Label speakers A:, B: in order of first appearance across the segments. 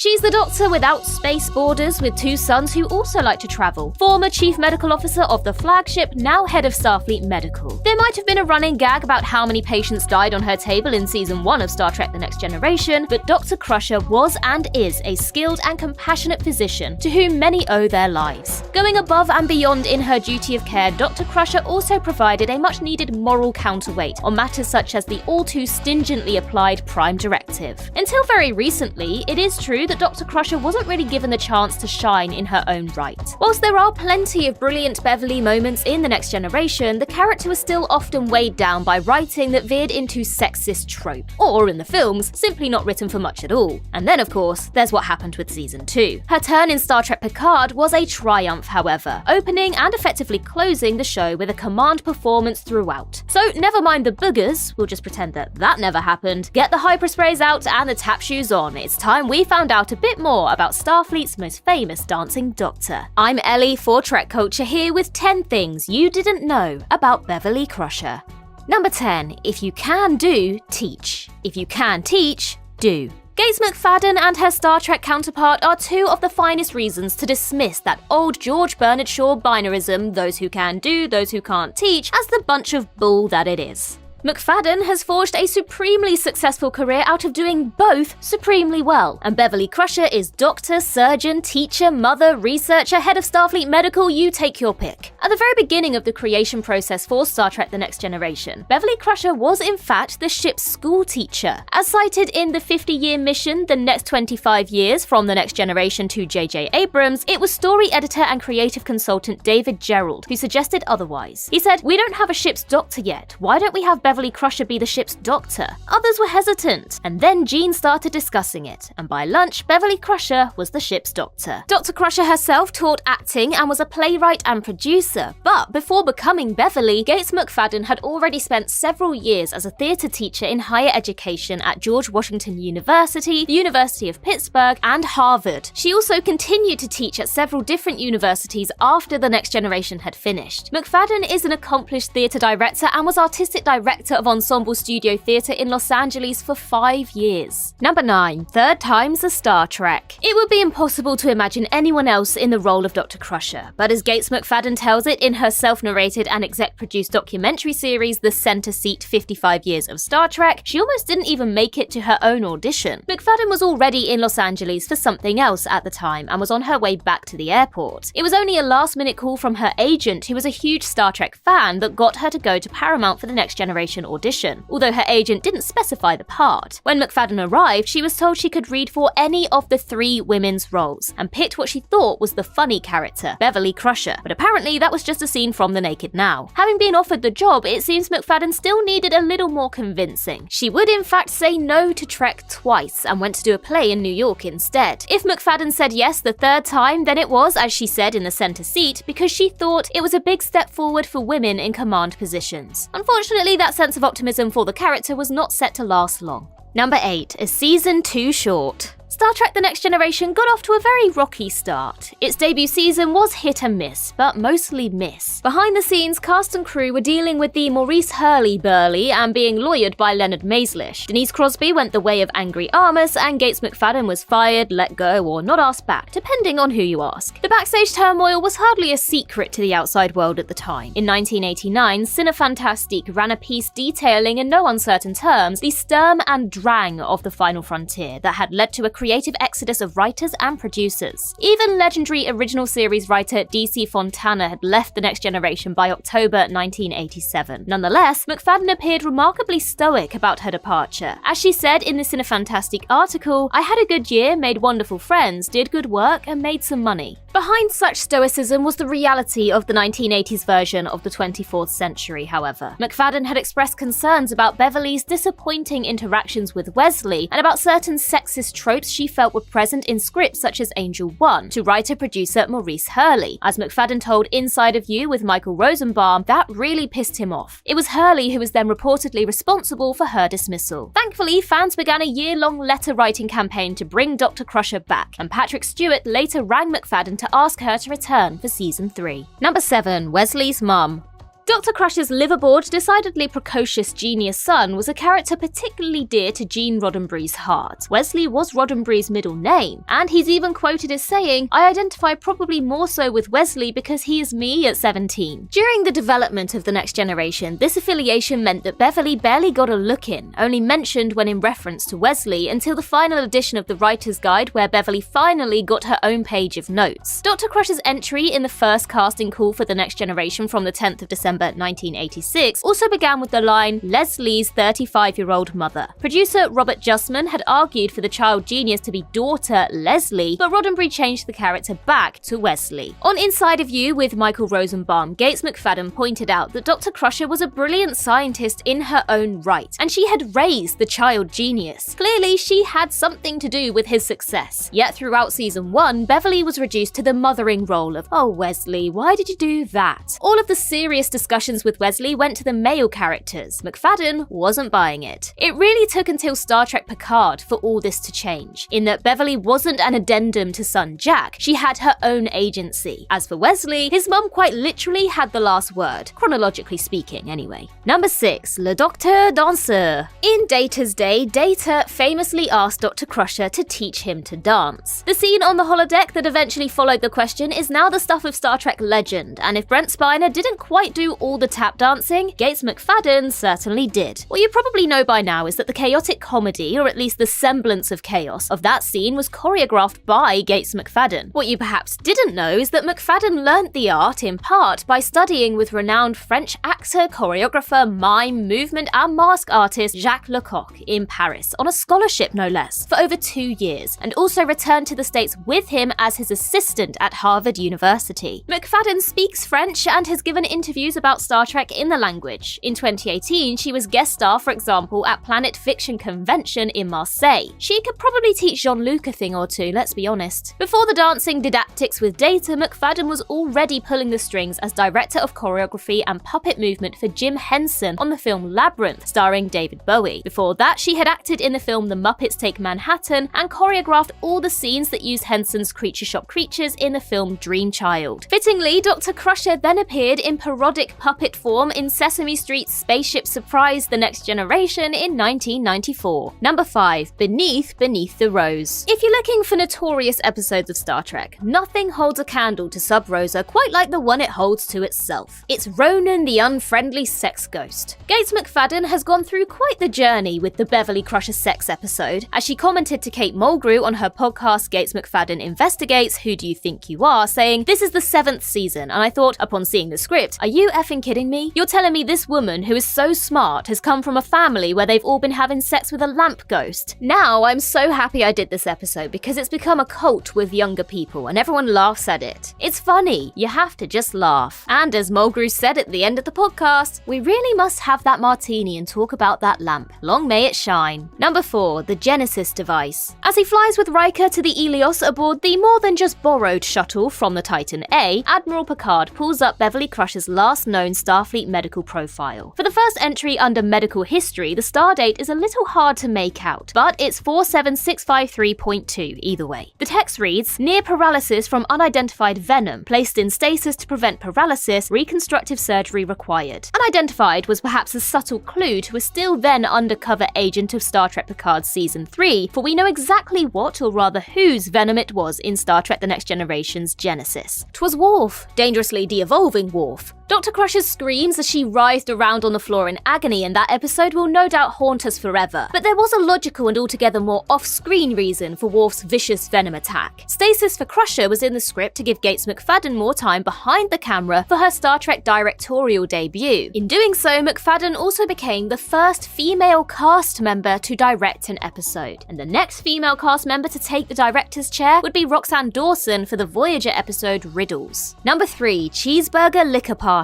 A: She's the doctor without space borders with 2 sons who also like to travel. Former chief medical officer of the flagship, now head of Starfleet Medical. There might have been a running gag about how many patients died on her table in Season 1 of Star Trek The Next Generation, but Dr. Crusher was and is a skilled and compassionate physician to whom many owe their lives. Going above and beyond in her duty of care, Dr. Crusher also provided a much-needed moral counterweight on matters such as the all-too stingently applied Prime Directive. Until very recently, it is true that Dr. Crusher wasn't really given the chance to shine in her own right. Whilst there are plenty of brilliant Beverly moments in The Next Generation, the character was still often weighed down by writing that veered into sexist trope, or in the films, simply not written for much at all. And then, of course, there's what happened with Season 2. Her turn in Star Trek Picard was a triumph, however, opening and effectively closing the show with a command performance throughout. So never mind the boogers, we'll just pretend that never happened. Get the hypersprays out and the tap shoes on. It's time we found out a bit more about Starfleet's most famous dancing doctor. I'm Ellie for TrekCulture, here with 10 things you didn't know about Beverly Crusher. Number 10. If you can do, teach. If you can teach, do. Gates McFadden and her Star Trek counterpart are 2 of the finest reasons to dismiss that old George Bernard Shaw binarism, those who can do, those who can't teach, as the bunch of bull that it is. McFadden has forged a supremely successful career out of doing both supremely well, and Beverly Crusher is doctor, surgeon, teacher, mother, researcher, head of Starfleet Medical, you take your pick. At the very beginning of the creation process for Star Trek The Next Generation, Beverly Crusher was in fact the ship's school teacher. As cited in the 50-year mission, The Next 25 Years from The Next Generation to J.J. Abrams, it was story editor and creative consultant David Gerrold who suggested otherwise. He said, "We don't have a ship's doctor yet. Why don't we have Beverly Crusher be the ship's doctor?" Others were hesitant, and then Gene started discussing it, and by lunch, Beverly Crusher was the ship's doctor. Dr. Crusher herself taught acting and was a playwright and producer, but before becoming Beverly, Gates McFadden had already spent several years as a theatre teacher in higher education at George Washington University, the University of Pittsburgh, and Harvard. She also continued to teach at several different universities after The Next Generation had finished. McFadden is an accomplished theatre director and was artistic director of Ensemble Studio Theatre in Los Angeles for 5 years. Number 9. Third time's a Star Trek. It would be impossible to imagine anyone else in the role of Dr. Crusher, but as Gates McFadden tells it in her self-narrated and exec-produced documentary series The Center Seat 55 Years of Star Trek, she almost didn't even make it to her own audition. McFadden was already in Los Angeles for something else at the time and was on her way back to the airport. It was only a last-minute call from her agent, who was a huge Star Trek fan, that got her to go to Paramount for The Next Generation audition, although her agent didn't specify the part. When McFadden arrived, she was told she could read for any of the 3 women's roles and picked what she thought was the funny character, Beverly Crusher, but apparently that was just a scene from The Naked Now. Having been offered the job, it seems McFadden still needed a little more convincing. She would in fact say no to Trek twice and went to do a play in New York instead. If McFadden said yes the 3rd time, then it was, as she said in The Center Seat, because she thought it was a big step forward for women in command positions. Unfortunately, that sense of optimism for the character was not set to last long. Number 8. A season too short. Star Trek The Next Generation got off to a very rocky start. Its debut season was hit and miss, but mostly miss. Behind the scenes, cast and crew were dealing with the Maurice Hurley-Burley and being lawyered by Leonard Maislish. Denise Crosby went the way of Angry Armus, and Gates McFadden was fired, let go, or not asked back, depending on who you ask. The backstage turmoil was hardly a secret to the outside world at the time. In 1989, Cinefantastique ran a piece detailing in no uncertain terms the sturm and drang of the final frontier that had led to a creative exodus of writers and producers. Even legendary original series writer DC Fontana had left The Next Generation by October 1987. Nonetheless, McFadden appeared remarkably stoic about her departure. As she said in the Cinefantastique article, "I had a good year, made wonderful friends, did good work, and made some money." Behind such stoicism was the reality of the 1980s version of the 24th century, however. McFadden had expressed concerns about Beverly's disappointing interactions with Wesley and about certain sexist tropes she felt were present in scripts such as Angel 1 to writer-producer Maurice Hurley. As McFadden told Inside of You with Michael Rosenbaum, that really pissed him off. It was Hurley who was then reportedly responsible for her dismissal. Thankfully, fans began a year-long letter-writing campaign to bring Dr. Crusher back, and Patrick Stewart later rang McFadden to ask her to return for season 3. Number 7. Wesley's Mom. Dr. Crusher's liveaboard, decidedly precocious genius son was a character particularly dear to Gene Roddenberry's heart. Wesley was Roddenberry's middle name, and he's even quoted as saying, "I identify probably more so with Wesley because he is me at 17. During the development of The Next Generation, this affiliation meant that Beverly barely got a look in, only mentioned when in reference to Wesley, until the final edition of the Writer's Guide where Beverly finally got her own page of notes. Dr. Crusher's entry in the first casting call for The Next Generation from the 10th of December 1986 also began with the line, "Leslie's 35-year-old mother." Producer Robert Justman had argued for the child genius to be daughter Leslie, but Roddenberry changed the character back to Wesley. On Inside of You with Michael Rosenbaum, Gates McFadden pointed out that Dr. Crusher was a brilliant scientist in her own right, and she had raised the child genius. Clearly, she had something to do with his success. Yet throughout season 1, Beverly was reduced to the mothering role of, "Oh Wesley, why did you do that?" All of the serious discussions with Wesley went to the male characters. McFadden wasn't buying it. It really took until Star Trek Picard for all this to change, in that Beverly wasn't an addendum to son Jack, she had her own agency. As for Wesley, his mum quite literally had the last word, chronologically speaking anyway. Number 6. Le Docteur Danseur. In Data's day, Data famously asked Dr. Crusher to teach him to dance. The scene on the holodeck that eventually followed the question is now the stuff of Star Trek legend, and if Brent Spiner didn't quite do all the tap dancing, Gates McFadden certainly did. What you probably know by now is that the chaotic comedy, or at least the semblance of chaos, of that scene was choreographed by Gates McFadden. What you perhaps didn't know is that McFadden learnt the art in part by studying with renowned French actor, choreographer, mime, movement and mask artist Jacques Lecoq in Paris, on a scholarship no less, for over 2 years, and also returned to the States with him as his assistant at Harvard University. McFadden speaks French and has given interviews about Star Trek in the language. In 2018, she was guest star, for example, at Planet Fiction Convention in Marseille. She could probably teach Jean-Luc a thing or two, let's be honest. Before the dancing didactics with Data, McFadden was already pulling the strings as director of choreography and puppet movement for Jim Henson on the film Labyrinth, starring David Bowie. Before that, she had acted in the film The Muppets Take Manhattan and choreographed all the scenes that used Henson's Creature Shop creatures in the film Dreamchild. Fittingly, Dr. Crusher then appeared in parodic puppet form in Sesame Street's Spaceship Surprise: The Next Generation in 1994. Number 5. Beneath the Rose. If you're looking for notorious episodes of Star Trek, nothing holds a candle to Sub Rosa quite like the one it holds to itself. It's Ronan the Unfriendly Sex Ghost. Gates McFadden has gone through quite the journey with the Beverly Crusher sex episode, as she commented to Kate Mulgrew on her podcast Gates McFadden Investigates Who Do You Think You Are, saying, "This is the 7th season, and I thought, upon seeing the script, are you effing kidding me? You're telling me this woman, who is so smart, has come from a family where they've all been having sex with a lamp ghost? Now I'm so happy I did this episode because it's become a cult with younger people and everyone laughs at it. It's funny, you have to just laugh." And as Mulgrew said at the end of the podcast, "We really must have that martini and talk about that lamp. Long may it shine." Number 4. The Genesis device. As he flies with Riker to the Helios aboard the more than just borrowed shuttle from the Titan A, Admiral Picard pulls up Beverly Crusher's last known Starfleet medical profile. For the first entry under medical history, the star date is a little hard to make out, but it's 47653.2 either way. The text reads, "Near paralysis from unidentified venom, placed in stasis to prevent paralysis, reconstructive surgery required." Unidentified was perhaps a subtle clue to a still then undercover agent of Star Trek Picard Season 3, for we know exactly what, or rather whose, venom it was in Star Trek The Next Generation's Genesis. 'Twas Worf, dangerously de-evolving Worf. Dr. Crusher's screams as she writhed around on the floor in agony in that episode will no doubt haunt us forever, but there was a logical and altogether more off-screen reason for Worf's vicious venom attack. Stasis for Crusher was in the script to give Gates McFadden more time behind the camera for her Star Trek directorial debut. In doing so, McFadden also became the first female cast member to direct an episode, and the next female cast member to take the director's chair would be Roxanne Dawson for the Voyager episode Riddles. Number 3. Cheeseburger Liquor Party.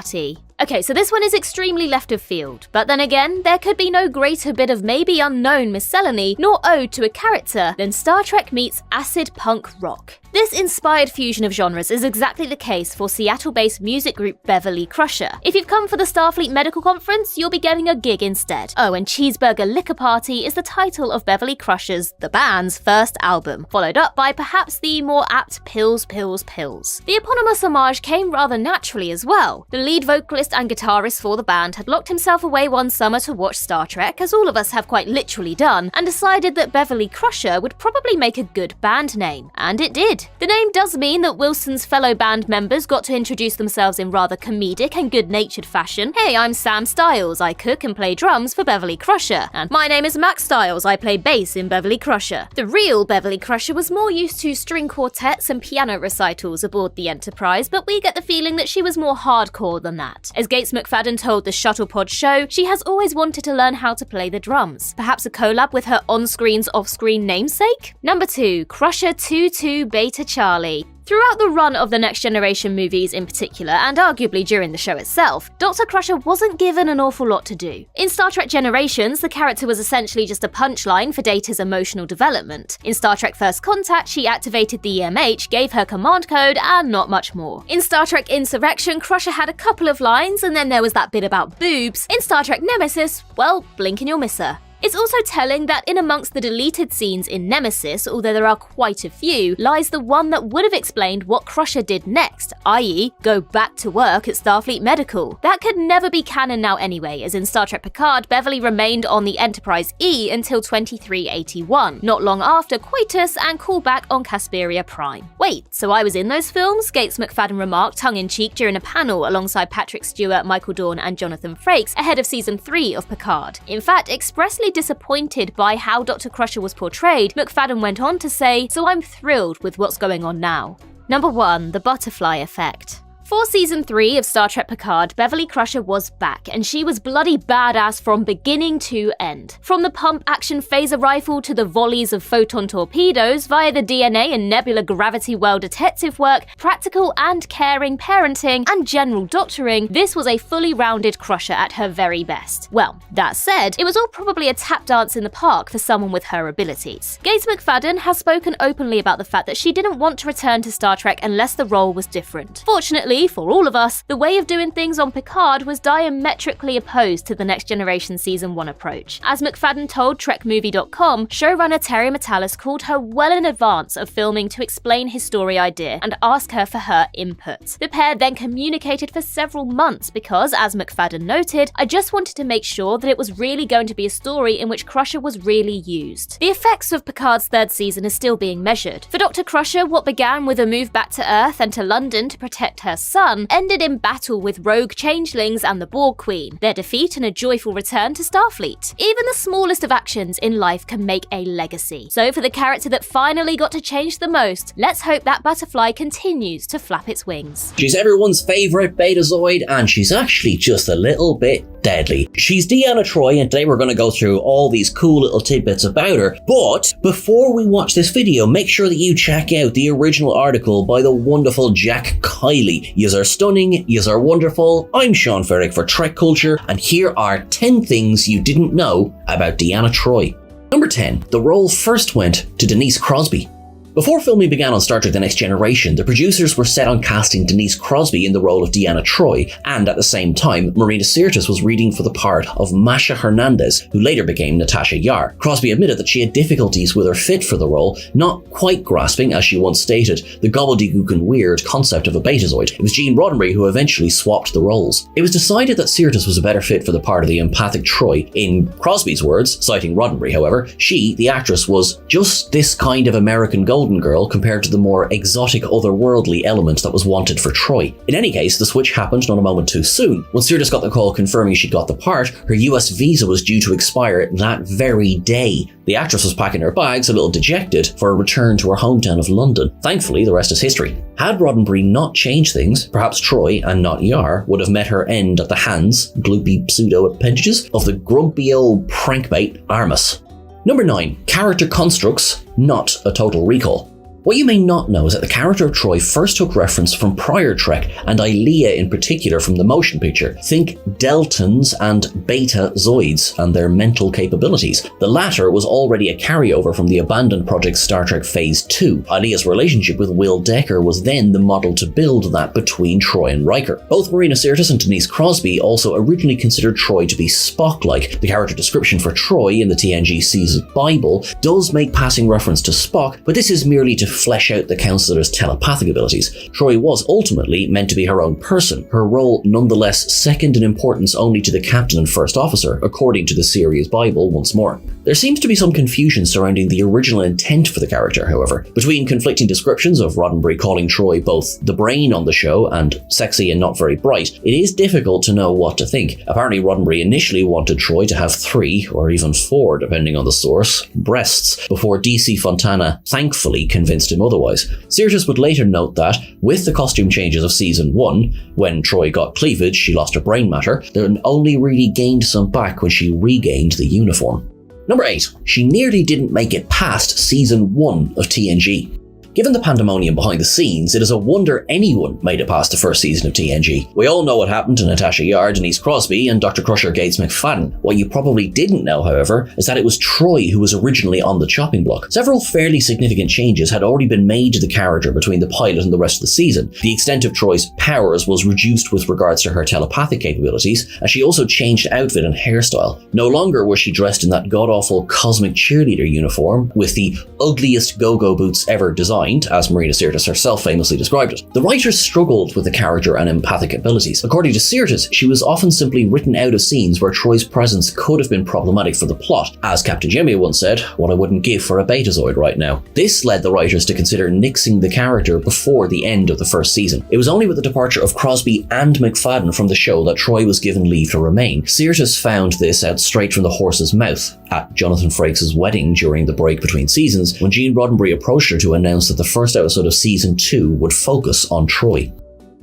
A: Okay, so this one is extremely left of field, but then again, there could be no greater bit of maybe unknown miscellany nor ode to a character than Star Trek meets acid punk rock. This inspired fusion of genres is exactly the case for Seattle-based music group Beverly Crusher. If you've come for the Starfleet Medical Conference, you'll be getting a gig instead. Oh, and Cheeseburger Liquor Party is the title of Beverly Crusher's, the band's, first album, followed up by perhaps the more apt Pills, Pills, Pills. The eponymous homage came rather naturally as well. The lead vocalist bassist and guitarist for the band, had locked himself away one summer to watch Star Trek, as all of us have quite literally done, and decided that Beverly Crusher would probably make a good band name. And it did. The name does mean that Wilson's fellow band members got to introduce themselves in rather comedic and good-natured fashion. Hey, I'm Sam Styles, I cook and play drums for Beverly Crusher. And my name is Max Styles, I play bass in Beverly Crusher. The real Beverly Crusher was more used to string quartets and piano recitals aboard the Enterprise, but we get the feeling that she was more hardcore than that. As Gates McFadden told the Shuttlepod show, she has always wanted to learn how to play the drums. Perhaps a collab with her on-screen's off-screen namesake? Number 2, Crusher 22 Beta Charlie. Throughout the run of the Next Generation movies in particular, and arguably during the show itself, Dr. Crusher wasn't given an awful lot to do. In Star Trek Generations, the character was essentially just a punchline for Data's emotional development. In Star Trek First Contact, she activated the EMH, gave her command code, and not much more. In Star Trek Insurrection, Crusher had a couple of lines, and then there was that bit about boobs. In Star Trek Nemesis, well, blink and you'll miss her. It's also telling that in amongst the deleted scenes in Nemesis, although there are quite a few, lies the one that would have explained what Crusher did next, i.e. go back to work at Starfleet Medical. That could never be canon now anyway, as in Star Trek Picard, Beverly remained on the Enterprise E until 2381, not long after coitus and callback on Casperia Prime. Wait, so I was in those films? Gates McFadden remarked tongue-in-cheek during a panel alongside Patrick Stewart, Michael Dorn and Jonathan Frakes ahead of Season 3 of Picard. In fact, expressly disappointed by how Dr. Crusher was portrayed, McFadden went on to say, "So I'm thrilled with what's going on now." Number 1, the butterfly effect. For Season 3 of Star Trek Picard, Beverly Crusher was back, and she was bloody badass from beginning to end. From the pump-action phaser rifle to the volleys of photon torpedoes, via the DNA and Nebula Gravity Well detective work, practical and caring parenting, and general doctoring, this was a fully rounded Crusher at her very best. Well, that said, it was all probably a tap dance in the park for someone with her abilities. Gates McFadden has spoken openly about the fact that she didn't want to return to Star Trek unless the role was different. Fortunately, for all of us, the way of doing things on Picard was diametrically opposed to the Next Generation Season 1 approach. As McFadden told TrekMovie.com, showrunner Terry Matalas called her well in advance of filming to explain his story idea and ask her for her input. The pair then communicated for several months because, as McFadden noted, "I just wanted to make sure that it was really going to be a story in which Crusher was really used." The effects of Picard's third season are still being measured. For Dr. Crusher, what began with a move back to Earth and to London to protect her son ended in battle with rogue changelings and the Borg Queen, their defeat and a joyful return to Starfleet. Even the smallest of actions in life can make a legacy. So for the character that finally got to change the most, let's hope that butterfly continues to flap its wings.
B: She's everyone's favourite Betazoid, and she's actually just a little bit deadly. She's Deanna Troi, and today we're going to go through all these cool little tidbits about her. But before we watch this video, make sure that you check out the original article by the wonderful Jack Kiley. Yous are stunning, yous are wonderful. I'm Sean Ferrick for TrekCulture, and here are 10 things you didn't know about Deanna Troi. Number 10. The role first went to Denise Crosby. Before filming began on Star Trek The Next Generation, the producers were set on casting Denise Crosby in the role of Deanna Troi, and at the same time, Marineus was reading for the part of Masha Hernandez, who later became Natasha Yar. Crosby admitted that she had difficulties with her fit for the role, not quite grasping, as she once stated, the gobbledygook and weird concept of a Betazoid. It was Gene Roddenberry who eventually swapped the roles. It was decided that Sirtis was a better fit for the part of the empathic Troi. In Crosby's words, citing Roddenberry however, she, the actress, was just this kind of American Golden Girl compared to the more exotic otherworldly element that was wanted for Troi. In any case, the switch happened not a moment too soon. When Sirtis got the call confirming she got the part, her US visa was due to expire that very day. The actress was packing her bags, a little dejected, for a return to her hometown of London. Thankfully, the rest is history. Had Roddenberry not changed things, perhaps Troi, and not Yar, would have met her end at the hands, gloopy pseudo-appendages, of the grumpy old prankbait Armus. Number 9. Character constructs, not a total recall. What you may not know is that the character of Troi first took reference from prior Trek, and Ilea in particular from the motion picture. Think Deltans and Beta-Zoids and their mental capabilities. The latter was already a carryover from the abandoned project Star Trek Phase 2. Ilea's relationship with Will Decker was then the model to build that between Troi and Riker. Both Marina Sirtis and Denise Crosby also originally considered Troi to be Spock-like. The character description for Troi in the TNG Season Bible does make passing reference to Spock, but this is merely to flesh out the counselor's telepathic abilities. Troi was ultimately meant to be her own person, her role nonetheless second in importance only to the captain and first officer, according to the series Bible once more. There seems to be some confusion surrounding the original intent for the character, however. Between conflicting descriptions of Roddenberry calling Troi both the brain on the show and sexy and not very bright, it is difficult to know what to think. Apparently Roddenberry initially wanted Troi to have 3, or even 4 depending on the source, breasts, before DC Fontana thankfully convinced him otherwise. Sirtis would later note that, with the costume changes of season 1, when Troi got cleavage, she lost her brain matter, then only really gained some back when she regained the uniform. Number 8. She nearly didn't make it past season 1 of TNG. Given the pandemonium behind the scenes, it is a wonder anyone made it past the first season of TNG. We all know what happened to Natasha Yar, Denise Crosby, and Dr. Crusher Gates McFadden. What you probably didn't know, however, is that it was Troi who was originally on the chopping block. Several fairly significant changes had already been made to the character between the pilot and the rest of the season. The extent of Troi's powers was reduced with regards to her telepathic capabilities, and she also changed outfit and hairstyle. No longer was she dressed in that god-awful cosmic cheerleader uniform with the ugliest go-go boots ever designed, as Marineus herself famously described it. The writers struggled with the character and empathic abilities. According to Sirtis, she was often simply written out of scenes where Troi's presence could have been problematic for the plot. As Captain Jimmy once said, "What I wouldn't give for a Betazoid right now." This led the writers to consider nixing the character before the end of the first season. It was only with the departure of Crosby and McFadden from the show that Troi was given leave to remain. Sirtis found this out straight from the horse's mouth at Jonathan Frakes' wedding during the break between seasons, when Gene Roddenberry approached her to announce that the first episode of season 2 would focus on Troi.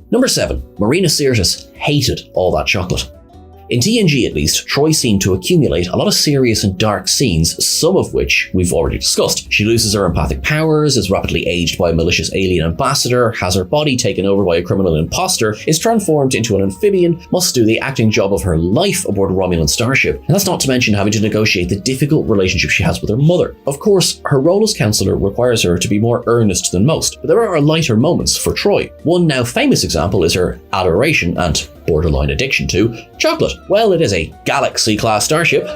B: Number 7. Marinacus hated all that chocolate. In TNG at least, Troi seemed to accumulate a lot of serious and dark scenes, some of which we've already discussed. She loses her empathic powers, is rapidly aged by a malicious alien ambassador, has her body taken over by a criminal imposter, is transformed into an amphibian, must do the acting job of her life aboard a Romulan starship, and that's not to mention having to negotiate the difficult relationship she has with her mother. Of course, her role as counselor requires her to be more earnest than most, but there are lighter moments for Troi. One now famous example is her adoration and borderline addiction to chocolate. Well, it is a Galaxy-class starship.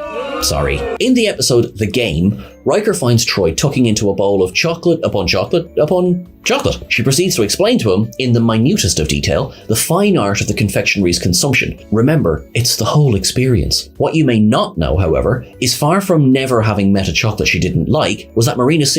B: Sorry. In the episode The Game, Riker finds Troi tucking into a bowl of chocolate upon chocolate upon chocolate. She proceeds to explain to him, in the minutest of detail, the fine art of the confectionary's consumption. Remember, it's the whole experience. What you may not know, however, is far from never having met a chocolate she didn't like, was that Marineus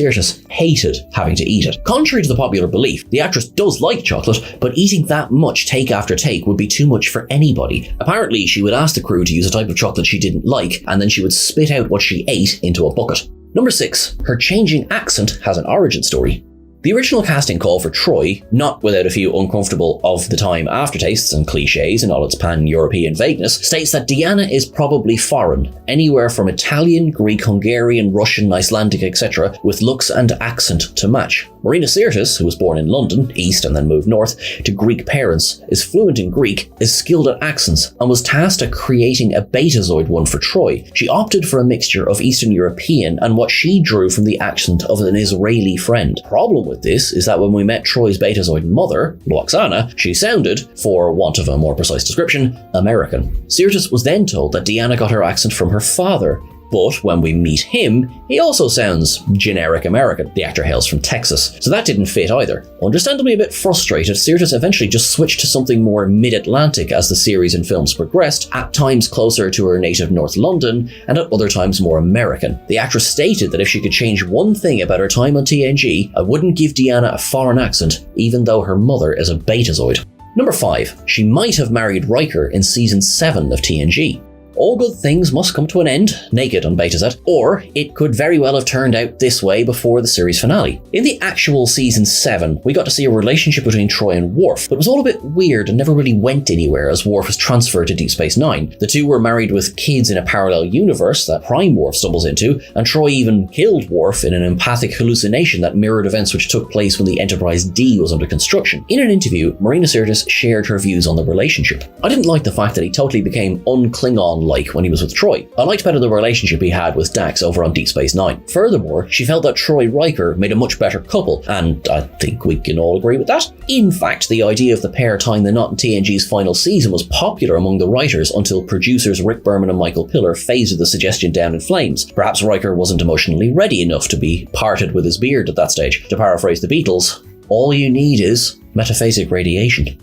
B: hated having to eat it. Contrary to the popular belief, the actress does like chocolate, but eating that much take after take would be too much for anybody. Apparently, she would ask the crew to use a type of chocolate she didn't like, and then she would spit out what she ate into a bucket. Number 6. Her changing accent has an origin story. The original casting call for Troi, not without a few uncomfortable of-the-time aftertastes and cliches in all its pan-European vagueness, states that Deanna is probably foreign, anywhere from Italian, Greek, Hungarian, Russian, Icelandic, etc., with looks and accent to match. Marinacus, who was born in London, east and then moved north, to Greek parents, is fluent in Greek, is skilled at accents, and was tasked at creating a Betazoid one for Troi. She opted for a mixture of Eastern European and what she drew from the accent of an Israeli friend. Problem with this is that when we met Troi's Betazoid mother, Loxana, she sounded, for want of a more precise description, American. Sirtis was then told that Deanna got her accent from her father, but when we meet him, he also sounds generic American. The actor hails from Texas, so that didn't fit either. Understandably a bit frustrated, Sirtis eventually just switched to something more mid-Atlantic as the series and films progressed, at times closer to her native North London, and at other times more American. The actress stated that if she could change one thing about her time on TNG, I wouldn't give Deanna a foreign accent, even though her mother is a Betazoid. Number 5. She might have married Riker in season 7 of TNG. All good things must come to an end, naked on Betazet, or it could very well have turned out this way before the series finale. In the actual season 7, we got to see a relationship between Troi and Worf, but it was all a bit weird and never really went anywhere as Worf was transferred to Deep Space Nine. The two were married with kids in a parallel universe that Prime Worf stumbles into, and Troi even killed Worf in an empathic hallucination that mirrored events which took place when the Enterprise D was under construction. In an interview, Marinacus shared her views on the relationship. I didn't like the fact that he totally became un-Klingon unlike when he was with Troy. I liked better the relationship he had with Dax over on Deep Space Nine. Furthermore, she felt that Troy Riker made a much better couple, and I think we can all agree with that. In fact, the idea of the pair tying the knot in TNG's final season was popular among the writers until producers Rick Berman and Michael Piller phased the suggestion down in flames. Perhaps Riker wasn't emotionally ready enough to be parted with his beard at that stage. To paraphrase the Beatles, all you need is metaphasic radiation.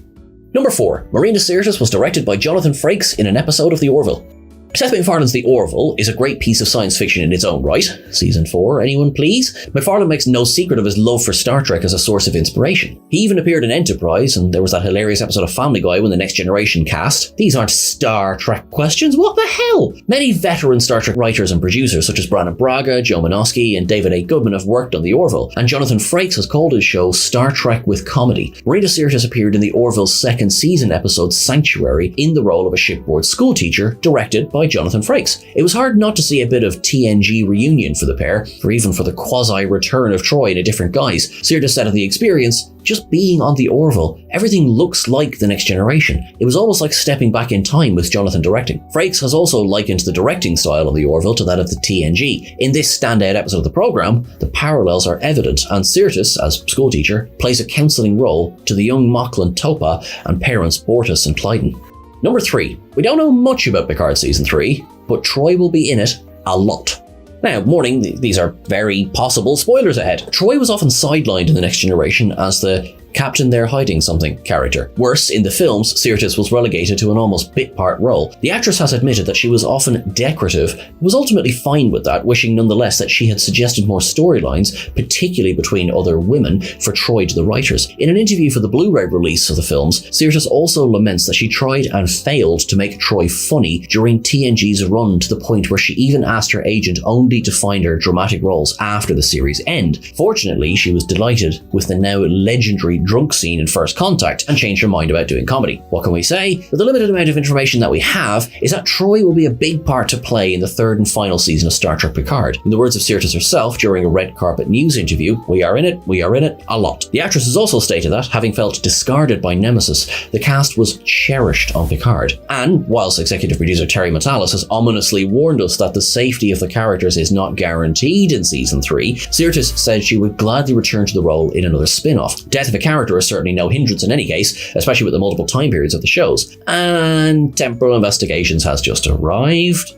B: Number 4. Marina Sirtis was directed by Jonathan Frakes in an episode of The Orville. Seth MacFarlane's The Orville is a great piece of science fiction in its own right. Season 4, anyone please? MacFarlane makes no secret of his love for Star Trek as a source of inspiration. He even appeared in Enterprise, and there was that hilarious episode of Family Guy when the Next Generation cast. These aren't Star Trek questions, what the hell? Many veteran Star Trek writers and producers such as Brannon Braga, Joe Menosky, and David A. Goodman have worked on The Orville, and Jonathan Frakes has called his show Star Trek with comedy. Marina Sirtis appeared in The Orville's second season episode Sanctuary in the role of a shipboard schoolteacher, directed by Jonathan Frakes. It was hard not to see a bit of TNG reunion for the pair, or even for the quasi-return of Troy in a different guise. Sirtis said of the experience, just being on the Orville, everything looks like The Next Generation. It was almost like stepping back in time with Jonathan directing. Frakes has also likened the directing style of the Orville to that of the TNG. In this standout episode of the programme, the parallels are evident, and Sirtis, as schoolteacher, plays a counselling role to the young Moclan Topa and parents Bortus and Clyden. Number 3. We don't know much about Picard Season 3, but Troy will be in it a lot. Now, warning, these are very possible spoilers ahead. Troy was often sidelined in The Next Generation as the Captain They're Hiding Something character. Worse, in the films, Sirtis was relegated to an almost bit-part role. The actress has admitted that she was often decorative, but was ultimately fine with that, wishing nonetheless that she had suggested more storylines, particularly between other women, for Troy to the writers. In an interview for the Blu-ray release of the films, Sirtis also laments that she tried and failed to make Troy funny during TNG's run, to the point where she even asked her agent only to find her dramatic roles after the series' end. Fortunately, she was delighted with the now legendary drunk scene in First Contact and changed her mind about doing comedy. What can we say? With the limited amount of information that we have, is that Troy will be a big part to play in the third and final season of Star Trek Picard. In the words of Sirtis herself during a red carpet news interview, we are in it a lot. The actress has also stated that, having felt discarded by Nemesis, the cast was cherished on Picard. And whilst executive producer Terry Matalas has ominously warned us that the safety of the characters is not guaranteed in Season 3, Sirtis said she would gladly return to the role in another spin-off. Death of a character is certainly no hindrance in any case, especially with the multiple time periods of the shows. And Temporal Investigations has just arrived.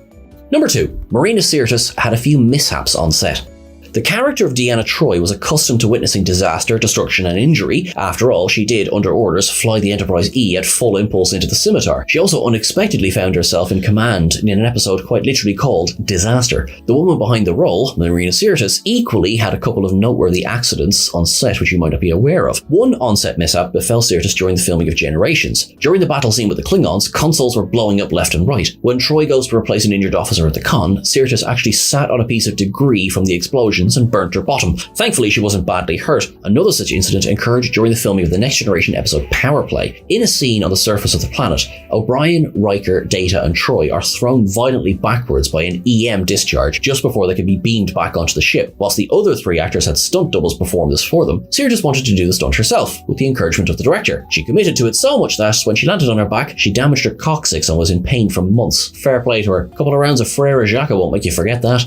B: Number 2. Marina Sirtis had a few mishaps on set. The character of Deanna Troi was accustomed to witnessing disaster, destruction, and injury. After all, she did, under orders, fly the Enterprise E at full impulse into the scimitar. She also unexpectedly found herself in command in an episode quite literally called Disaster. The woman behind the role, Marina Sirtis, equally had a couple of noteworthy accidents on set which you might not be aware of. One on-set mishap befell Sirtis during the filming of Generations. During the battle scene with the Klingons, consoles were blowing up left and right. When Troi goes to replace an injured officer at the con, Sirtis actually sat on a piece of debris from the explosion and burnt her bottom. Thankfully, she wasn't badly hurt. Another such incident occurred during the filming of the Next Generation episode Power Play. In a scene on the surface of the planet, O'Brien, Riker, Data, and Troy are thrown violently backwards by an EM discharge just before they can be beamed back onto the ship. Whilst the other 3 actors had stunt doubles perform this for them, Sirtis wanted to do the stunt herself, with the encouragement of the director. She committed to it so much that, when she landed on her back, she damaged her coccyx and was in pain for months. Fair play to her. A couple of rounds of Frere Jacques won't make you forget that.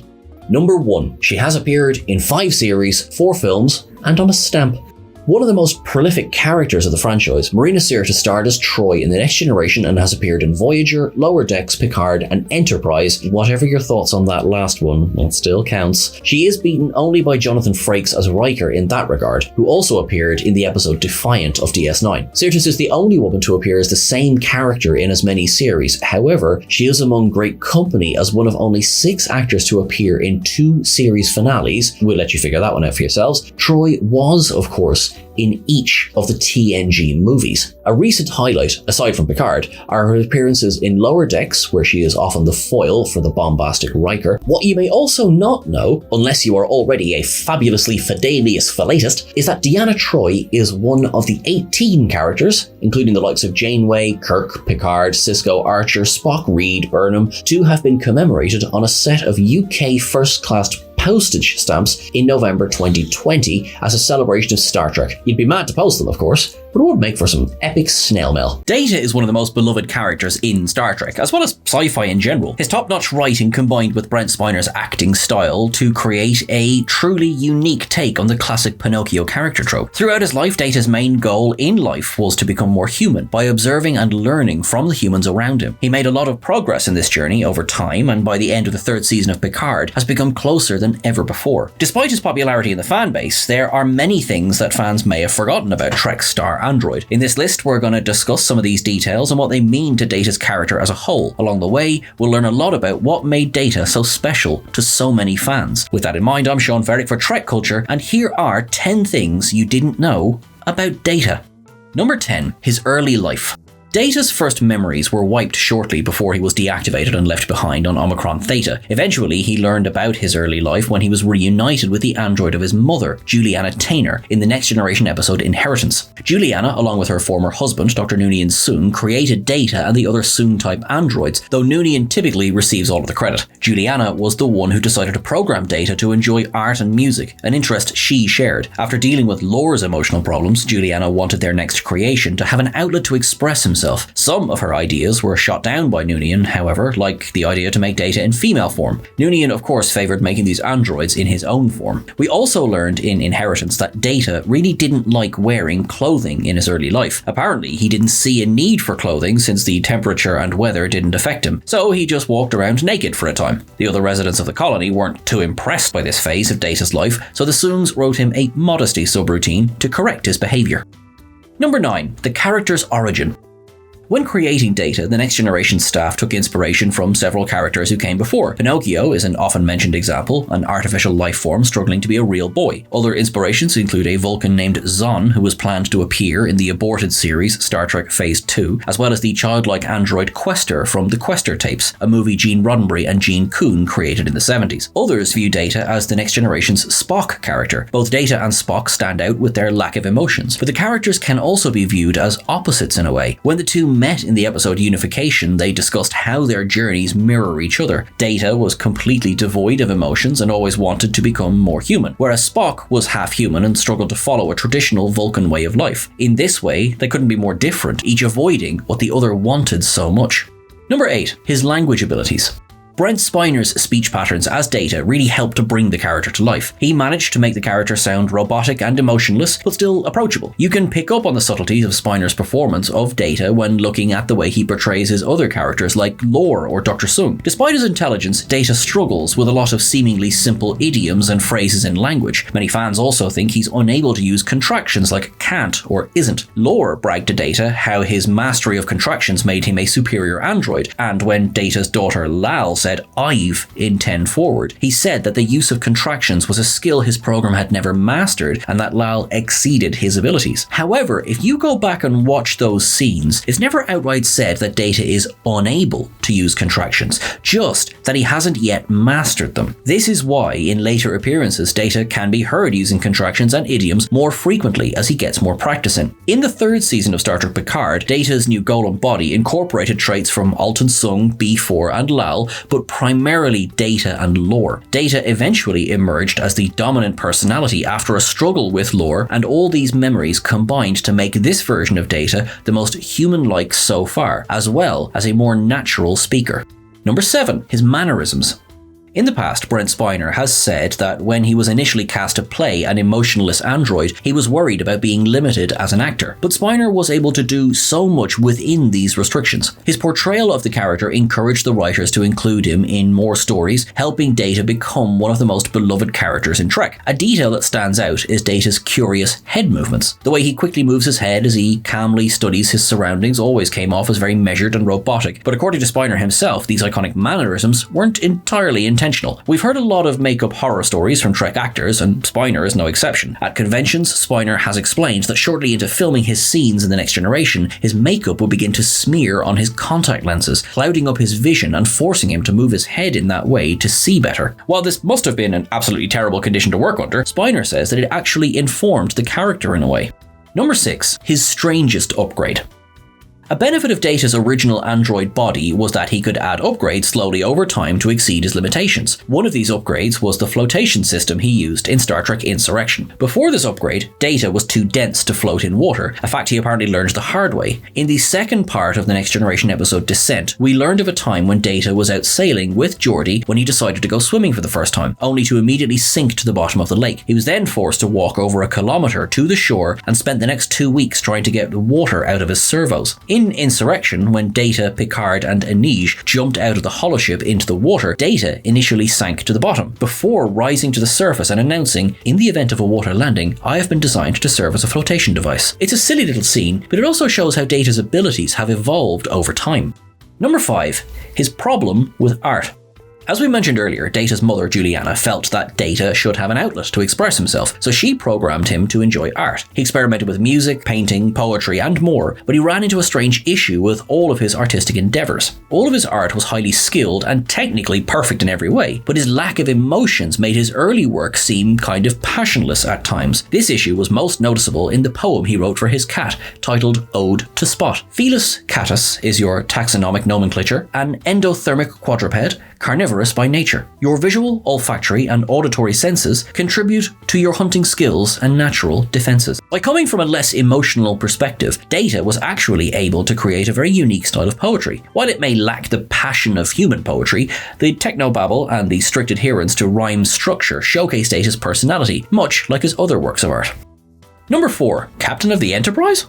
B: Number 1. She has appeared in 5 series, 4 films, and on a stamp. One of the most prolific characters of the franchise, Marina Sirtis starred as Troy in The Next Generation and has appeared in Voyager, Lower Decks, Picard, and Enterprise. Whatever your thoughts on that last one, it still counts. She is beaten only by Jonathan Frakes as Riker in that regard, who also appeared in the episode Defiant of DS9. Sirtis is the only woman to appear as the same character in as many series. However, she is among great company as one of only 6 actors to appear in 2 series finales. We'll let you figure that one out for yourselves. Troy was, of course, in each of the TNG movies. A recent highlight, aside from Picard, are her appearances in Lower Decks, where she is often the foil for the bombastic Riker. What you may also not know, unless you are already a fabulously fidelious philatist, is that Deanna Troi is one of the 18 characters, including the likes of Janeway, Kirk, Picard, Sisko, Archer, Spock, Reed, Burnham, to have been commemorated on a set of UK first-class postage stamps in November 2020 as a celebration of Star Trek. You'd be mad to post them, of course, but it would make for some epic snail mail. Data is one of the most beloved characters in Star Trek, as well as sci-fi in general. His top-notch writing combined with Brent Spiner's acting style to create a truly unique take on the classic Pinocchio character trope. Throughout his life, Data's main goal in life was to become more human by observing and learning from the humans around him. He made a lot of progress in this journey over time, and by the end of the third season of Picard, has become closer than ever before. Despite his popularity in the fanbase, there are many things that fans may have forgotten about Trek's star android. In this list, we're going to discuss some of these details and what they mean to Data's character as a whole. Along the way, we'll learn a lot about what made Data so special to so many fans. With that in mind, I'm Sean Ferrick for TrekCulture, and here are 10 things you didn't know about Data. Number 10. His early life. Data's first memories were wiped shortly before he was deactivated and left behind on Omicron Theta. Eventually, he learned about his early life when he was reunited with the android of his mother, Juliana Tainer, in the Next Generation episode Inheritance. Juliana, along with her former husband, Dr. Noonien Soong, created Data and the other Soong-type androids, though Noonien typically receives all of the credit. Juliana was the one who decided to program Data to enjoy art and music, an interest she shared. After dealing with Lor's emotional problems, Juliana wanted their next creation to have an outlet to express himself. Some of her ideas were shot down by Noonien, however, like the idea to make Data in female form. Noonien, of course, favoured making these androids in his own form. We also learned in Inheritance that Data really didn't like wearing clothing in his early life. Apparently, he didn't see a need for clothing since the temperature and weather didn't affect him, so he just walked around naked for a time. The other residents of the colony weren't too impressed by this phase of Data's life, so the Soongs wrote him a modesty subroutine to correct his behaviour. Number 9. The character's origin. When creating Data, the Next Generation staff took inspiration from several characters who came before. Pinocchio is an often mentioned example, an artificial life form struggling to be a real boy. Other inspirations include a Vulcan named Zon, who was planned to appear in the aborted series Star Trek Phase 2, as well as the childlike android Questor from the Questor tapes, a movie Gene Roddenberry and Gene Kuhn created in the 70s. Others view Data as the Next Generation's Spock character. Both Data and Spock stand out with their lack of emotions, but the characters can also be viewed as opposites in a way. When the two met in the episode Unification, they discussed how their journeys mirror each other. Data was completely devoid of emotions and always wanted to become more human, whereas Spock was half human and struggled to follow a traditional Vulcan way of life. In this way, they couldn't be more different, each avoiding what the other wanted so much. Number 8. His language abilities. Brent Spiner's speech patterns as Data really helped to bring the character to life. He managed to make the character sound robotic and emotionless, but still approachable. You can pick up on the subtleties of Spiner's performance of Data when looking at the way he portrays his other characters like Lor or Dr. Soong. Despite his intelligence, Data struggles with a lot of seemingly simple idioms and phrases in language. Many fans also think he's unable to use contractions like can't or isn't. Lor bragged to Data how his mastery of contractions made him a superior android, and when Data's daughter Lal said I've in 10 forward, he said that the use of contractions was a skill his program had never mastered and that Lal exceeded his abilities. However, if you go back and watch those scenes, it's never outright said that Data is unable to use contractions, just that he hasn't yet mastered them. This is why in later appearances Data can be heard using contractions and idioms more frequently as he gets more practice in. In the third season of Star Trek Picard, Data's new golem body incorporated traits from Altan Soong, B4 and Lal, but primarily Data and Lor. Data eventually emerged as the dominant personality after a struggle with Lor, and all these memories combined to make this version of Data the most human-like so far, as well as a more natural speaker. Number 7. His mannerisms. In the past, Brent Spiner has said that when he was initially cast to play an emotionless android, he was worried about being limited as an actor. But Spiner was able to do so much within these restrictions. His portrayal of the character encouraged the writers to include him in more stories, helping Data become one of the most beloved characters in Trek. A detail that stands out is Data's curious head movements. The way he quickly moves his head as he calmly studies his surroundings always came off as very measured and robotic. But according to Spiner himself, these iconic mannerisms weren't entirely intentional. We've heard a lot of make-up horror stories from Trek actors, and Spiner is no exception. At conventions, Spiner has explained that shortly into filming his scenes in The Next Generation, his makeup would begin to smear on his contact lenses, clouding up his vision and forcing him to move his head in that way to see better. While this must have been an absolutely terrible condition to work under, Spiner says that it actually informed the character in a way. Number 6. His strangest upgrade. A benefit of Data's original android body was that he could add upgrades slowly over time to exceed his limitations. One of these upgrades was the flotation system he used in Star Trek Insurrection. Before this upgrade, Data was too dense to float in water, a fact he apparently learned the hard way. In the second part of the Next Generation episode Descent, we learned of a time when Data was out sailing with Geordi when he decided to go swimming for the first time, only to immediately sink to the bottom of the lake. He was then forced to walk over a kilometre to the shore and spent the next 2 weeks trying to get the water out of his servos. In Insurrection, when Data, Picard and Anij jumped out of the holoship into the water, Data initially sank to the bottom, before rising to the surface and announcing, "In the event of a water landing, I have been designed to serve as a flotation device." It's a silly little scene, but it also shows how Data's abilities have evolved over time. Number 5. His problem with art. As we mentioned earlier, Data's mother, Juliana, felt that Data should have an outlet to express himself, so she programmed him to enjoy art. He experimented with music, painting, poetry, and more, but he ran into a strange issue with all of his artistic endeavours. All of his art was highly skilled and technically perfect in every way, but his lack of emotions made his early work seem kind of passionless at times. This issue was most noticeable in the poem he wrote for his cat, titled Ode to Spot. Felis catus is your taxonomic nomenclature, an endothermic quadruped, carnivorous by nature. Your visual, olfactory, and auditory senses contribute to your hunting skills and natural defenses. By coming from a less emotional perspective, Data was actually able to create a very unique style of poetry. While it may lack the passion of human poetry, the technobabble and the strict adherence to rhyme structure showcase Data's personality, much like his other works of art. Number 4. Captain of the Enterprise?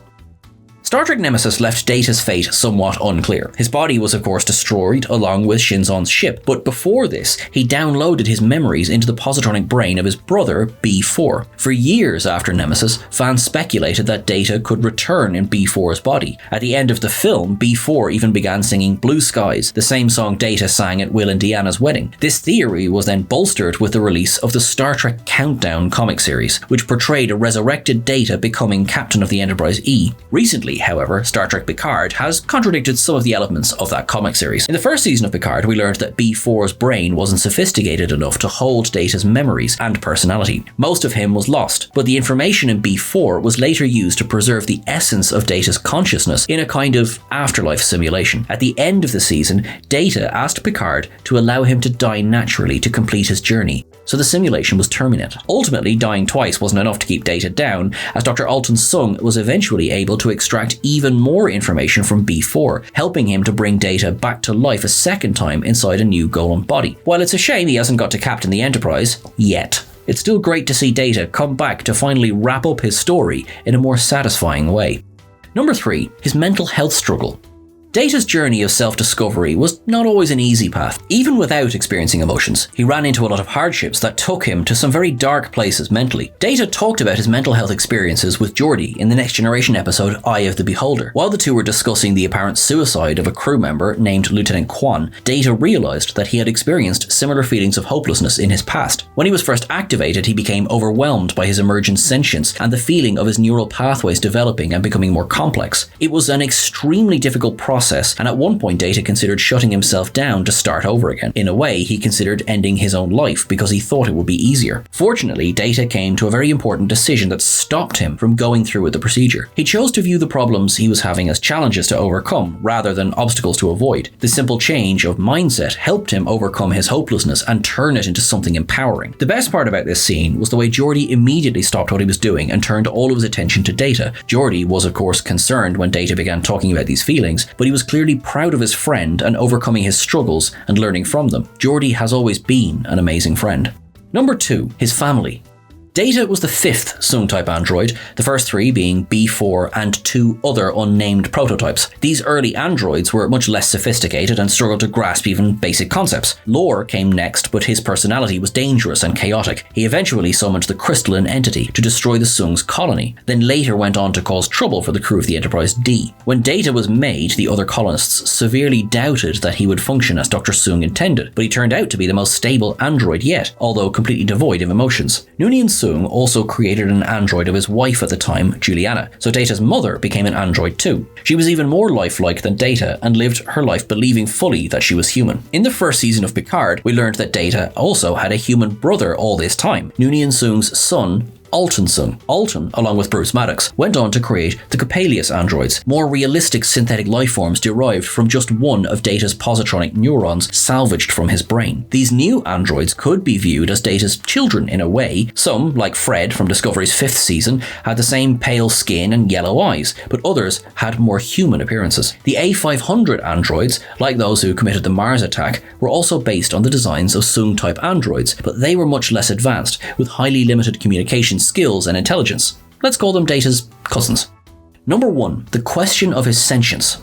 B: Star Trek Nemesis left Data's fate somewhat unclear. His body was of course destroyed along with Shinzon's ship, but before this, he downloaded his memories into the positronic brain of his brother, B4. For years after Nemesis, fans speculated that Data could return in B4's body. At the end of the film, B4 even began singing Blue Skies, the same song Data sang at Will and Deanna's wedding. This theory was then bolstered with the release of the Star Trek Countdown comic series, which portrayed a resurrected Data becoming Captain of the Enterprise E. Recently, however, Star Trek Picard has contradicted some of the elements of that comic series. In the first season of Picard, we learned that B4's brain wasn't sophisticated enough to hold Data's memories and personality. Most of him was lost, but the information in B4 was later used to preserve the essence of Data's consciousness in a kind of afterlife simulation. At the end of the season, Data asked Picard to allow him to die naturally to complete his journey, so the simulation was terminated. Ultimately, dying twice wasn't enough to keep Data down, as Dr. Alton Sung was eventually able to extract even more information from B4, helping him to bring Data back to life a second time inside a new Golem body. While it's a shame he hasn't got to captain the Enterprise, yet, it's still great to see Data come back to finally wrap up his story in a more satisfying way. Number 3. His mental health struggle. Data's journey of self-discovery was not always an easy path. Even without experiencing emotions, he ran into a lot of hardships that took him to some very dark places mentally. Data talked about his mental health experiences with Geordi in the Next Generation episode Eye of the Beholder. While the two were discussing the apparent suicide of a crew member named Lieutenant Kwan, Data realized that he had experienced similar feelings of hopelessness in his past. When he was first activated, he became overwhelmed by his emergent sentience and the feeling of his neural pathways developing and becoming more complex. It was an extremely difficult process, and at one point Data considered shutting himself down to start over again. In a way, he considered ending his own life because he thought it would be easier. Fortunately, Data came to a very important decision that stopped him from going through with the procedure. He chose to view the problems he was having as challenges to overcome rather than obstacles to avoid. The simple change of mindset helped him overcome his hopelessness and turn it into something empowering. The best part about this scene was the way Geordi immediately stopped what he was doing and turned all of his attention to Data. Geordi was of course concerned when Data began talking about these feelings, but he was clearly proud of his friend and overcoming his struggles and learning from them. Geordi has always been an amazing friend. Number 2. His family. Data was the 5th Sung-type android, the first 3 being B4 and 2 other unnamed prototypes. These early androids were much less sophisticated and struggled to grasp even basic concepts. Lore came next, but his personality was dangerous and chaotic. He eventually summoned the crystalline entity to destroy the Sung's colony, then later went on to cause trouble for the crew of the Enterprise D. When Data was made, the other colonists severely doubted that he would function as Dr. Sung intended, but he turned out to be the most stable android yet, although completely devoid of emotions. Noonien Sung also created an android of his wife at the time, Juliana, so Data's mother became an android too. She was even more lifelike than Data and lived her life believing fully that she was human. In the first season of Picard, we learned that Data also had a human brother all this time. Noonien Sung's son, Altonson. Alton, along with Bruce Maddox, went on to create the Coppelius androids, more realistic synthetic lifeforms derived from just one of Data's positronic neurons salvaged from his brain. These new androids could be viewed as Data's children in a way. Some, like Fred from Discovery's 5th season, had the same pale skin and yellow eyes, but others had more human appearances. The A500 androids, like those who committed the Mars attack, were also based on the designs of Soong-type androids, but they were much less advanced, with highly limited communication skills and intelligence. Let's call them Data's cousins. Number 1. The question of his sentience.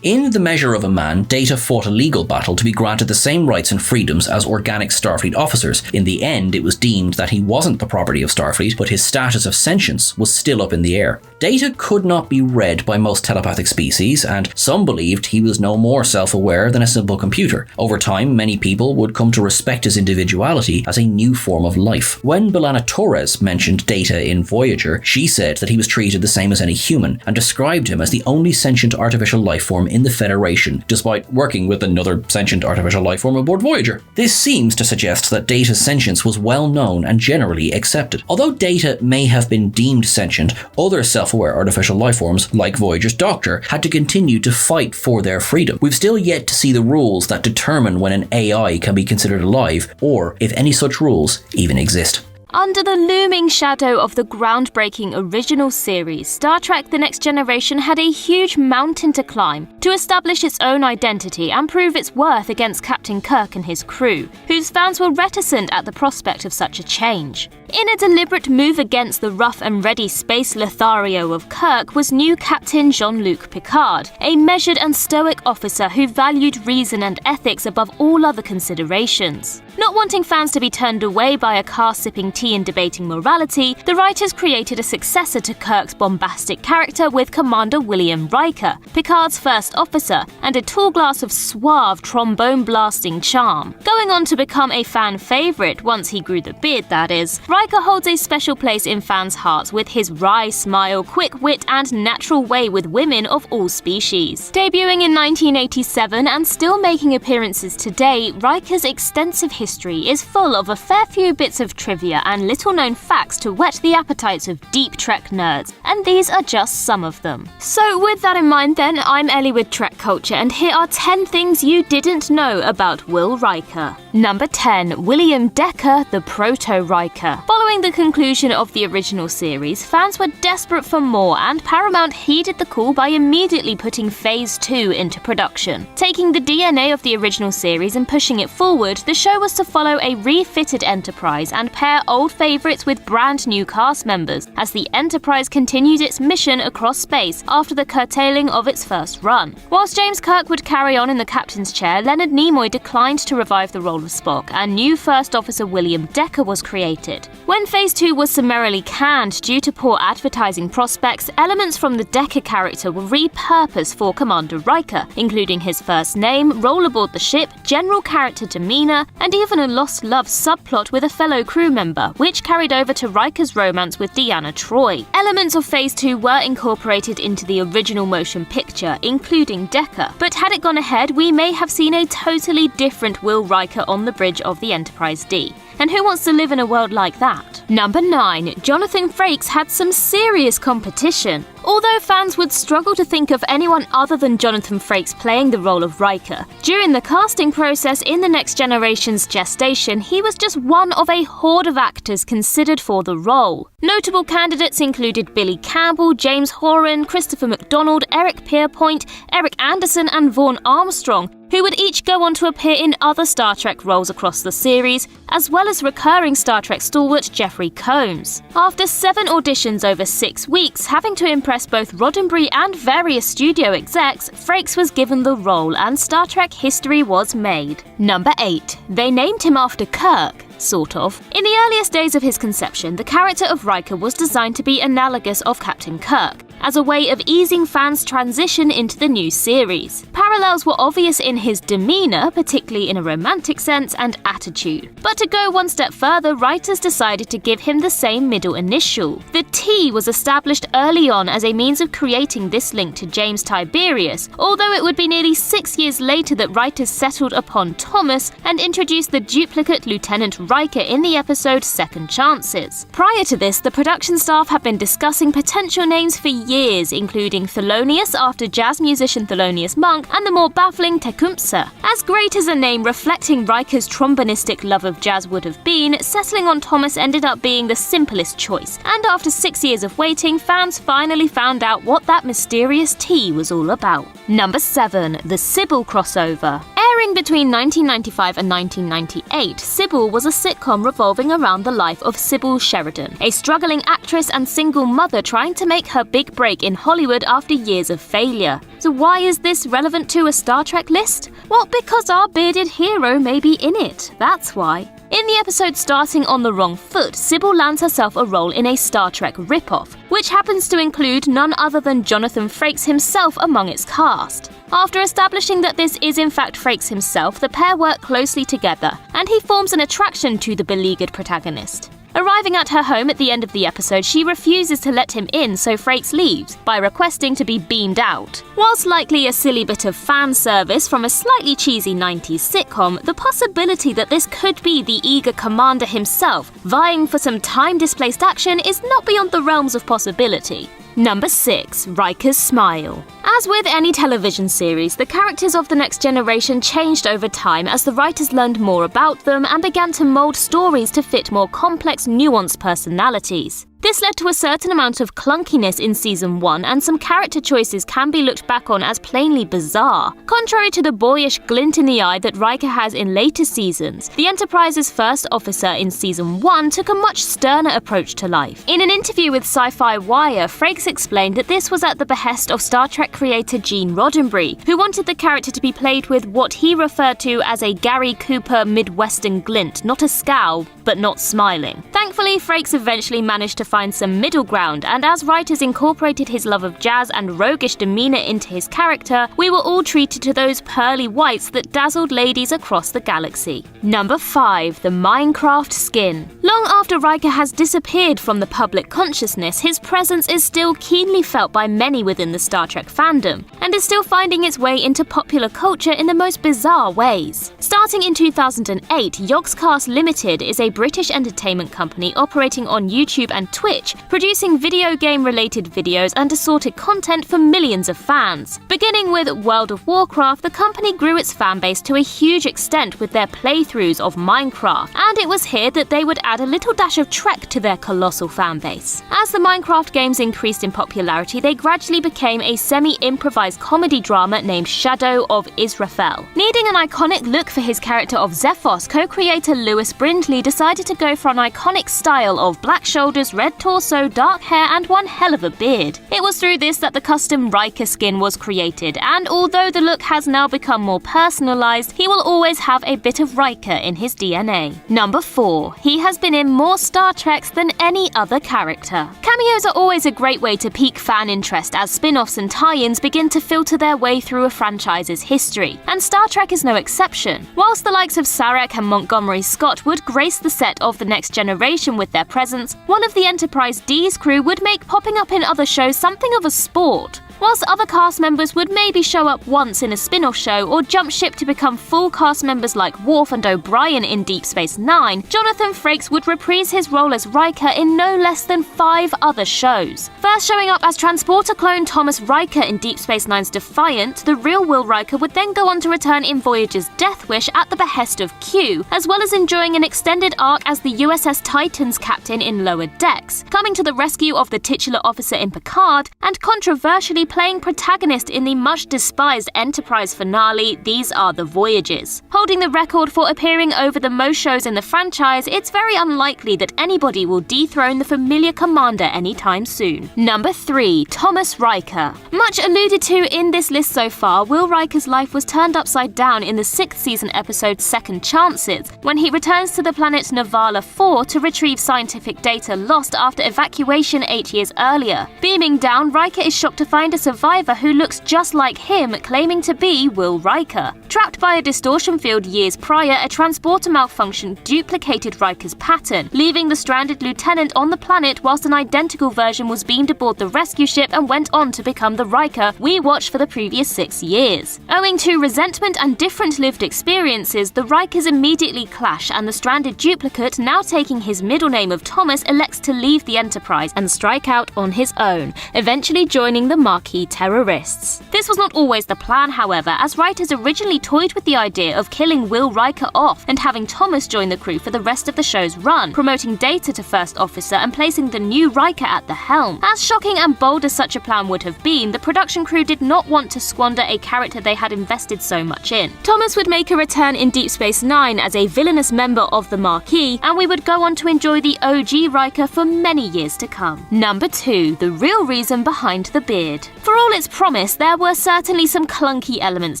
B: In The Measure of a Man, Data fought a legal battle to be granted the same rights and freedoms as organic Starfleet officers. In the end, it was deemed that he wasn't the property of Starfleet, but his status of sentience was still up in the air. Data could not be read by most telepathic species, and some believed he was no more self-aware than a simple computer. Over time, many people would come to respect his individuality as a new form of life. When B'Elanna Torres mentioned Data in Voyager, she said that he was treated the same as any human, and described him as the only sentient artificial life form in the Federation, despite working with another sentient artificial life form aboard Voyager. This seems to suggest that Data's sentience was well known and generally accepted. Although Data may have been deemed sentient, other self-aware artificial life forms, like Voyager's Doctor, had to continue to fight for their freedom. We've still yet to see the rules that determine when an AI can be considered alive, or if any such rules even exist.
A: Under the looming shadow of the groundbreaking original series, Star Trek The Next Generation had a huge mountain to climb to establish its own identity and prove its worth against Captain Kirk and his crew, whose fans were reticent at the prospect of such a change. In a deliberate move against the rough and ready space Lothario of Kirk was new Captain Jean-Luc Picard, a measured and stoic officer who valued reason and ethics above all other considerations. Not wanting fans to be turned away by a car-sipping tea and debating morality, the writers created a successor to Kirk's bombastic character with Commander William Riker, Picard's first officer, and a tall glass of suave trombone-blasting charm. Going on to become a fan favourite once he grew the beard, that is, Riker holds a special place in fans' hearts with his wry smile, quick wit, and natural way with women of all species. Debuting in 1987 and still making appearances today, Riker's extensive history is full of a fair few bits of trivia and little-known facts to whet the appetites of deep Trek nerds, and these are just some of them. So with that in mind then, I'm Ellie with TrekCulture, and here are 10 things you didn't know about Will Riker. Number 10. William Decker, the Proto-Riker. Following the conclusion of the original series, fans were desperate for more, and Paramount heeded the call by immediately putting Phase 2 into production. Taking the DNA of the original series and pushing it forward, the show was to follow a refitted Enterprise and pair old favourites with brand new cast members, as the Enterprise continued its mission across space after the curtailing of its first run. Whilst James Kirk would carry on in the captain's chair, Leonard Nimoy declined to revive the role of Spock, and new First Officer William Decker was created. When Phase 2 was summarily canned due to poor advertising prospects, elements from the Decker character were repurposed for Commander Riker, including his first name, role aboard the ship, general character demeanour, and even a lost love subplot with a fellow crew member, which carried over to Riker's romance with Deanna Troi. Elements of Phase 2 were incorporated into the original motion picture, including Decker, but had it gone ahead, we may have seen a totally different Will Riker on the bridge of the Enterprise D. And who wants to live in a world like that? Number 9. Jonathan Frakes had some serious competition. Although fans would struggle to think of anyone other than Jonathan Frakes playing the role of Riker, during the casting process in The Next Generation's gestation, he was just one of a horde of actors considered for the role. Notable candidates included Billy Campbell, James Horan, Christopher McDonald, Eric Pierpoint, Eric Anderson, and Vaughn Armstrong, who would each go on to appear in other Star Trek roles across the series, as well as recurring Star Trek stalwart Jeffrey Combs. After 7 auditions over 6 weeks, having to impress both Roddenberry and various studio execs, Frakes was given the role and Star Trek history was made. Number 8. They named him after Kirk. Sort of. In the earliest days of his conception, the character of Riker was designed to be analogous of Captain Kirk, as a way of easing fans' transition into the new series. Parallels were obvious in his demeanour, particularly in a romantic sense, and attitude. But to go one step further, writers decided to give him the same middle initial. The T was established early on as a means of creating this link to James Tiberius, although it would be nearly 6 years later that writers settled upon Thomas and introduced the duplicate Lieutenant Riker in the episode Second Chances. Prior to this, the production staff had been discussing potential names for years, including Thelonious after jazz musician Thelonious Monk and the more baffling Tecumseh. As great as a name reflecting Riker's trombonistic love of jazz would have been, settling on Thomas ended up being the simplest choice, and after 6 years of waiting, fans finally found out what that mysterious T was all about. Number 7. The Cibil Crossover. Airing between 1995 and 1998, Cibil was a sitcom revolving around the life of Cibil Sheridan, a struggling actress and single mother trying to make her big break in Hollywood after years of failure. So why is this relevant to a Star Trek list? Well, because our bearded hero may be in it, that's why. In the episode Starting on the Wrong Foot, Cibil lands herself a role in a Star Trek ripoff, which happens to include none other than Jonathan Frakes himself among its cast. After establishing that this is in fact Frakes himself, the pair work closely together, and he forms an attraction to the beleaguered protagonist. Arriving at her home at the end of the episode, she refuses to let him in, so Frakes leaves, by requesting to be beamed out. Whilst likely a silly bit of fan service from a slightly cheesy 90s sitcom, the possibility that this could be the eager commander himself, vying for some time-displaced action, is not beyond the realms of possibility. Number 6. Rikers Smile. As with any television series, the characters of the next generation changed over time as the writers learned more about them and began to mold stories to fit more complex, nuanced personalities. This led to a certain amount of clunkiness in Season 1, and some character choices can be looked back on as plainly bizarre. Contrary to the boyish glint in the eye that Riker has in later seasons, the Enterprise's first officer in Season 1 took a much sterner approach to life. In an interview with Sci-Fi Wire, Frakes explained that this was at the behest of Star Trek creator Gene Roddenberry, who wanted the character to be played with what he referred to as a Gary Cooper Midwestern glint, not a scowl, but not smiling. Thankfully, Frakes eventually managed to find some middle ground, and as writers incorporated his love of jazz and roguish demeanour into his character, we were all treated to those pearly whites that dazzled ladies across the galaxy. Number 5. The Minecraft Skin. Long after Riker has disappeared from the public consciousness, his presence is still keenly felt by many within the Star Trek fandom, and is still finding its way into popular culture in the most bizarre ways. Starting in 2008, Yogscast Limited is a British entertainment company operating on YouTube and Twitch, producing video game-related videos and assorted content for millions of fans. Beginning with World of Warcraft, the company grew its fanbase to a huge extent with their playthroughs of Minecraft, and it was here that they would add a little dash of Trek to their colossal fanbase. As the Minecraft games increased in popularity, they gradually became a semi-improvised comedy drama named Shadow of Israfel. Needing an iconic look for his character of Zephos, co-creator Lewis Brindley decided to go for an iconic style of black shoulders, red torso, dark hair, and one hell of a beard. It was through this that the custom Riker skin was created, and although the look has now become more personalized, he will always have a bit of Riker in his DNA. Number 4. He has been in more Star Treks than any other character. Cameos are always a great way to pique fan interest as spin-offs and tie-ins begin to filter their way through a franchise's history, and Star Trek is no exception. Whilst the likes of Sarek and Montgomery Scott would grace the set of The Next Generation with their presence, one of the Enterprise D's crew would make popping up in other shows something of a sport. Whilst other cast members would maybe show up once in a spin-off show or jump ship to become full cast members like Worf and O'Brien in Deep Space Nine, Jonathan Frakes would reprise his role as Riker in no less than 5 other shows. First showing up as transporter clone Thomas Riker in Deep Space Nine's Defiant, the real Will Riker would then go on to return in Voyager's Death Wish at the behest of Q, as well as enjoying an extended arc as the USS Titan's captain in Lower Decks, coming to the rescue of the titular officer in Picard, and controversially recently playing protagonist in the much-despised Enterprise finale, These Are the Voyagers. Holding the record for appearing over the most shows in the franchise, it's very unlikely that anybody will dethrone the familiar commander anytime soon. Number 3. Thomas Riker. Much alluded to in this list so far, Will Riker's life was turned upside down in the 6th season episode Second Chances, when he returns to the planet Navala 4 to retrieve scientific data lost after evacuation 8 years earlier. Beaming down, Riker is shocked to find a survivor who looks just like him, claiming to be Will Riker. Trapped by a distortion field years prior, a transporter malfunction duplicated Riker's pattern, leaving the stranded lieutenant on the planet whilst an identical version was beamed aboard the rescue ship and went on to become the Riker we watched for the previous 6 years. Owing to resentment and different lived experiences, the Rikers immediately clash, and the stranded duplicate, now taking his middle name of Thomas, elects to leave the Enterprise and strike out on his own, eventually joining the Marquis terrorists. This was not always the plan, however, as writers originally toyed with the idea of killing Will Riker off and having Thomas join the crew for the rest of the show's run, promoting Data to First Officer and placing the new Riker at the helm. As shocking and bold as such a plan would have been, the production crew did not want to squander a character they had invested so much in. Thomas would make a return in Deep Space Nine as a villainous member of the Marquis, and we would go on to enjoy the OG Riker for many years to come. Number 2. The real reason behind the beard. For all its promise, there were certainly some clunky elements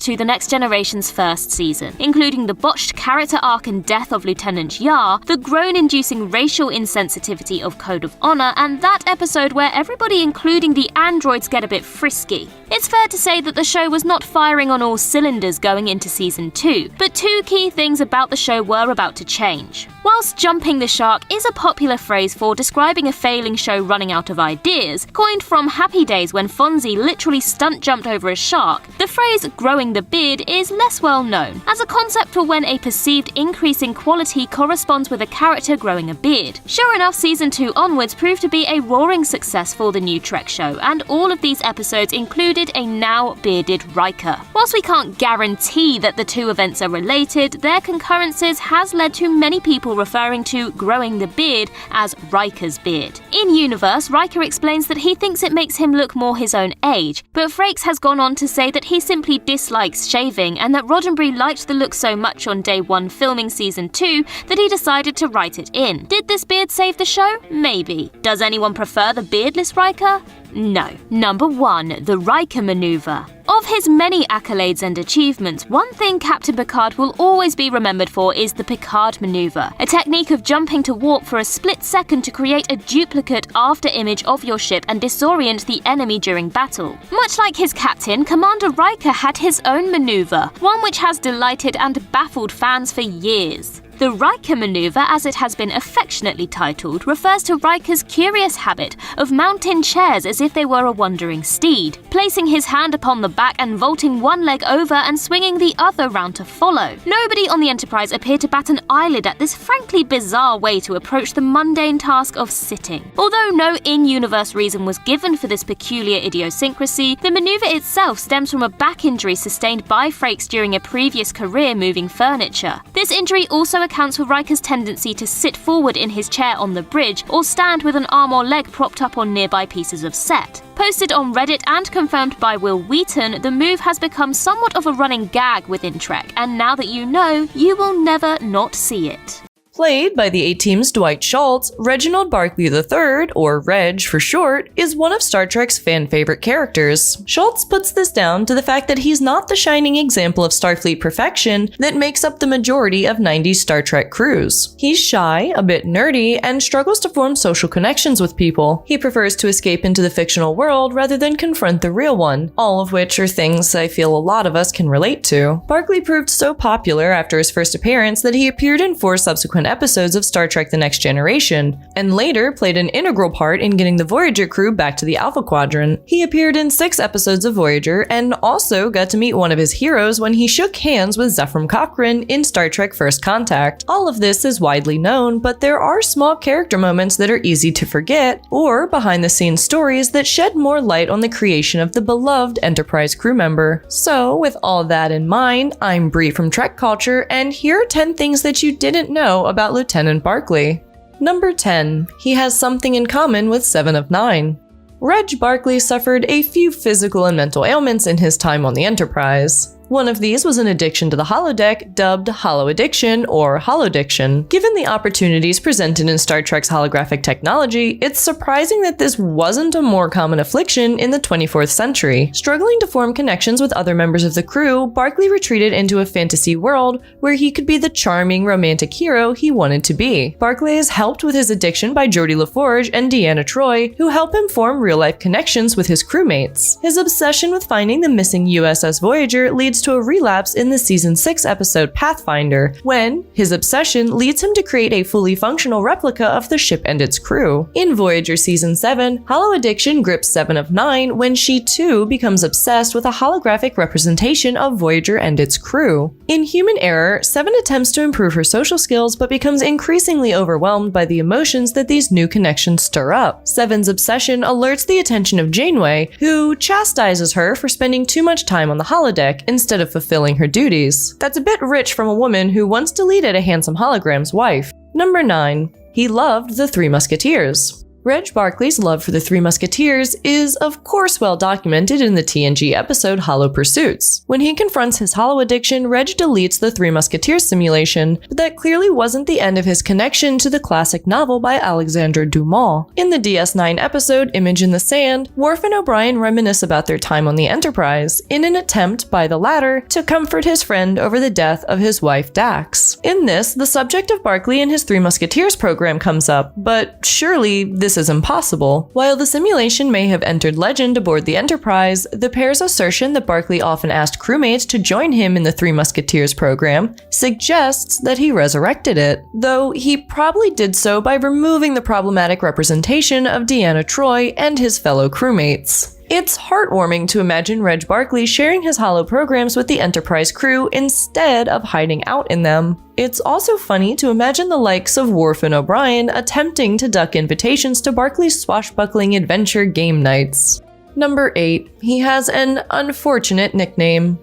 A: to the Next Generation's first season, including the botched character arc and death of Lieutenant Yar, the groan-inducing racial insensitivity of Code of Honor, and that episode where everybody, including the androids, get a bit frisky. It's fair to say that the show was not firing on all cylinders going into season 2, but 2 key things about the show were about to change. Whilst jumping the shark is a popular phrase for describing a failing show running out of ideas, coined from Happy Days when Fonzie literally stunt-jumped over a shark, the phrase growing the beard is less well known, as a concept for when a perceived increase in quality corresponds with a character growing a beard. Sure enough, season 2 onwards proved to be a roaring success for the new Trek show, and all of these episodes included a now bearded Riker. Whilst we can't guarantee that the two events are related, their concurrences has led to many people referring to growing the beard as Riker's beard. In universe, Riker explains that he thinks it makes him look more his own age, but Frakes has gone on to say that he simply dislikes shaving and that Roddenberry liked the look so much on day 1 filming season 2 that he decided to write it in. Did this beard save the show? Maybe. Does anyone prefer the beardless Riker? No. Number 1. The Riker Maneuver. Of his many accolades and achievements, one thing Captain Picard will always be remembered for is the Picard Maneuver, a technique of jumping to warp for a split second to create a duplicate after image of your ship and disorient the enemy during battle. Much like his captain, Commander Riker had his own maneuver, one which has delighted and baffled fans for years. The Riker Maneuver, as it has been affectionately titled, refers to Riker's curious habit of mounting chairs as if they were a wandering steed, placing his hand upon the back and vaulting one leg over and swinging the other round to follow. Nobody on the Enterprise appeared to bat an eyelid at this frankly bizarre way to approach the mundane task of sitting. Although no in-universe reason was given for this peculiar idiosyncrasy, the maneuver itself stems from a back injury sustained by Frakes during a previous career moving furniture. This injury also accounts for Riker's tendency to sit forward in his chair on the bridge or stand with an arm or leg propped up on nearby pieces of set. Posted on Reddit and confirmed by Will Wheaton, the move has become somewhat of a running gag within Trek, and now that you know, you will never not see it.
C: Played by the A-Team's Dwight Schultz, Reginald Barkley III, or Reg for short, is one of Star Trek's fan-favorite characters. Schultz puts this down to the fact that he's not the shining example of Starfleet perfection that makes up the majority of 90s Star Trek crews. He's shy, a bit nerdy, and struggles to form social connections with people. He prefers to escape into the fictional world rather than confront the real one, all of which are things I feel a lot of us can relate to. Barkley proved so popular after his first appearance that he appeared in 4 subsequent episodes of Star Trek The Next Generation, and later played an integral part in getting the Voyager crew back to the Alpha Quadrant. He appeared in 6 episodes of Voyager, and also got to meet one of his heroes when he shook hands with Zefram Cochrane in Star Trek First Contact. All of this is widely known, but there are small character moments that are easy to forget, or behind-the-scenes stories that shed more light on the creation of the beloved Enterprise crew member. So, with all that in mind, I'm Bree from TrekCulture, and here are 10 things that you didn't know about Lieutenant Barkley. Number 10. He has something in common with 7 of 9. Reg Barkley suffered a few physical and mental ailments in his time on the Enterprise. One of these was an addiction to the holodeck, dubbed Hol Addiction or Hol Addiction. Given the opportunities presented in Star Trek's holographic technology, it's surprising that this wasn't a more common affliction in the 24th century. Struggling to form connections with other members of the crew, Barkley retreated into a fantasy world where he could be the charming, romantic hero he wanted to be. Barkley is helped with his addiction by Geordi LaForge and Deanna Troi, who help him form real-life connections with his crewmates. His obsession with finding the missing USS Voyager leads to a relapse in the season 6 episode Pathfinder, when his obsession leads him to create a fully functional replica of the ship and its crew. In Voyager season 7, Hol Addiction grips 7 of 9 when she too becomes obsessed with a holographic representation of Voyager and its crew. In Human Error, 7 attempts to improve her social skills but becomes increasingly overwhelmed by the emotions that these new connections stir up. 7's obsession alerts the attention of Janeway, who chastises her for spending too much time on the holodeck instead of fulfilling her duties. That's a bit rich from a woman who once deleted a handsome hologram's wife. Number 9. He loved the Three Musketeers. Reg Barkley's love for the Three Musketeers is, of course, well documented in the TNG episode Hollow Pursuits. When he confronts his holo addiction, Reg deletes the Three Musketeers simulation, but that clearly wasn't the end of his connection to the classic novel by Alexandre Dumas. In the DS9 episode Image in the Sand, Worf and O'Brien reminisce about their time on the Enterprise, in an attempt by the latter to comfort his friend over the death of his wife Dax. In this, the subject of Barkley and his Three Musketeers program comes up, but surely this is impossible. While the simulation may have entered legend aboard the Enterprise, the pair's assertion that Barkley often asked crewmates to join him in the Three Musketeers program suggests that he resurrected it, though he probably did so by removing the problematic representation of Deanna Troi and his fellow crewmates. It's heartwarming to imagine Reg Barkley sharing his holo programs with the Enterprise crew instead of hiding out in them. It's also funny to imagine the likes of Worf and O'Brien attempting to duck invitations to Barkley's swashbuckling adventure game nights. Number 8. He has an unfortunate nickname.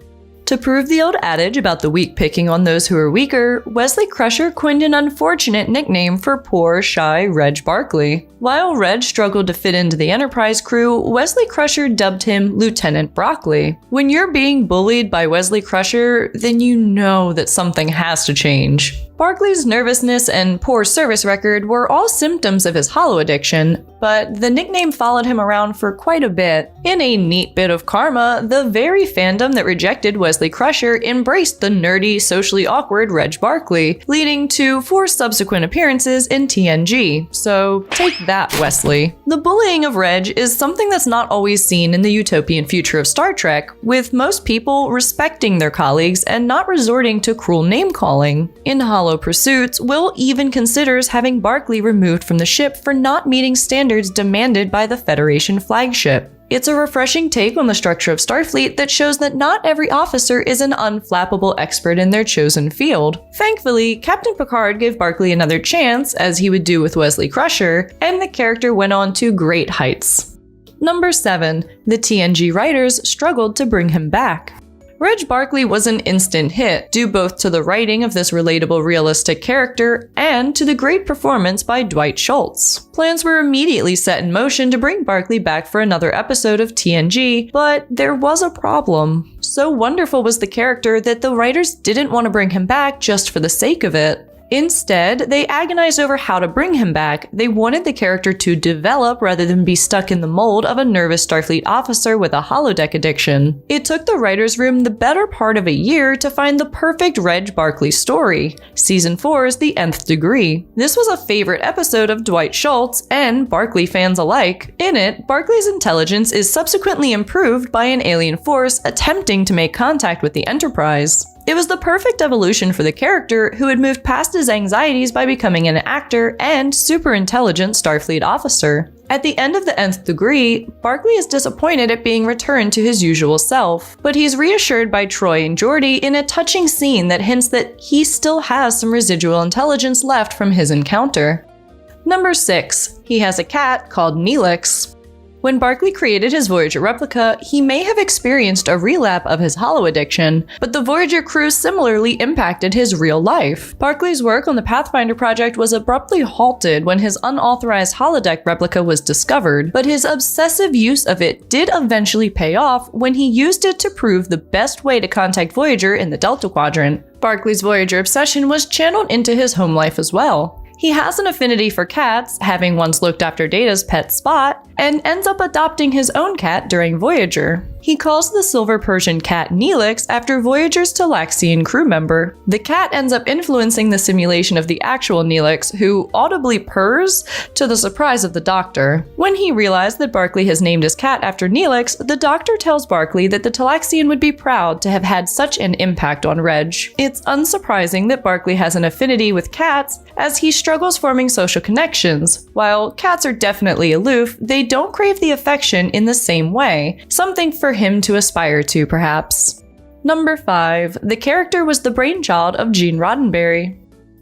C: To prove the old adage about the weak picking on those who are weaker, Wesley Crusher coined an unfortunate nickname for poor, shy Reg Barkley. While Reg struggled to fit into the Enterprise crew, Wesley Crusher dubbed him Lieutenant Broccoli. When you're being bullied by Wesley Crusher, then you know that something has to change. Barkley's nervousness and poor service record were all symptoms of his holo addiction, but the nickname followed him around for quite a bit. In a neat bit of karma, the very fandom that rejected Wesley Crusher embraced the nerdy, socially awkward Reg Barkley, leading to 4 subsequent appearances in TNG. So take that, Wesley. The bullying of Reg is something that's not always seen in the utopian future of Star Trek, with most people respecting their colleagues and not resorting to cruel name-calling. In Hollow Pursuits, Will even considers having Barkley removed from the ship for not meeting standards demanded by the Federation flagship. It's a refreshing take on the structure of Starfleet that shows that not every officer is an unflappable expert in their chosen field. Thankfully, Captain Picard gave Barkley another chance, as he would do with Wesley Crusher, and the character went on to great heights. Number 7. The TNG writers struggled to bring him back. Reg Barkley was an instant hit, due both to the writing of this relatable, realistic character and to the great performance by Dwight Schultz. Plans were immediately set in motion to bring Barkley back for another episode of TNG, but there was a problem. So wonderful was the character that the writers didn't want to bring him back just for the sake of it. Instead, they agonized over how to bring him back. They wanted the character to develop rather than be stuck in the mold of a nervous Starfleet officer with a holodeck addiction. It took the writer's room the better part of a year to find the perfect Reg Barkley story, Season 4's The Nth Degree. This was a favorite episode of Dwight Schultz and Barkley fans alike. In it, Barkley's intelligence is subsequently improved by an alien force attempting to make contact with the Enterprise. It was the perfect evolution for the character, who had moved past his anxieties by becoming an actor and super intelligent Starfleet officer. At the end of The Nth Degree, Barkley is disappointed at being returned to his usual self, but he's reassured by Troi and Geordi in a touching scene that hints that he still has some residual intelligence left from his encounter. Number 6. He has a cat called Neelix. When Barkley created his Voyager replica, he may have experienced a relapse of his Hol Addiction, but the Voyager crew similarly impacted his real life. Barkley's work on the Pathfinder project was abruptly halted when his unauthorized holodeck replica was discovered, but his obsessive use of it did eventually pay off when he used it to prove the best way to contact Voyager in the Delta Quadrant. Barkley's Voyager obsession was channeled into his home life as well. He has an affinity for cats, having once looked after Data's pet Spot, and ends up adopting his own cat during Voyager. He calls the silver Persian cat Neelix after Voyager's Talaxian crew member. The cat ends up influencing the simulation of the actual Neelix, who audibly purrs to the surprise of the Doctor. When he realized that Barkley has named his cat after Neelix, the Doctor tells Barkley that the Talaxian would be proud to have had such an impact on Reg. It's unsurprising that Barkley has an affinity with cats, as he struggles forming social connections. While cats are definitely aloof, they don't crave the affection in the same way, something for him to aspire to, perhaps. Number 5. The character was the brainchild of Gene Roddenberry.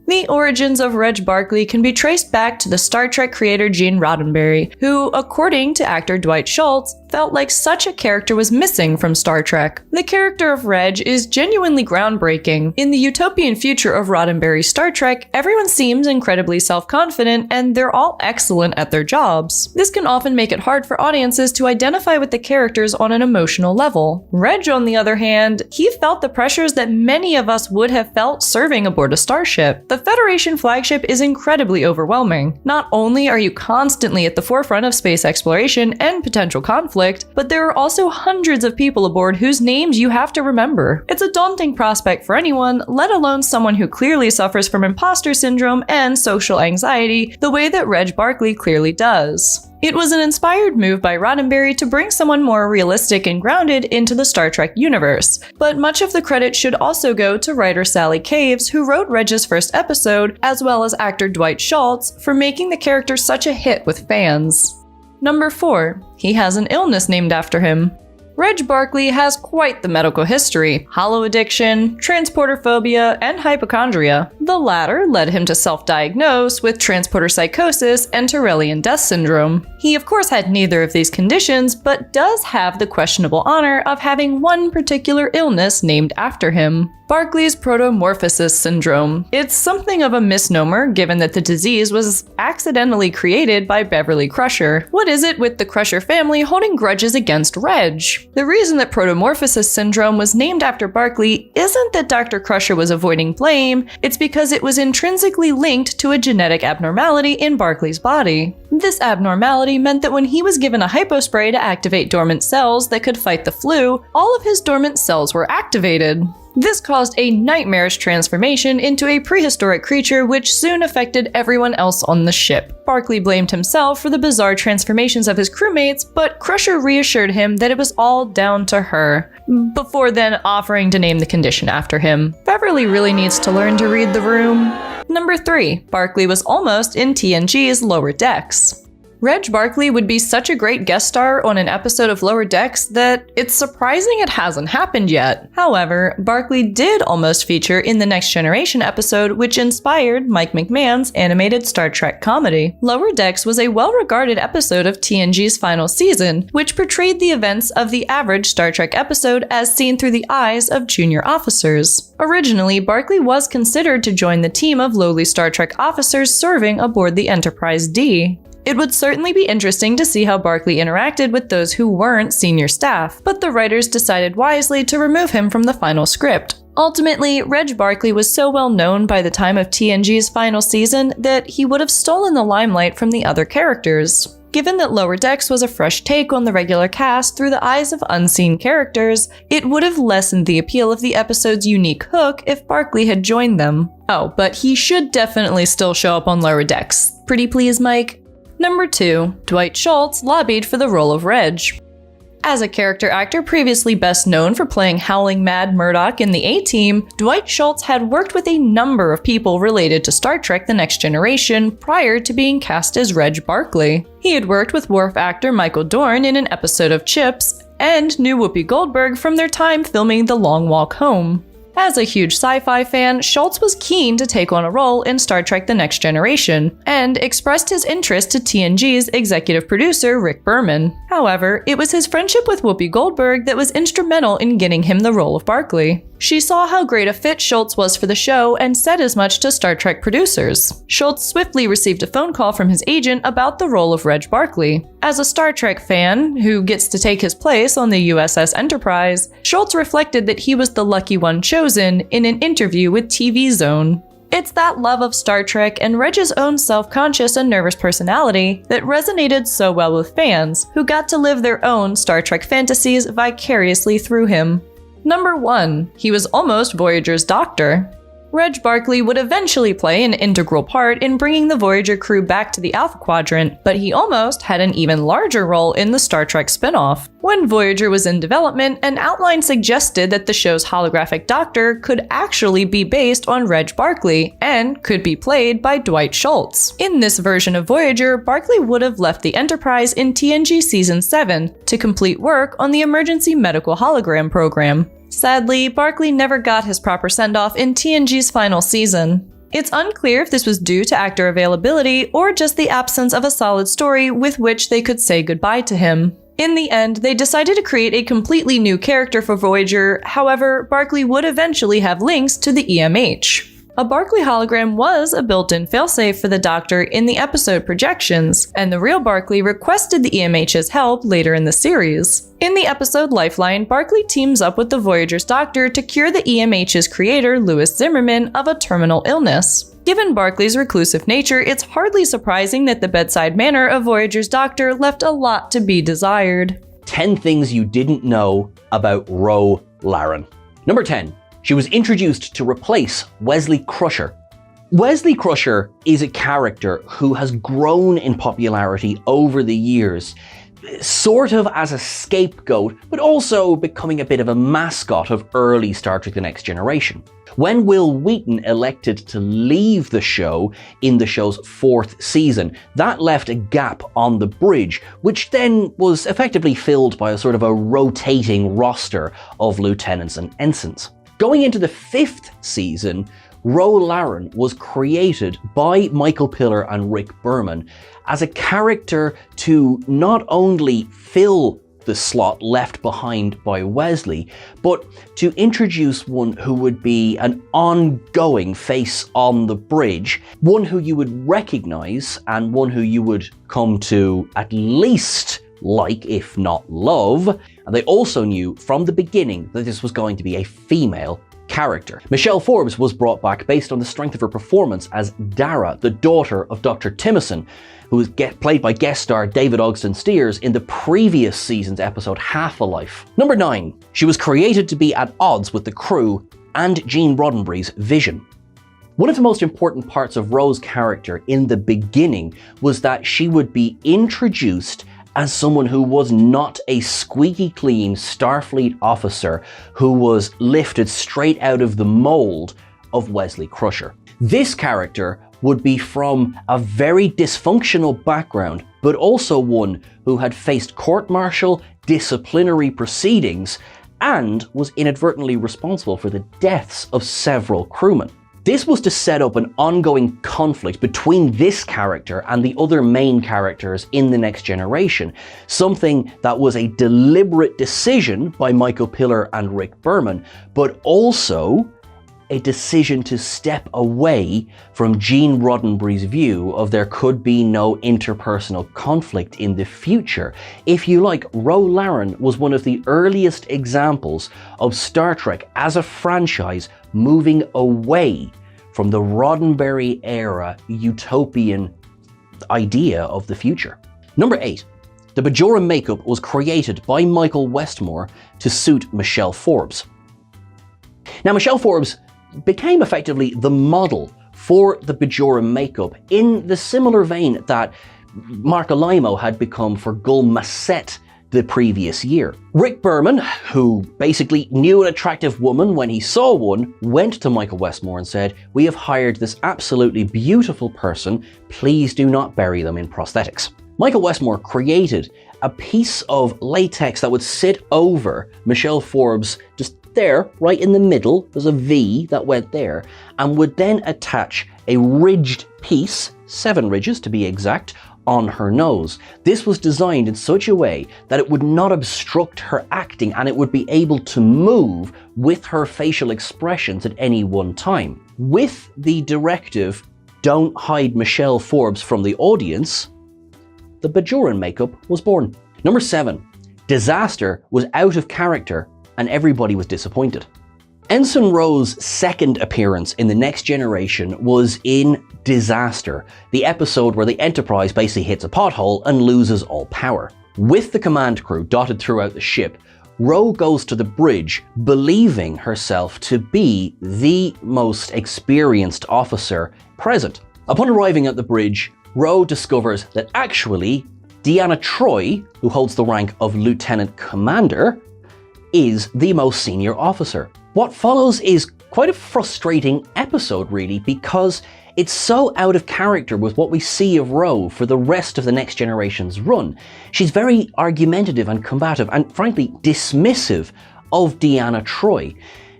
C: The origins of Reg Barkley can be traced back to the Star Trek creator Gene Roddenberry, who, according to actor Dwight Schultz, felt like such a character was missing from Star Trek. The character of Reg is genuinely groundbreaking. In the utopian future of Roddenberry's Star Trek, everyone seems incredibly self-confident and they're all excellent at their jobs. This can often make it hard for audiences to identify with the characters on an emotional level. Reg, on the other hand, he felt the pressures that many of us would have felt serving aboard a starship. The Federation flagship is incredibly overwhelming. Not only are you constantly at the forefront of space exploration and potential conflict, but there are also hundreds of people aboard whose names you have to remember. It's a daunting prospect for anyone, let alone someone who clearly suffers from imposter syndrome and social anxiety the way that Reg Barkley clearly does. It was an inspired move by Roddenberry to bring someone more realistic and grounded into the Star Trek universe, but much of the credit should also go to writer Sally Caves, who wrote Reg's first episode, as well as actor Dwight Schultz, for making the character such a hit with fans. Number 4. He has an illness named after him. Reg Barkley has quite the medical history: Hol Addiction, transporter phobia, and hypochondria. The latter led him to self-diagnose with transporter psychosis and Tyrrellian death syndrome. He of course had neither of these conditions, but does have the questionable honor of having one particular illness named after him: Barkley's protomorphosis syndrome. It's something of a misnomer given that the disease was accidentally created by Beverly Crusher. What is it with the Crusher family holding grudges against Reg? The reason that protomorphosis syndrome was named after Barkley isn't that Dr. Crusher was avoiding blame, it's because it was intrinsically linked to a genetic abnormality in Barkley's body. This abnormality meant that when he was given a hypospray to activate dormant cells that could fight the flu, all of his dormant cells were activated. This caused a nightmarish transformation into a prehistoric creature which soon affected everyone else on the ship. Barkley blamed himself for the bizarre transformations of his crewmates, but Crusher reassured him that it was all down to her, before then offering to name the condition after him. Beverly really needs to learn to read the room. Number 3. Barkley was almost in TNG's Lower Decks. Reg Barkley would be such a great guest star on an episode of Lower Decks that it's surprising it hasn't happened yet. However, Barkley did almost feature in the Next Generation episode, which inspired Mike McMahon's animated Star Trek comedy. Lower Decks was a well-regarded episode of TNG's final season, which portrayed the events of the average Star Trek episode as seen through the eyes of junior officers. Originally, Barkley was considered to join the team of lowly Star Trek officers serving aboard the Enterprise D. It would certainly be interesting to see how Barkley interacted with those who weren't senior staff, but the writers decided wisely to remove him from the final script. Ultimately, Reg Barkley was so well known by the time of TNG's final season that he would have stolen the limelight from the other characters. Given that Lower Decks was a fresh take on the regular cast through the eyes of unseen characters, it would have lessened the appeal of the episode's unique hook if Barkley had joined them. Oh, but he should definitely still show up on Lower Decks. Pretty please, Mike? Number 2. Dwight Schultz lobbied for the role of Reg. As a character actor previously best known for playing Howling Mad Murdoch in the A-Team, Dwight Schultz had worked with a number of people related to Star Trek The Next Generation prior to being cast as Reg Barkley. He had worked with Worf actor Michael Dorn in an episode of Chips, and knew Whoopi Goldberg from their time filming The Long Walk Home. As a huge sci-fi fan, Schultz was keen to take on a role in Star Trek The Next Generation, and expressed his interest to TNG's executive producer Rick Berman. However, it was his friendship with Whoopi Goldberg that was instrumental in getting him the role of Barkley. She saw how great a fit Schultz was for the show and said as much to Star Trek producers. Schultz swiftly received a phone call from his agent about the role of Reg Barkley. As a Star Trek fan, who gets to take his place on the USS Enterprise, Schultz reflected that he was the lucky one chosen in an interview with TV Zone. It's that love of Star Trek and Reg's own self-conscious and nervous personality that resonated so well with fans, who got to live their own Star Trek fantasies vicariously through him. Number 1. He was almost Voyager's doctor. Reg Barkley would eventually play an integral part in bringing the Voyager crew back to the Alpha Quadrant, but he almost had an even larger role in the Star Trek spin-off. When Voyager was in development, an outline suggested that the show's holographic doctor could actually be based on Reg Barkley and could be played by Dwight Schultz. In this version of Voyager, Barkley would have left the Enterprise in TNG Season 7 to complete work on the Emergency Medical Hologram program. Sadly, Barkley never got his proper send-off in TNG's final season. It's unclear if this was due to actor availability or just the absence of a solid story with which they could say goodbye to him. In the end, they decided to create a completely new character for Voyager. However, Barkley would eventually have links to the EMH. A Barkley hologram was a built-in failsafe for the Doctor in the episode projections, and the real Barkley requested the EMH's help later in the series. In the episode Lifeline, Barkley teams up with the Voyager's Doctor to cure the EMH's creator, Louis Zimmerman, of a terminal illness. Given Barkley's reclusive nature, it's hardly surprising that the bedside manner of Voyager's Doctor left a lot to be desired.
B: 10 things you didn't know about Ro Laren. Number 10. She was introduced to replace Wesley Crusher. Wesley Crusher is a character who has grown in popularity over the years, sort of as a scapegoat, but also becoming a bit of a mascot of early Star Trek The Next Generation. When Will Wheaton elected to leave the show in the show's 4th season, that left a gap on the bridge, which then was effectively filled by a sort of a rotating roster of lieutenants and ensigns. Going into the 5th season, Ro Laren was created by Michael Piller and Rick Berman as a character to not only fill the slot left behind by Wesley, but to introduce one who would be an ongoing face on the bridge, one who you would recognize and one who you would come to at least like, if not love. And they also knew from the beginning that this was going to be a female character. Michelle Forbes was brought back based on the strength of her performance as Dara, the daughter of Dr. Timmerson, who was played by guest star David Ogston Steers in the previous season's episode Half a Life. Number 9. She was created to be at odds with the crew and Gene Roddenberry's vision. One of the most important parts of Ro's character in the beginning was that she would be introduced as someone who was not a squeaky clean Starfleet officer who was lifted straight out of the mold of Wesley Crusher. This character would be from a very dysfunctional background, but also one who had faced court-martial, disciplinary proceedings, and was inadvertently responsible for the deaths of several crewmen. This was to set up an ongoing conflict between this character and the other main characters in The Next Generation, something that was a deliberate decision by Michael Piller and Rick Berman, but also a decision to step away from Gene Roddenberry's view of there could be no interpersonal conflict in the future. If you like, Ro Laren was one of the earliest examples of Star Trek as a franchise moving away from the Roddenberry era utopian idea of the future. Number 8. The Bajora makeup was created by Michael Westmore to suit Michelle Forbes. Now, Michelle Forbes became effectively the model for the Bajora makeup in the similar vein that Mark Alaimo had become for Gul Macet the previous year. Rick Berman, who basically knew an attractive woman when he saw one, went to Michael Westmore and said, "We have hired this absolutely beautiful person, please do not bury them in prosthetics." Michael Westmore created a piece of latex that would sit over Michelle Forbes' just there, right in the middle, there's a V that went there, and would then attach a ridged piece, 7 ridges to be exact, on her nose. This was designed in such a way that it would not obstruct her acting and it would be able to move with her facial expressions at any one time. With the directive, "Don't hide Michelle Forbes from the audience," the Bajoran makeup was born. Number 7. Disaster was out of character and everybody was disappointed. Ensign Rowe's second appearance in The Next Generation was in Disaster, the episode where the Enterprise basically hits a pothole and loses all power. With the command crew dotted throughout the ship, Rowe goes to the bridge believing herself to be the most experienced officer present. Upon arriving at the bridge, Rowe discovers that actually Deanna Troi, who holds the rank of Lieutenant Commander, is the most senior officer. What follows is quite a frustrating episode, really, because it's so out of character with what we see of Rowe for the rest of the Next Generation's run. She's very argumentative and combative and, frankly, dismissive of Deanna Troi.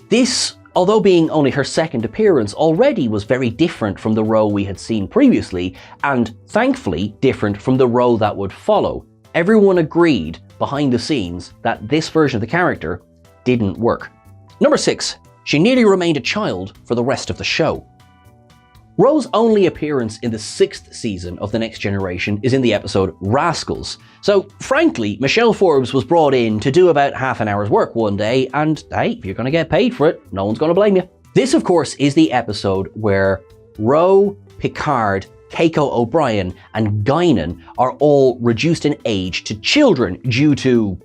B: This, although being only her second appearance, already was very different from the Rowe we had seen previously, and thankfully different from the Rowe that would follow. Everyone agreed behind the scenes that this version of the character didn't work. Number 6. She nearly remained a child for the rest of the show. Rowe's only appearance in the 6th season of The Next Generation is in the episode Rascals. So, frankly, Michelle Forbes was brought in to do about half an hour's work one day, and hey, if you're going to get paid for it, no one's going to blame you. This, of course, is the episode where Rowe, Picard, Keiko O'Brien, and Guinan are all reduced in age to children due to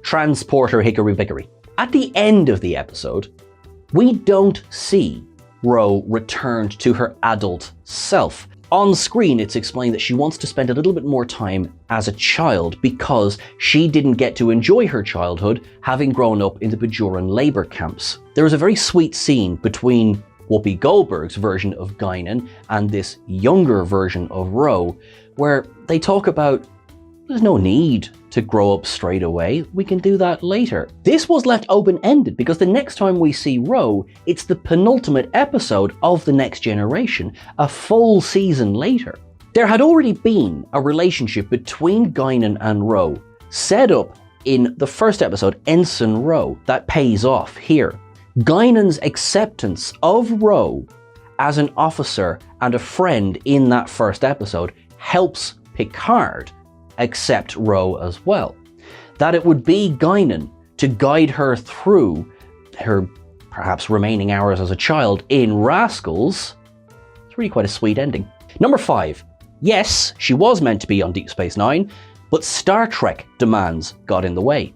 B: transporter hickory-pickory. At the end of the episode, we don't see Rowe returned to her adult self. On screen, it's explained that she wants to spend a little bit more time as a child because she didn't get to enjoy her childhood having grown up in the Bajoran labor camps. There is a very sweet scene between Whoopi Goldberg's version of Guinan and this younger version of Rowe where they talk about there's no need to grow up straight away, we can do that later. This was left open-ended because the next time we see Rowe, it's the penultimate episode of The Next Generation, a full season later. There had already been a relationship between Guinan and Rowe set up in the first episode, Ensign Rowe, that pays off here. Guinan's acceptance of Rowe as an officer and a friend in that first episode helps Picard accept Rowe as well. That it would be Guinan to guide her through her perhaps remaining hours as a child in Rascals, it's really quite a sweet ending. Number 5. Yes, she was meant to be on Deep Space Nine, but Star Trek demands got in the way.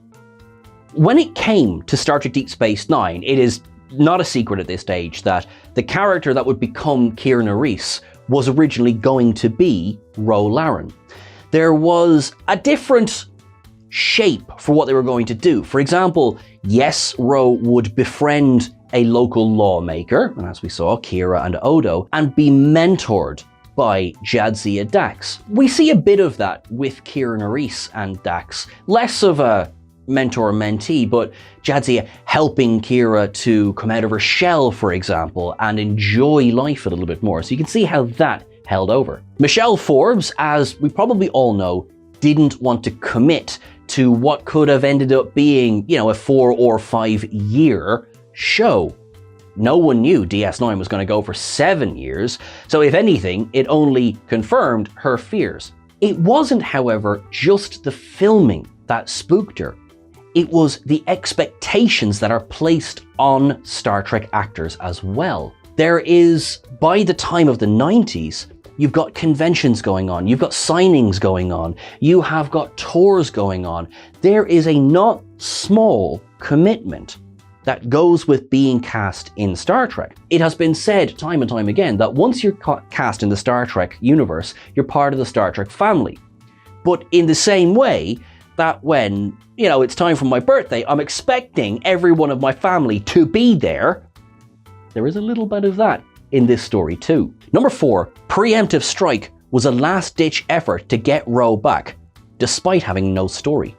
B: When it came to Star Trek Deep Space Nine, it is not a secret at this stage that the character that would become Kierna Reese was originally going to be Ro Laren. There was a different shape for what they were going to do. For example, yes, Ro would befriend a local lawmaker, and as we saw, Kira and Odo, and be mentored by Jadzia Dax. We see a bit of that with Kira Reese and Dax. Less of a mentor-mentee, but Jadzia helping Kira to come out of her shell, for example, and enjoy life a little bit more. So you can see how that held over. Michelle Forbes, as we probably all know, didn't want to commit to what could have ended up being, a 4 or 5 year show. No one knew DS9 was going to go for 7 years, so if anything, it only confirmed her fears. It wasn't, however, just the filming that spooked her. It was the expectations that are placed on Star Trek actors as well. There is, by the time of the 90s, you've got conventions going on, you've got signings going on, you have got tours going on. There is a not small commitment that goes with being cast in Star Trek. It has been said time and time again that once you're cast in the Star Trek universe, you're part of the Star Trek family. But in the same way that when, it's time for my birthday, I'm expecting every one of my family to be there, there is a little bit of that in this story too. Number 4, preemptive strike was a last-ditch effort to get Ro back, despite having no story.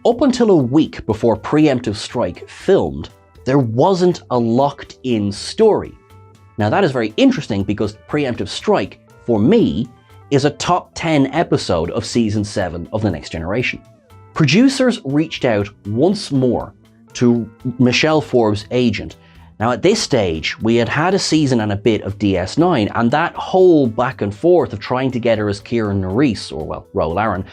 B: up until a week before Preemptive Strike filmed, there wasn't a locked-in story. Now that is very interesting because Preemptive Strike, for me, is a top 10 episode of Season 7 of The Next Generation. Producers reached out once more to Michelle Forbes' agent. Now at this stage, we had had a season and a bit of DS9, and that whole back and forth of trying to get her as Kieran Nerys, or well, Ro Laren,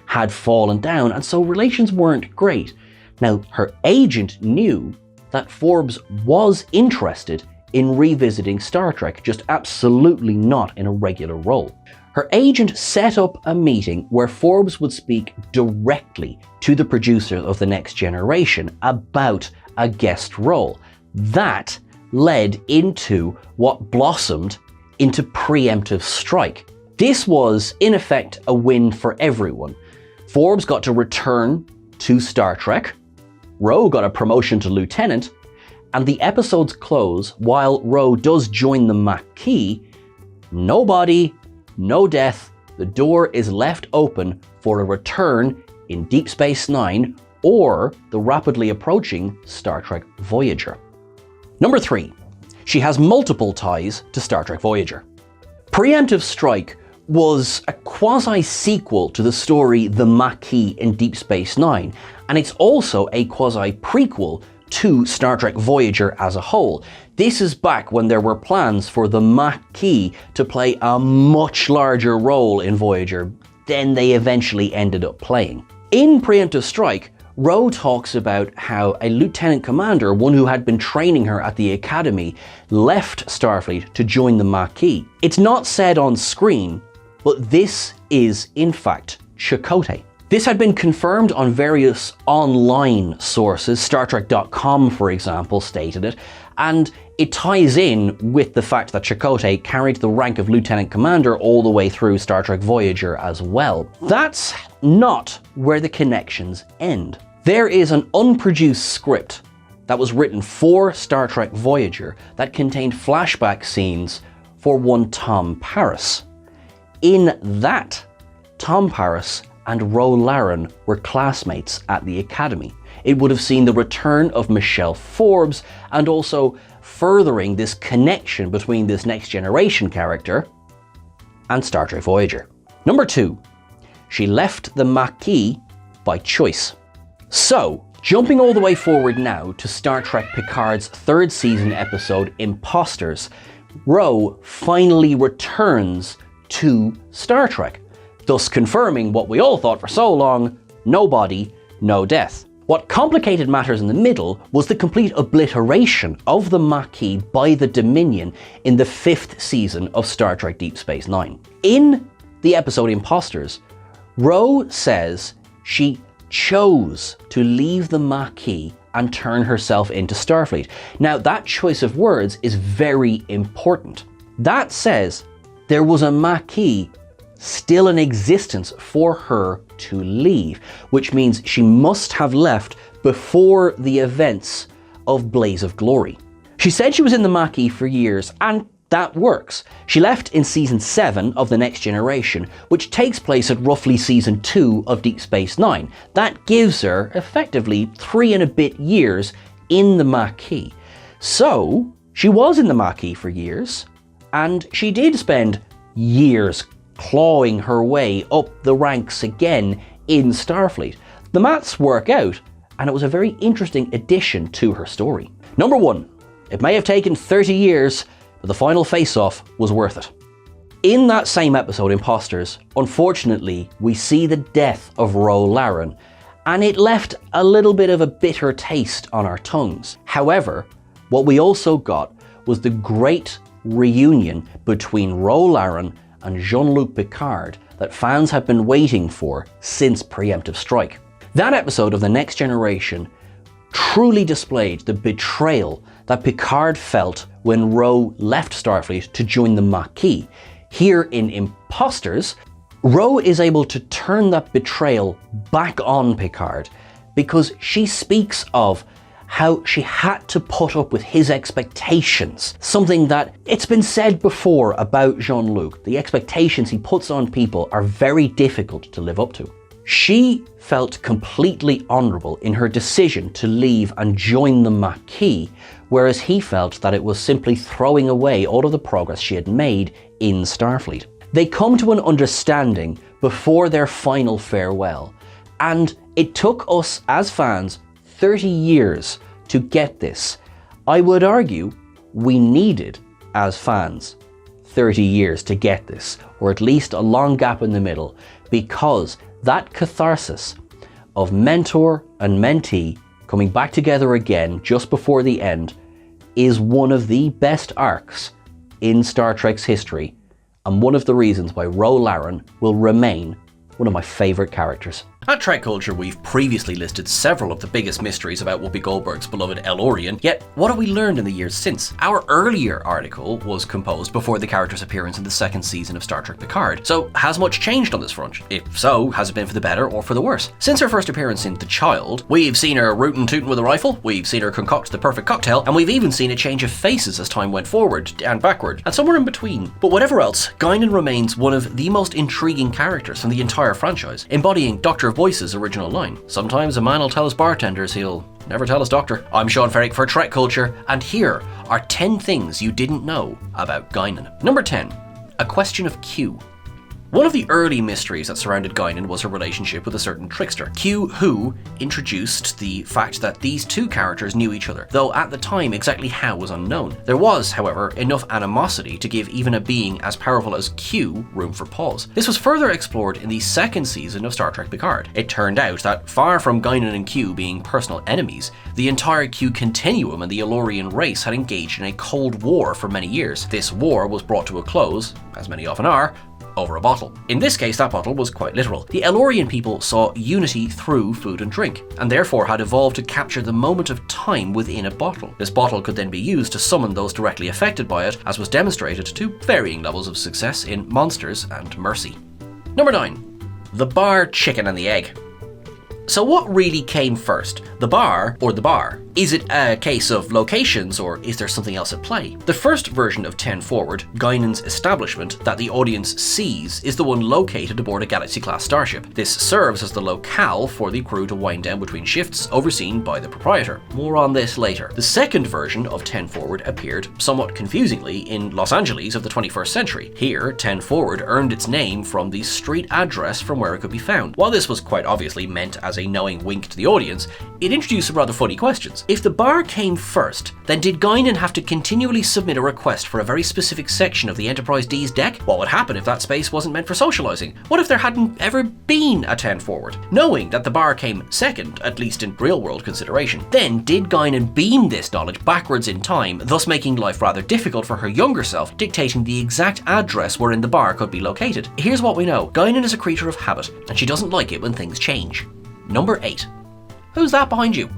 B: had fallen down, and so relations weren't great. Now, her agent knew that Forbes was interested in revisiting Star Trek, just absolutely not in a regular role. Her agent set up a meeting where Forbes would speak directly to the producers of The Next Generation about a guest role. That led into what blossomed into Preemptive Strike. This was, in effect, a win for everyone. Forbes got to return to Star Trek, Ro got a promotion to lieutenant, and the episodes close while Ro does join the Maquis. No body, no death, the door is left open for a return in Deep Space Nine or the rapidly approaching Star Trek Voyager. Number 3, she has multiple ties to Star Trek Voyager. Preemptive Strike was a quasi-sequel to the story The Maquis in Deep Space Nine, and it's also a quasi-prequel to Star Trek Voyager as a whole. This is back when there were plans for the Maquis to play a much larger role in Voyager than they eventually ended up playing. In Preemptive Strike, Ro talks about how a lieutenant commander, one who had been training her at the academy, left Starfleet to join the Maquis. It's not said on screen, but this is in fact Chakotay. This had been confirmed on various online sources. StarTrek.com, for example, stated it, and it ties in with the fact that Chakotay carried the rank of Lieutenant Commander all the way through Star Trek Voyager as well. That's not where the connections end. There is an unproduced script that was written for Star Trek Voyager that contained flashback scenes for one Tom Paris. In that, Tom Paris and Ro Laren were classmates at the Academy. It would have seen the return of Michelle Forbes and also furthering this connection between this Next Generation character and Star Trek Voyager. Number 2, she left the Maquis by choice. So, jumping all the way forward now to Star Trek Picard's 3rd season episode Imposters, Ro finally returns to Star Trek, thus confirming what we all thought for so long: no body, no death. What complicated matters in the middle was the complete obliteration of the Maquis by the Dominion in the 5th season of Star Trek Deep Space Nine. In the episode Imposters, Ro says she chose to leave the Maquis and turn herself into Starfleet. Now, that choice of words is very important. That says there was a Maquis still in existence for her to leave, which means she must have left before the events of Blaze of Glory. She said she was in the Maquis for years, and that works. She left in Season 7 of The Next Generation, which takes place at roughly Season 2 of Deep Space Nine. That gives her, effectively, 3 and a bit years in the Maquis. So, she was in the Maquis for years, and she did spend years clawing her way up the ranks again in Starfleet. The maths work out, and it was a very interesting addition to her story. Number 1, it may have taken 30 years, but the final face-off was worth it. In that same episode, Imposters, unfortunately, we see the death of Ro Laren, and it left a little bit of a bitter taste on our tongues. However, what we also got was the great reunion between Ro Laren and Jean-Luc Picard that fans have been waiting for since Preemptive Strike. That episode of The Next Generation truly displayed the betrayal that Picard felt when Ro left Starfleet to join the Maquis. Here in Imposters, Ro is able to turn that betrayal back on Picard because she speaks of how she had to put up with his expectations. Something that it's been said before about Jean-Luc. The expectations he puts on people are very difficult to live up to. She felt completely honourable in her decision to leave and join the Maquis, whereas he felt that it was simply throwing away all of the progress she had made in Starfleet. They come to an understanding before their final farewell, and it took us as fans 30 years to get this. I would argue we needed, as fans, 30 years to get this, or at least a long gap in the middle, because that catharsis of mentor and mentee coming back together again just before the end is one of the best arcs in Star Trek's history, and one of the reasons why Ro Laren will remain one of my favourite characters.
D: At TrekCulture, we've previously listed several of the biggest mysteries about Whoopi Goldberg's beloved El-Aurian, yet what have we learned in the years since? Our earlier article was composed before the character's appearance in the second season of Star Trek Picard, so has much changed on this front? If so, has it been for the better or for the worse? Since her first appearance in The Child, we've seen her rootin' tootin' with a rifle, we've seen her concoct the perfect cocktail, and we've even seen a change of faces as time went forward and backward, and somewhere in between. But whatever else, Guinan remains one of the most intriguing characters from the entire franchise, embodying Dr. Voice's original line. Sometimes a man will tell his bartenders he'll never tell his doctor. I'm Sean Ferrick for TrekCulture, and here are 10 things you didn't know about Guinan. Number 10, a question of Q. One of the early mysteries that surrounded Guinan was her relationship with a certain trickster, Q, who introduced the fact that these two characters knew each other, though at the time exactly how was unknown. There was, however, enough animosity to give even a being as powerful as Q room for pause. This was further explored in the second season of Star Trek Picard. It turned out that far from Guinan and Q being personal enemies, the entire Q continuum and the El-Aurian race had engaged in a cold war for many years. This war was brought to a close, as many often are, over a bottle. In this case, that bottle was quite literal. The El-Aurian people saw unity through food and drink, and therefore had evolved to capture the moment of time within a bottle. This bottle could then be used to summon those directly affected by it, as was demonstrated to varying levels of success in Monsters and Mercy. Number 9. The bar, chicken and the egg. So what really came first? The bar or the bar? Is it a case of locations, or is there something else at play? The first version of 10 Forward, Guinan's establishment that the audience sees, is the one located aboard a Galaxy-class starship. This serves as the locale for the crew to wind down between shifts, overseen by the proprietor. More on this later. The second version of 10 Forward appeared, somewhat confusingly, in Los Angeles of the 21st century. Here, 10 Forward earned its name from the street address from where it could be found. While this was quite obviously meant as a knowing wink to the audience, it introduced some rather funny questions. If the bar came first, then did Guinan have to continually submit a request for a very specific section of the Enterprise D's deck? What would happen if that space wasn't meant for socializing? What if there hadn't ever been a 10 Forward? Knowing that the bar came second, at least in real-world consideration, then did Guinan beam this knowledge backwards in time, thus making life rather difficult for her younger self, dictating the exact address wherein the bar could be located? Here's what we know. Guinan is a creature of habit, and she doesn't like it when things change. Number 8. Who's that behind you?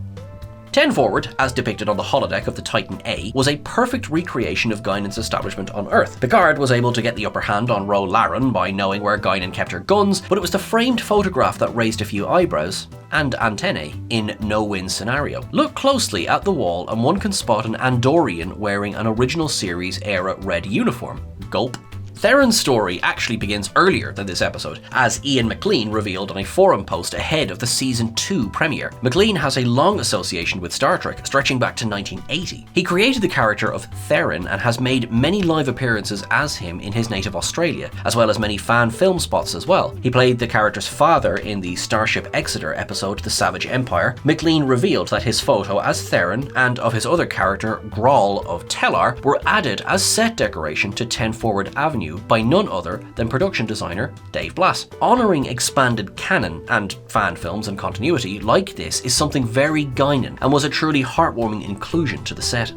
D: 10 Forward, as depicted on the holodeck of the Titan A, was a perfect recreation of Guinan's establishment on Earth. Picard was able to get the upper hand on Ro Laren by knowing where Guinan kept her guns, but it was the framed photograph that raised a few eyebrows and antennae in no-win scenario. Look closely at the wall and one can spot an Andorian wearing an original series era red uniform. Gulp. Theron's story actually begins earlier than this episode, as Ian McLean revealed on a forum post ahead of the Season 2 premiere. McLean has a long association with Star Trek, stretching back to 1980. He created the character of Theron and has made many live appearances as him in his native Australia, as well as many fan film spots as well. He played the character's father in the Starship Exeter episode The Savage Empire. McLean revealed that his photo as Theron and of his other character, Grawl of Tellar, were added as set decoration to 10 Forward Avenue by none other than production designer Dave Blass. Honouring expanded canon and fan films and continuity like this is something very Guinan, and was a truly heartwarming inclusion to the set.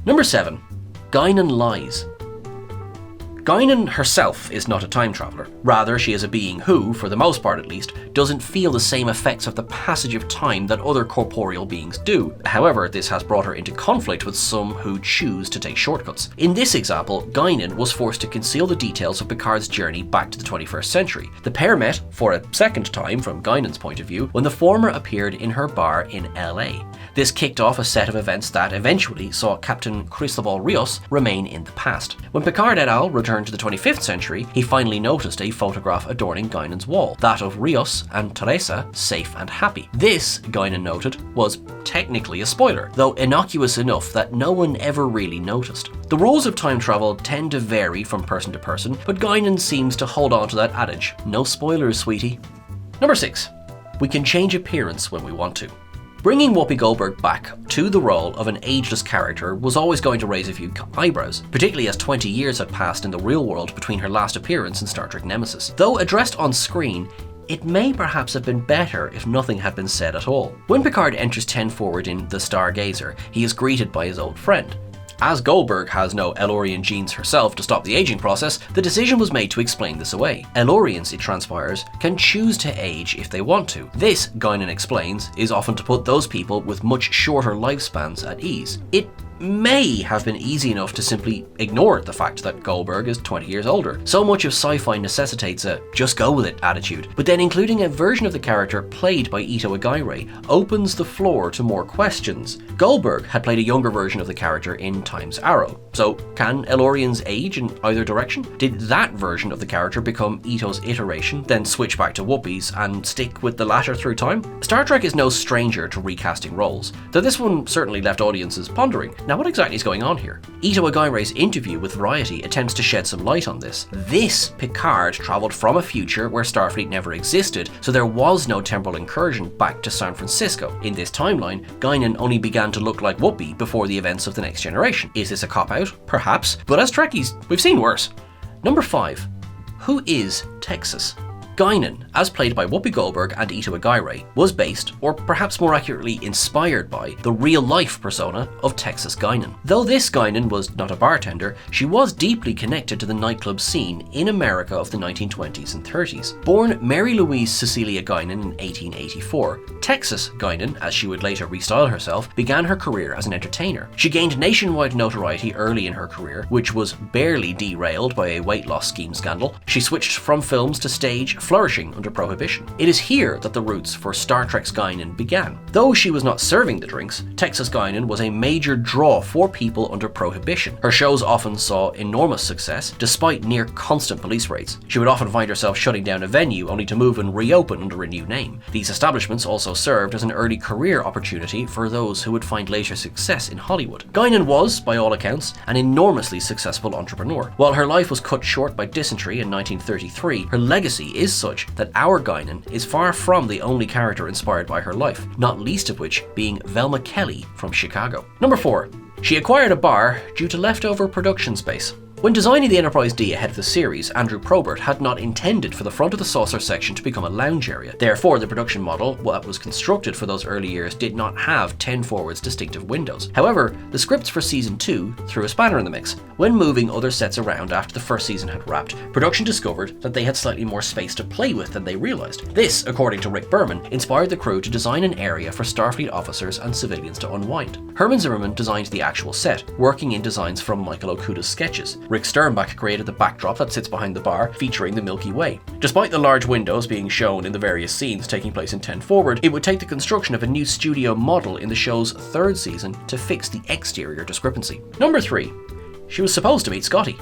D: Number 7. Guinan lies. Guinan herself is not a time traveller. Rather, she is a being who, for the most part at least, doesn't feel the same effects of the passage of time that other corporeal beings do. However, this has brought her into conflict with some who choose to take shortcuts. In this example, Guinan was forced to conceal the details of Picard's journey back to the 21st century. The pair met, for a second time from Guinan's point of view, when the former appeared in her bar in LA. This kicked off a set of events that eventually saw Captain Cristobal Rios remain in the past. When Picard et al. Returned to the 25th century, he finally noticed a photograph adorning Guinan's wall, that of Rios and Teresa safe and happy. This, Guinan noted, was technically a spoiler, though innocuous enough that no one ever really noticed. The rules of time travel tend to vary from person to person, but Guinan seems to hold on to that adage. No spoilers, sweetie. Number 6. We can change appearance when we want to. Bringing Whoopi Goldberg back to the role of an ageless character was always going to raise a few eyebrows, particularly as 20 years had passed in the real world between her last appearance in Star Trek Nemesis. Though addressed on screen, it may perhaps have been better if nothing had been said at all. When Picard enters 10 Forward in The Stargazer, he is greeted by his old friend. As Goldberg has no Elorian genes herself to stop the aging process, the decision was made to explain this away. Elorians, it transpires, can choose to age if they want to. This, Guinan explains, is often to put those people with much shorter lifespans at ease. It may have been easy enough to simply ignore the fact that Goldberg is 20 years older. So much of sci-fi necessitates a just go with it attitude, but then including a version of the character played by Ito Aguirre opens the floor to more questions. Goldberg had played a younger version of the character in Time's Arrow, so can Elorians age in either direction? Did that version of the character become Ito's iteration, then switch back to Whoopi's and stick with the latter through time? Star Trek is no stranger to recasting roles, though this one certainly left audiences pondering. Now, what exactly is going on here? Ito Aguirre's interview with Variety attempts to shed some light on this. This Picard travelled from a future where Starfleet never existed, so there was no temporal incursion back to San Francisco. In this timeline, Guinan only began to look like Whoopi before the events of The Next Generation. Is this a cop-out? Perhaps, but as Trekkies, we've seen worse. Number 5. Who is Texas? Guinan, as played by Whoopi Goldberg and Ito Aguirre, was based, or perhaps more accurately inspired by, the real-life persona of Texas Guinan. Though this Guinan was not a bartender, she was deeply connected to the nightclub scene in America of the 1920s and 30s. Born Mary Louise Cecilia Guinan in 1884, Texas Guinan, as she would later restyle herself, began her career as an entertainer. She gained nationwide notoriety early in her career, which was barely derailed by a weight loss scheme scandal. She switched from films to stage, flourishing under Prohibition. It is here that the roots for Star Trek's Guinan began. Though she was not serving the drinks, Texas Guinan was a major draw for people under Prohibition. Her shows often saw enormous success, despite near constant police raids. She would often find herself shutting down a venue only to move and reopen under a new name. These establishments also served as an early career opportunity for those who would find later success in Hollywood. Guinan was, by all accounts, an enormously successful entrepreneur. While her life was cut short by dysentery in 1933, her legacy is such that our Guinan is far from the only character inspired by her life, not least of which being Velma Kelly from Chicago. Number 4. She acquired a bar due to leftover production space. When designing the Enterprise D ahead of the series, Andrew Probert had not intended for the front of the saucer section to become a lounge area. Therefore, the production model that was constructed for those early years did not have 10 Forward's distinctive windows. However, the scripts for Season 2 threw a spanner in the mix. When moving other sets around after the first season had wrapped, production discovered that they had slightly more space to play with than they realised. This, according to Rick Berman, inspired the crew to design an area for Starfleet officers and civilians to unwind. Herman Zimmerman designed the actual set, working in designs from Michael Okuda's sketches. Rick Sternbach created the backdrop that sits behind the bar, featuring the Milky Way. Despite the large windows being shown in the various scenes taking place in 10 Forward, it would take the construction of a new studio model in the show's 3rd season to fix the exterior discrepancy. Number 3. She was supposed to meet Scotty.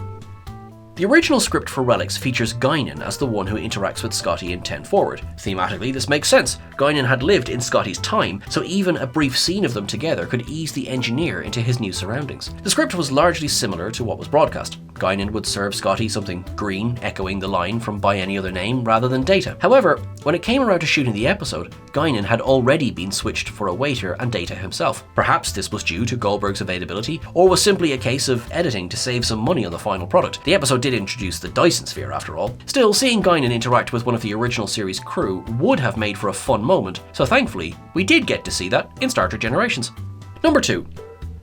D: The original script for Relics features Guinan as the one who interacts with Scotty in 10 Forward. Thematically, this makes sense. Guinan had lived in Scotty's time, so even a brief scene of them together could ease the engineer into his new surroundings. The script was largely similar to what was broadcast. Guinan would serve Scotty something green, echoing the line from By Any Other Name rather than Data. However, when it came around to shooting the episode, Guinan had already been switched for a waiter and Data himself. Perhaps this was due to Goldberg's availability, or was simply a case of editing to save some money on the final product. The episode did introduce the Dyson Sphere after all. Still, seeing Guinan interact with one of the original series crew would have made for a fun moment, so thankfully, we did get to see that in Star Trek Generations. Number 2.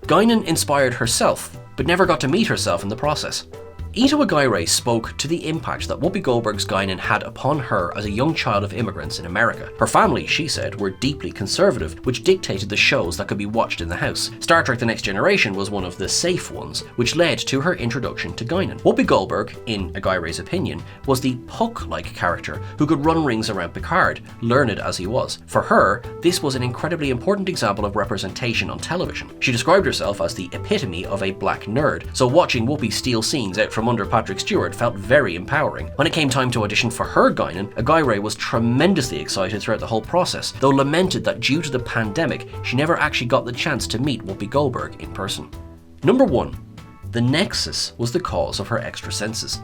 D: Guinan inspired herself, but never got to meet herself in the process. Ito Aguirre spoke to the impact that Whoopi Goldberg's Guinan had upon her as a young child of immigrants in America. Her family, she said, were deeply conservative, which dictated the shows that could be watched in the house. Star Trek The Next Generation was one of the safe ones, which led to her introduction to Guinan. Whoopi Goldberg, in Aguirre's opinion, was the Puck-like character who could run rings around Picard, learned as he was. For her, this was an incredibly important example of representation on television. She described herself as the epitome of a black nerd, so watching Whoopi steal scenes out from under Patrick Stewart felt very empowering. When it came time to audition for her Guinan, Aguirre was tremendously excited throughout the whole process, though lamented that due to the pandemic, she never actually got the chance to meet Whoopi Goldberg in person. Number 1. The Nexus was the cause of her extra senses.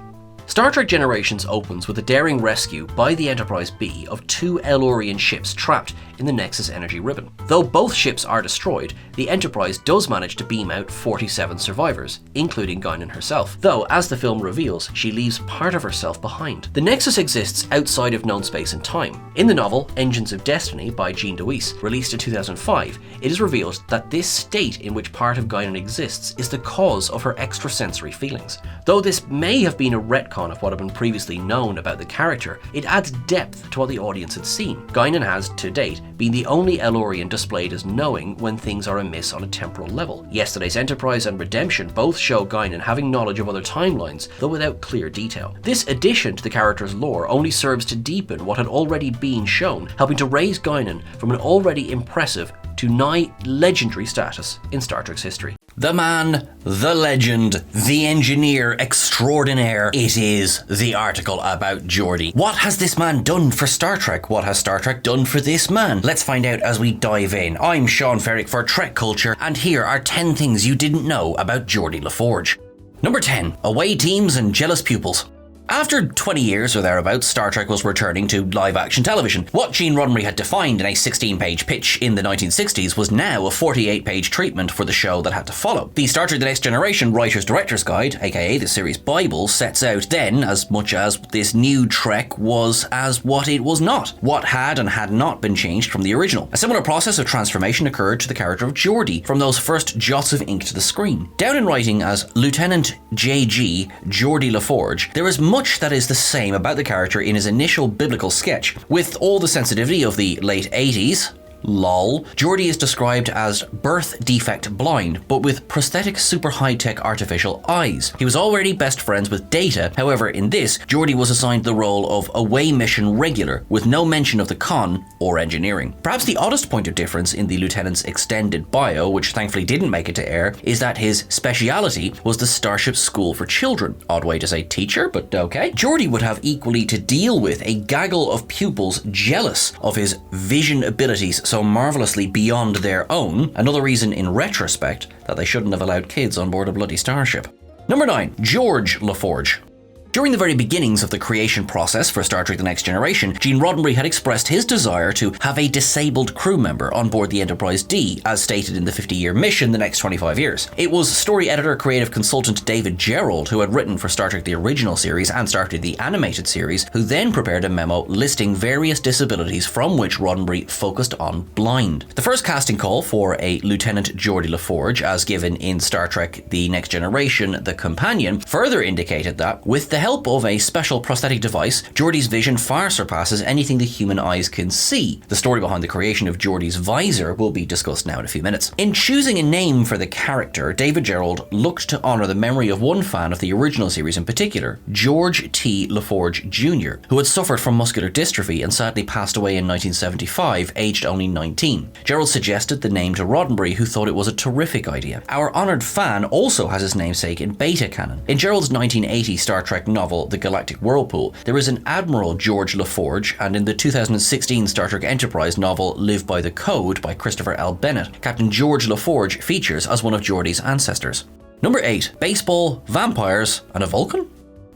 D: Star Trek Generations opens with a daring rescue by the Enterprise B of 2 Elorian ships trapped in the Nexus energy ribbon. Though both ships are destroyed, the Enterprise does manage to beam out 47 survivors, including Guinan herself, though as the film reveals, she leaves part of herself behind. The Nexus exists outside of known space and time. In the novel Engines of Destiny by Jean Deweese, released in 2005, it is revealed that this state in which part of Guinan exists is the cause of her extrasensory feelings. Though this may have been a retcon of what had been previously known about the character, it adds depth to what the audience had seen. Guinan has, to date, been the only Elorian displayed as knowing when things are amiss on a temporal level. Yesterday's Enterprise and Redemption both show Guinan having knowledge of other timelines, though without clear detail. This addition to the character's lore only serves to deepen what had already been shown, helping to raise Guinan from an already impressive to nigh legendary status in Star Trek's history.
B: The man, the legend, the engineer extraordinaire. It is the article about Geordi. What has this man done for Star Trek? What has Star Trek done for this man? Let's find out as we dive in. I'm Sean Ferrick for TrekCulture, and here are 10 things you didn't know about Geordi LaForge. Number 10. Away teams and jealous pupils. After 20 years or thereabouts, Star Trek was returning to live-action television. What Gene Roddenberry had defined in a 16-page pitch in the 1960s was now a 48-page treatment for the show that had to follow. The Star Trek The Next Generation Writer's Director's Guide, aka the series Bible, sets out then as much as this new Trek was as what it was not, what had and had not been changed from the original. A similar process of transformation occurred to the character of Geordi from those first jots of ink to the screen. Down in writing as Lieutenant J.G. Geordi LaForge, there is much that is the same about the character in his initial biblical sketch. With all the sensitivity of the late 80s, lol, Geordi is described as birth defect blind, but with prosthetic super high-tech artificial eyes. He was already best friends with Data, however in this, Geordi was assigned the role of away mission regular, with no mention of the con or engineering. Perhaps the oddest point of difference in the lieutenant's extended bio, which thankfully didn't make it to air, is that his speciality was the Starship School for Children. Odd way to say teacher, but okay. Geordi would have equally to deal with a gaggle of pupils jealous of his vision abilities so marvelously beyond their own, another reason in retrospect that they shouldn't have allowed kids on board a bloody starship. Number 9. George LaForge. During the very beginnings of the creation process for Star Trek The Next Generation, Gene Roddenberry had expressed his desire to have a disabled crew member on board the Enterprise D, as stated in the 50-year mission the next 25 years. It was story editor, creative consultant David Gerrold, who had written for Star Trek the original series and Star Trek the animated series, who then prepared a memo listing various disabilities from which Roddenberry focused on blind. The first casting call for a Lieutenant Geordi LaForge, as given in Star Trek The Next Generation, The Companion, further indicated that, with the help of a special prosthetic device, Geordi's vision far surpasses anything the human eyes can see. The story behind the creation of Geordi's visor will be discussed now in a few minutes. In choosing a name for the character, David Gerrold looked to honour the memory of one fan of the original series in particular, George T. LaForge Jr., who had suffered from muscular dystrophy and sadly passed away in 1975, aged only 19. Gerrold suggested the name to Roddenberry, who thought it was a terrific idea. Our honoured fan also has his namesake in beta canon. In Gerrold's 1980 Star Trek novel The Galactic Whirlpool, there is an Admiral George LaForge, and in the 2016 Star Trek Enterprise novel Live by the Code by Christopher L. Bennett, Captain George LaForge features as one of Geordi's ancestors. Number 8. Baseball, vampires, and a Vulcan?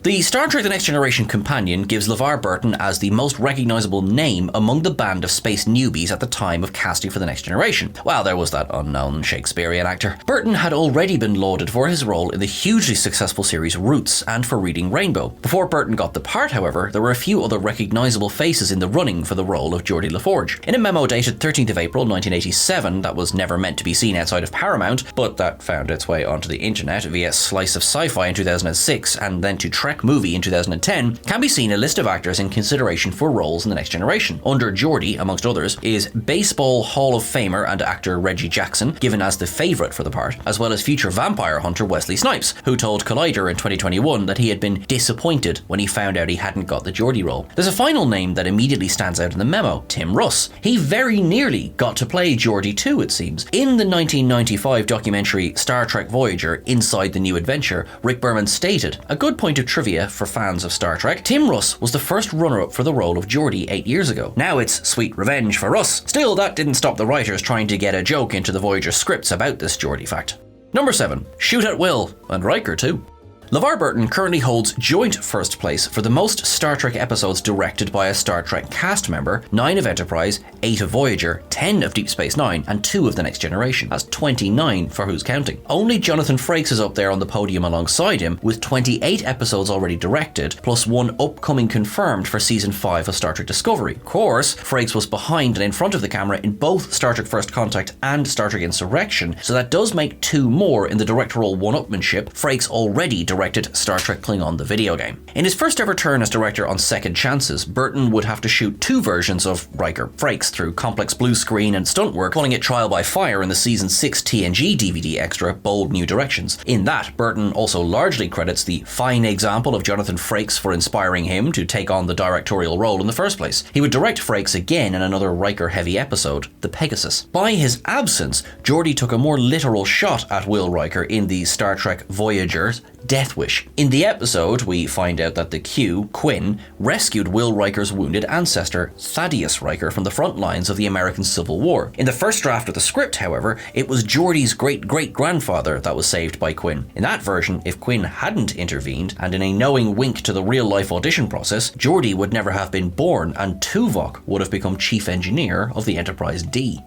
D: The Star Trek The Next Generation companion gives LeVar Burton as the most recognisable name among the band of space newbies at the time of casting for The Next Generation. While there was that unknown Shakespearean actor, Burton had already been lauded for his role in the hugely successful series Roots and for Reading Rainbow. Before Burton got the part, however, there were a few other recognisable faces in the running for the role of Geordi LaForge. In a memo dated 13th of April 1987 that was never meant to be seen outside of Paramount, but that found its way onto the internet via Slice of Sci-Fi in 2006 and then to Trek Movie in 2010, can be seen a list of actors in consideration for roles in The Next Generation. Under Geordi, amongst others, is Baseball Hall of Famer and actor Reggie Jackson, given as the favourite for the part, as well as future vampire hunter Wesley Snipes, who told Collider in 2021 that he had been disappointed when he found out he hadn't got the Geordi role. There's a final name that immediately stands out in the memo, Tim Russ. He very nearly got to play Geordi too, it seems. In the 1995 documentary Star Trek Voyager, Inside the New Adventure, Rick Berman stated, a good point of trivia for fans of Star Trek, Tim Russ was the first runner-up for the role of Geordi 8 years ago. Now it's sweet revenge for Russ. Still, that didn't stop the writers trying to get a joke into the Voyager scripts about this Geordi fact. Number 7. Shoot at Will, and Riker too. LeVar Burton currently holds joint first place for the most Star Trek episodes directed by a Star Trek cast member, 9 of Enterprise, 8 of Voyager, 10 of Deep Space Nine, and 2 of The Next Generation. That's 29 for who's counting. Only Jonathan Frakes is up there on the podium alongside him, with 28 episodes already directed, plus 1 upcoming confirmed for Season 5 of Star Trek Discovery. Of course, Frakes was behind and in front of the camera in both Star Trek First Contact and Star Trek Insurrection, so that does make 2 more in the directorial one-upmanship. Frakes already directed Star Trek Klingon the video game. In his first ever turn as director on Second Chances, Burton would have to shoot 2 versions of Riker Frakes through complex blue screen and stunt work, calling it Trial by Fire in the Season 6 TNG DVD extra Bold New Directions. In that, Burton also largely credits the fine example of Jonathan Frakes for inspiring him to take on the directorial role in the first place. He would direct Frakes again in another Riker-heavy episode, The Pegasus. By his absence, Geordi took a more literal shot at Will Riker in the Star Trek Voyagers Death Wish. In the episode, we find out that the Q, Quinn, rescued Will Riker's wounded ancestor, Thaddeus Riker, from the front lines of the American Civil War. In the first draft of the script, however, it was Geordi's great-great-grandfather that was saved by Quinn. In that version, if Quinn hadn't intervened, and in a knowing wink to the real-life audition process, Geordi would never have been born, and Tuvok would have become chief engineer of the Enterprise D.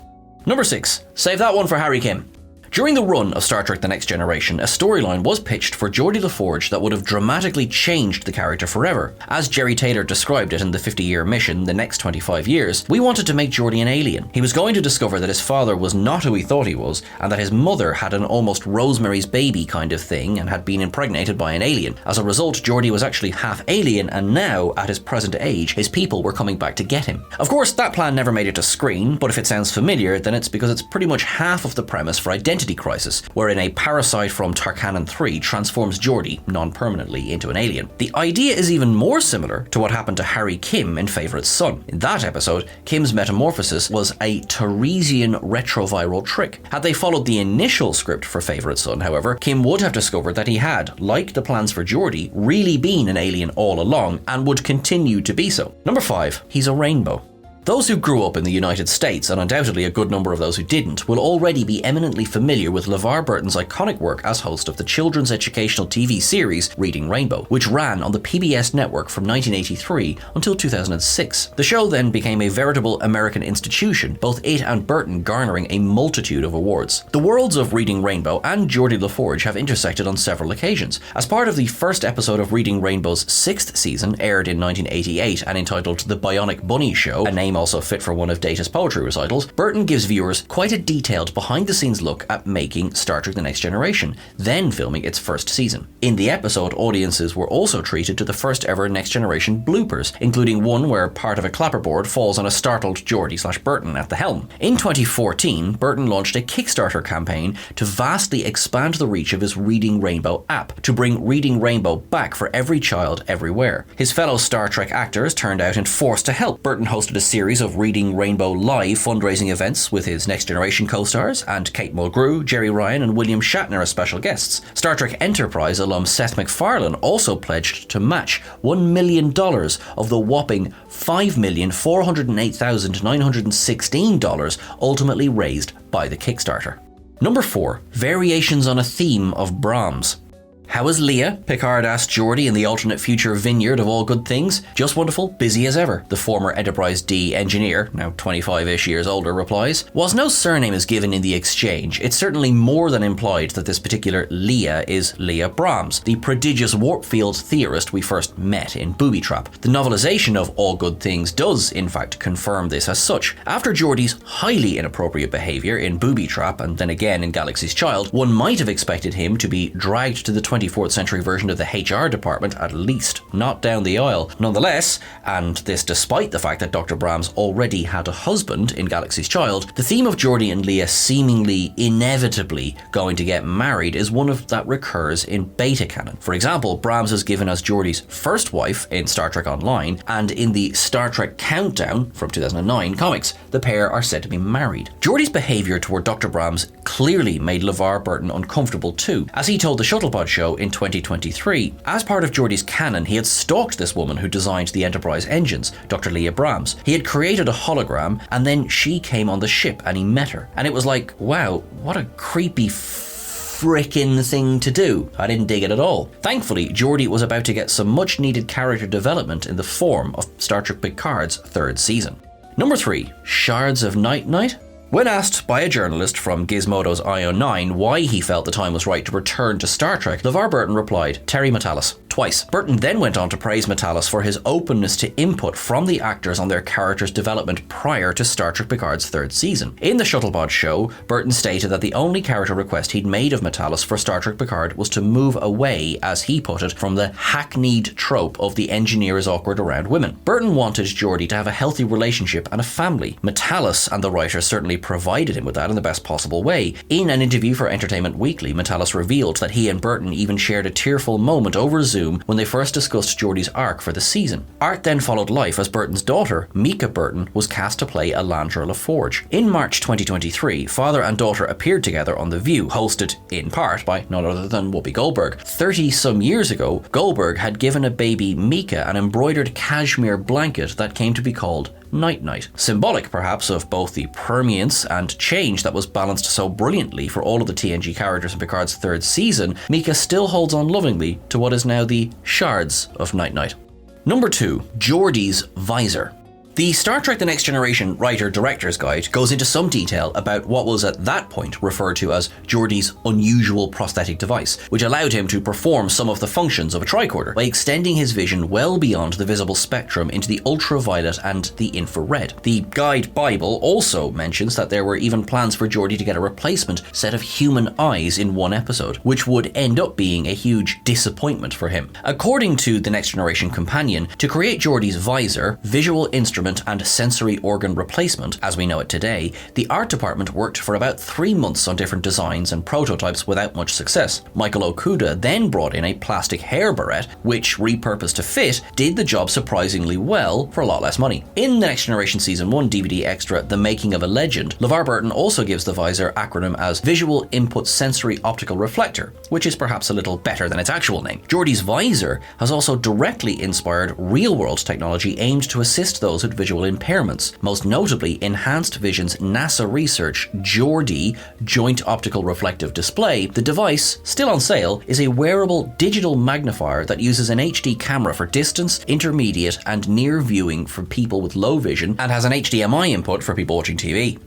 D: Number 6. Save that one for Harry Kim. During the run of Star Trek The Next Generation, a storyline was pitched for Geordi LaForge that would have dramatically changed the character forever. As Jerry Taylor described it in the 50-year mission, The Next 25 Years, we wanted to make Geordi an alien. He was going to discover that his father was not who he thought he was, and that his mother had an almost Rosemary's Baby kind of thing and had been impregnated by an alien. As a result, Geordi was actually half alien, and now, at his present age, his people were coming back to get him. Of course, that plan never made it to screen, but if it sounds familiar, then it's because it's pretty much half of the premise for Identity Crisis, wherein a parasite from Tarkanan 3 transforms Geordi, non-permanently, into an alien. The idea is even more similar to what happened to Harry Kim in Favourite Son. In that episode, Kim's metamorphosis was a Teresian retroviral trick. Had they followed the initial script for Favourite Son, however, Kim would have discovered that he had, like the plans for Geordi, really been an alien all along, and would continue to be so. Number 5. He's a rainbow. Those who grew up in the United States, and undoubtedly a good number of those who didn't, will already be eminently familiar with LeVar Burton's iconic work as host of the children's educational TV series Reading Rainbow, which ran on the PBS network from 1983 until 2006. The show then became a veritable American institution, both it and Burton garnering a multitude of awards. The worlds of Reading Rainbow and Geordi LaForge have intersected on several occasions. As part of the first episode of Reading Rainbow's 6th season, aired in 1988 and entitled The Bionic Bunny Show, a name also fit for one of Data's poetry recitals, Burton gives viewers quite a detailed behind-the-scenes look at making Star Trek The Next Generation, then filming its first season. In the episode, audiences were also treated to the first ever Next Generation bloopers, including one where part of a clapperboard falls on a startled Geordi/Burton at the helm. In 2014, Burton launched a Kickstarter campaign to vastly expand the reach of his Reading Rainbow app, to bring Reading Rainbow back for every child everywhere. His fellow Star Trek actors turned out and forced to help. Burton hosted a series of Reading Rainbow live fundraising events with his Next Generation co-stars, and Kate Mulgrew, Jerry Ryan and William Shatner as special guests. Star Trek Enterprise alum Seth MacFarlane also pledged to match $1 million of the whopping $5,408,916 ultimately raised by the Kickstarter. Number 4. Variations on a theme of Brahms. How is Leah? Picard asked Geordi in the alternate future vineyard of all good things. Just wonderful, busy as ever, the former Enterprise D engineer, now 25-ish years older, replies. Whilst no surname is given in the exchange, it's certainly more than implied that this particular Leah is Leah Brahms, the prodigious warp field theorist we first met in Booby Trap. The novelization of All Good Things does, in fact, confirm this as such. After Geordi's highly inappropriate behaviour in Booby Trap and then again in Galaxy's Child, one might have expected him to be dragged to the 24th century version of the HR department at least, not down the aisle. Nonetheless, and this despite the fact that Dr. Brahms already had a husband in Galaxy's Child, the theme of Geordi and Leah seemingly inevitably going to get married is one of that recurs in beta canon. For example, Brahms is given as Geordi's first wife in Star Trek Online, and in the Star Trek Countdown from 2009 comics, the pair are said to be married. Geordi's behaviour toward Dr. Brahms clearly made LeVar Burton uncomfortable too, as he told the Shuttlebud show in 2023. As part of Geordi's canon, he had stalked this woman who designed the Enterprise engines, Dr. Leah Brahms. He had created a hologram, and then she came on the ship and he met her. And it was like, wow, what a creepy frickin' thing to do. I didn't dig it at all. Thankfully, Geordi was about to get some much needed character development in the form of Star Trek Picard's third season. Number 3, Shards of Night. When asked by a journalist from Gizmodo's IO9 why he felt the time was right to return to Star Trek, LeVar Burton replied, Terry Matalas, twice. Burton then went on to praise Matalas for his openness to input from the actors on their characters' development prior to Star Trek Picard's third season. In the Shuttlebot show, Burton stated that the only character request he'd made of Matalas for Star Trek Picard was to move away, as he put it, from the hackneyed trope of the engineer is awkward around women. Burton wanted Geordi to have a healthy relationship and a family. Matalas and the writers certainly provided him with that in the best possible way. In an interview for Entertainment Weekly, Matalas revealed that he and Burton even shared a tearful moment over Zoom when they first discussed Geordi's arc for the season. Art then followed life as Burton's daughter, Mika Burton, was cast to play Alandra LaForge. In March 2023, father and daughter appeared together on The View, hosted in part by none other than Whoopi Goldberg. 30-some years ago, Goldberg had given a baby Mika an embroidered cashmere blanket that came to be called Night, symbolic perhaps of both the permeance and change that was balanced so brilliantly for all of the TNG characters in Picard's third season. Mika still holds on lovingly to what is now the Shards of Night. Number 2, Geordi's visor. The Star Trek The Next Generation Writer-Director's Guide goes into some detail about what was at that point referred to as Geordi's unusual prosthetic device, which allowed him to perform some of the functions of a tricorder by extending his vision well beyond the visible spectrum into the ultraviolet and the infrared. The Guide Bible also mentions that there were even plans for Geordi to get a replacement set of human eyes in one episode, which would end up being a huge disappointment for him. According to The Next Generation Companion, to create Geordi's visor, visual instrument and sensory organ replacement, as we know it today, the art department worked for about 3 months on different designs and prototypes without much success. Michael Okuda then brought in a plastic hair barrette, which, repurposed to fit, did the job surprisingly well for a lot less money. In the Next Generation Season 1 DVD extra, The Making of a Legend, LeVar Burton also gives the visor acronym as Visual Input Sensory Optical Reflector, which is perhaps a little better than its actual name. Geordi's visor has also directly inspired real-world technology aimed to assist those with visual impairments, most notably Enhanced Vision's NASA research Geordi Joint Optical Reflective Display. The device, still on sale, is a wearable digital magnifier that uses an HD camera for distance, intermediate, and near viewing for people with low vision, and has an HDMI input for people watching TV.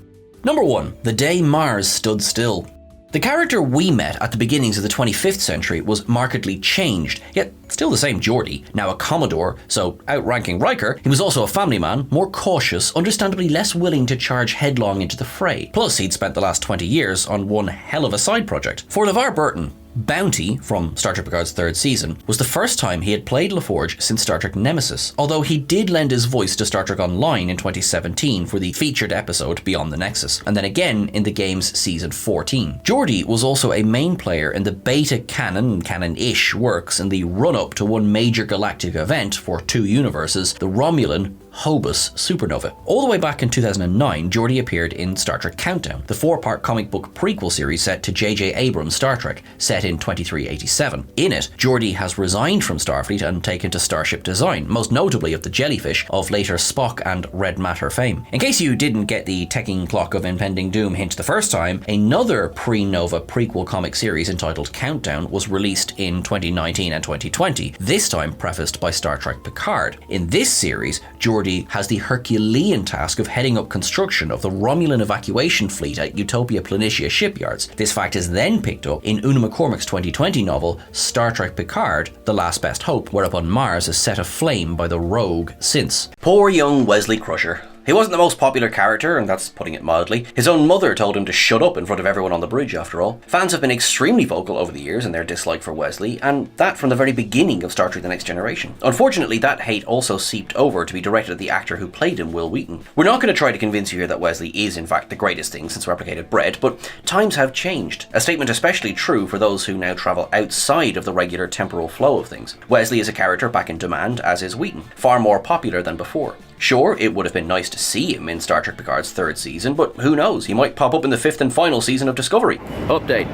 D: Number 1, The Day Mars Stood Still. The character we met at the beginnings of the 25th century was markedly changed, yet still the same Geordi, now a Commodore, so outranking Riker. He was also a family man, more cautious, understandably less willing to charge headlong into the fray. Plus, he'd spent the last 20 years on one hell of a side project. For LeVar Burton, Bounty, from Star Trek Picard's third season, was the first time he had played LaForge since Star Trek Nemesis, although he did lend his voice to Star Trek Online in 2017 for the featured episode Beyond the Nexus, and then again in the game's Season 14. Geordi was also a main player in the beta canon-ish works in the run-up to one major galactic event for 2 universes, the Romulan Hobus supernova. All the way back in 2009, Geordi appeared in Star Trek Countdown, the 4-part comic book prequel series set to J.J. Abrams' Star Trek, set in 2387. In it, Geordi has resigned from Starfleet and taken to Starship Design, most notably of the jellyfish of later Spock and Red Matter fame. In case you didn't get the ticking clock of impending doom hint the first time, another pre-Nova prequel comic series entitled Countdown was released in 2019 and 2020, this time prefaced by Star Trek Picard. In this series, Geordi has the Herculean task of heading up construction of the Romulan evacuation fleet at Utopia Planitia shipyards. This fact is then picked up in Una McCormack's 2020 novel Star Trek Picard, The Last Best Hope, whereupon Mars is set aflame by the rogue synths. Poor young Wesley Crusher. He wasn't the most popular character, and that's putting it mildly. His own mother told him to shut up in front of everyone on the bridge, after all. Fans have been extremely vocal over the years in their dislike for Wesley, and that from the very beginning of Star Trek The Next Generation. Unfortunately, that hate also seeped over to be directed at the actor who played him, Wil Wheaton. We're not going to try to convince you here that Wesley is in fact the greatest thing since replicated bread, but times have changed. A statement especially true for those who now travel outside of the regular temporal flow of things. Wesley is a character back in demand, as is Wheaton, far more popular than before. Sure, it would have been nice to see him in Star Trek Picard's 3rd season, but who knows, he might pop up in the 5th and final season of Discovery. Update.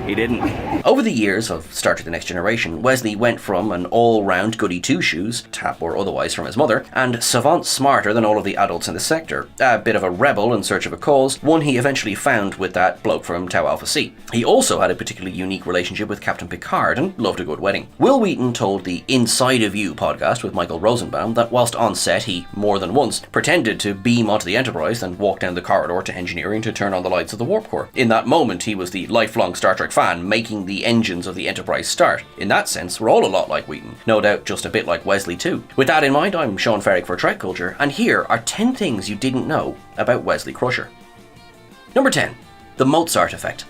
D: He didn't. Over the years of Star Trek The Next Generation, Wesley went from an all-round goody two-shoes, tap or otherwise from his mother, and savant smarter than all of the adults in the sector. A bit of a rebel in search of a cause, one he eventually found with that bloke from Tau Alpha C. He also had a particularly unique relationship with Captain Picard and loved a good wedding. Wil Wheaton told the Inside of You podcast with Michael Rosenbaum that whilst on set he, more than once, pretended to beam onto the Enterprise and walk down the corridor to engineering to turn on the lights of the warp core. In that moment, he was the lifelong Star Trek fan making the engines of the Enterprise start. In that sense, we're all a lot like Wheaton. No doubt just a bit like Wesley too. With that in mind, I'm Sean Ferrick for TrekCulture, and here are 10 things you didn't know about Wesley Crusher. Number 10. The Mozart effect.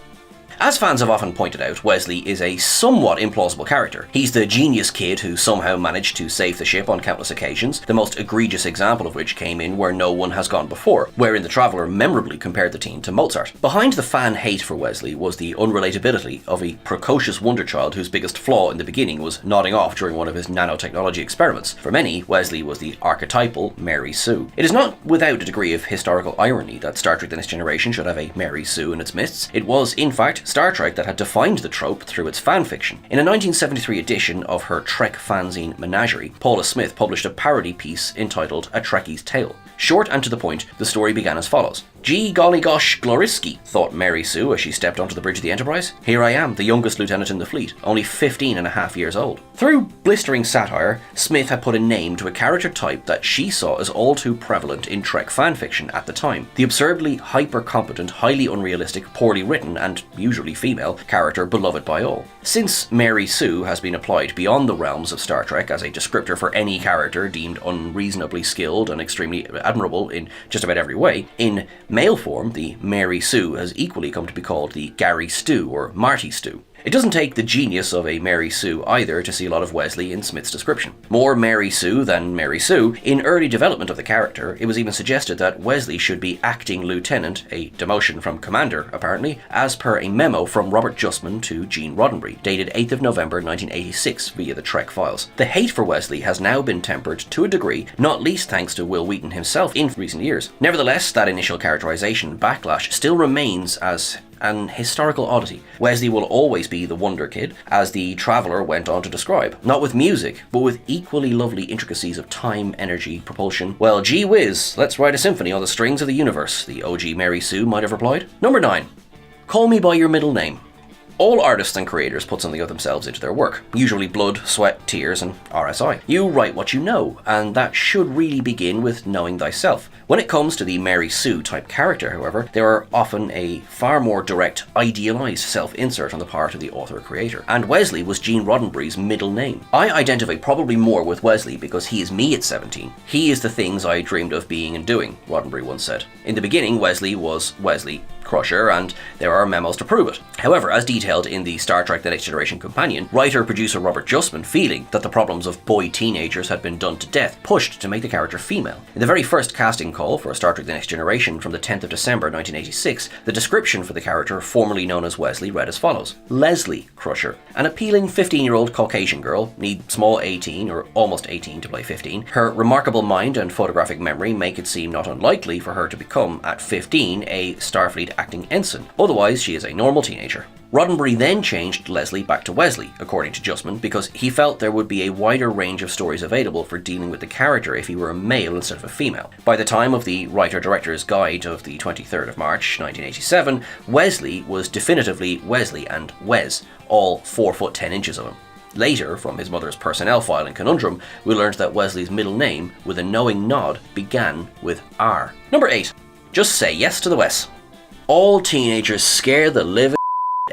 D: As fans have often pointed out, Wesley is a somewhat implausible character. He's the genius kid who somehow managed to save the ship on countless occasions, the most egregious example of which came in Where No One Has Gone Before, wherein the Traveller memorably compared the teen to Mozart. Behind the fan hate for Wesley was the unrelatability of a precocious wonder child whose biggest flaw in the beginning was nodding off during one of his nanotechnology experiments. For many, Wesley was the archetypal Mary Sue. It is not without a degree of historical irony that Star Trek The Next Generation should have a Mary Sue in its midst. It was, in fact, Star Trek that had defined the trope through its fanfiction. In a 1973 edition of her Trek fanzine Menagerie, Paula Smith published a parody piece entitled A Trekkie's Tale. Short and to the point, the story began as follows. Gee golly gosh gloriski, thought Mary Sue as she stepped onto the bridge of the Enterprise. Here I am, the youngest lieutenant in the fleet, only 15 and a half years old. Through blistering satire, Smith had put a name to a character type that she saw as all too prevalent in Trek fanfiction at the time. The absurdly hyper-competent, highly unrealistic, poorly written, and usually female, character beloved by all. Since Mary Sue has been applied beyond the realms of Star Trek as a descriptor for any character deemed unreasonably skilled and extremely admirable in just about every way, in male form, the Mary Sue has equally come to be called the Gary Stu or Marty Stu. It doesn't take the genius of a Mary Sue either to see a lot of Wesley in Smith's description. More Mary Sue than Mary Sue, in early development of the character, it was even suggested that Wesley should be acting lieutenant, a demotion from commander apparently, as per a memo from Robert Justman to Gene Roddenberry, dated 8th of November 1986 via the Trek files. The hate for Wesley has now been tempered to a degree, not least thanks to Wil Wheaton himself in recent years. Nevertheless, that initial characterization backlash still remains as an historical oddity. Wesley will always be the wonder kid, as the Traveller went on to describe. Not with music, but with equally lovely intricacies of time, energy, propulsion. Well, gee whiz, let's write a symphony on the strings of the universe, the OG Mary Sue might have replied. Number 9. Call me by your middle name. All artists and creators put something of themselves into their work, usually blood, sweat, tears, and RSI. You write what you know, and that should really begin with knowing thyself. When it comes to the Mary Sue type character, however, there are often a far more direct, idealized self-insert on the part of the author-creator, and Wesley was Gene Roddenberry's middle name. I identify probably more with Wesley because he is me at 17. He is the things I dreamed of being and doing, Roddenberry once said. In the beginning, Wesley was Wesley, Crusher, and there are memos to prove it. However, as detailed in the Star Trek The Next Generation companion, writer-producer Robert Justman, feeling that the problems of boy teenagers had been done to death, pushed to make the character female. In the very first casting call for Star Trek The Next Generation from the 10th of December 1986, the description for the character formerly known as Wesley read as follows: Leslie Crusher, an appealing 15-year-old Caucasian girl, need small 18 or almost 18 to play 15. Her remarkable mind and photographic memory make it seem not unlikely for her to become, at 15, a Starfleet acting ensign. Otherwise, she is a normal teenager. Roddenberry then changed Leslie back to Wesley, according to Justman, because he felt there would be a wider range of stories available for dealing with the character if he were a male instead of a female. By the time of the writer-director's guide of the 23rd of March 1987, Wesley was definitively Wesley and Wes, all 4 foot 10 inches of him. Later, from his mother's personnel file in Conundrum, we learned that Wesley's middle name, with a knowing nod, began with R. Number 8. Just say yes to the Wes. All teenagers scare the living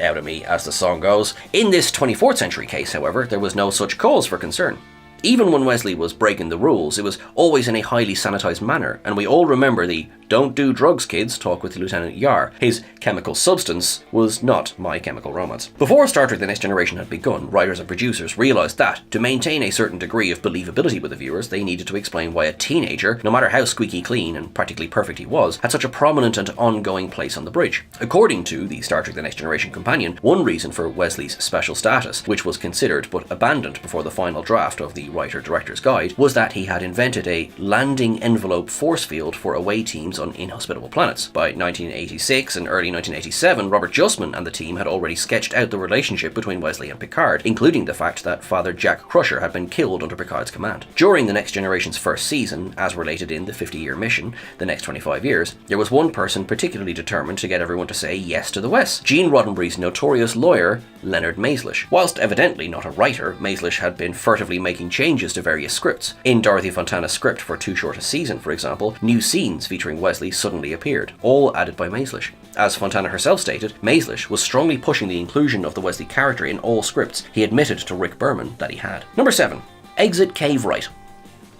D: out of me, as the song goes. In this 24th century case, however, there was no such cause for concern. Even when Wesley was breaking the rules, it was always in a highly sanitized manner, and we all remember the "don't do drugs, kids" talk with Lieutenant Yar. His chemical substance was not My Chemical Romance. Before Star Trek The Next Generation had begun, writers and producers realized that, to maintain a certain degree of believability with the viewers, they needed to explain why a teenager, no matter how squeaky clean and practically perfect he was, had such a prominent and ongoing place on the bridge. According to the Star Trek The Next Generation companion, one reason for Wesley's special status, which was considered but abandoned before the final draft of the writer-director's guide, was that he had invented a landing envelope force field for away teams on inhospitable planets. By 1986 and early 1987, Robert Justman and the team had already sketched out the relationship between Wesley and Picard, including the fact that Father Jack Crusher had been killed under Picard's command. During the Next Generation's first season, as related in the 50-year mission, The Next 25 Years, there was one person particularly determined to get everyone to say yes to the Wes: Gene Roddenberry's notorious lawyer, Leonard Maizlish. Whilst evidently not a writer, Maizlish had been furtively making changes to various scripts. In Dorothy Fontana's script for Too Short a Season, for example, new scenes featuring Wesley suddenly appeared, all added by Maizlish. As Fontana herself stated, Maizlish was strongly pushing the inclusion of the Wesley character in all scripts. He admitted to Rick Berman that he had. Number 7. Exit cave right.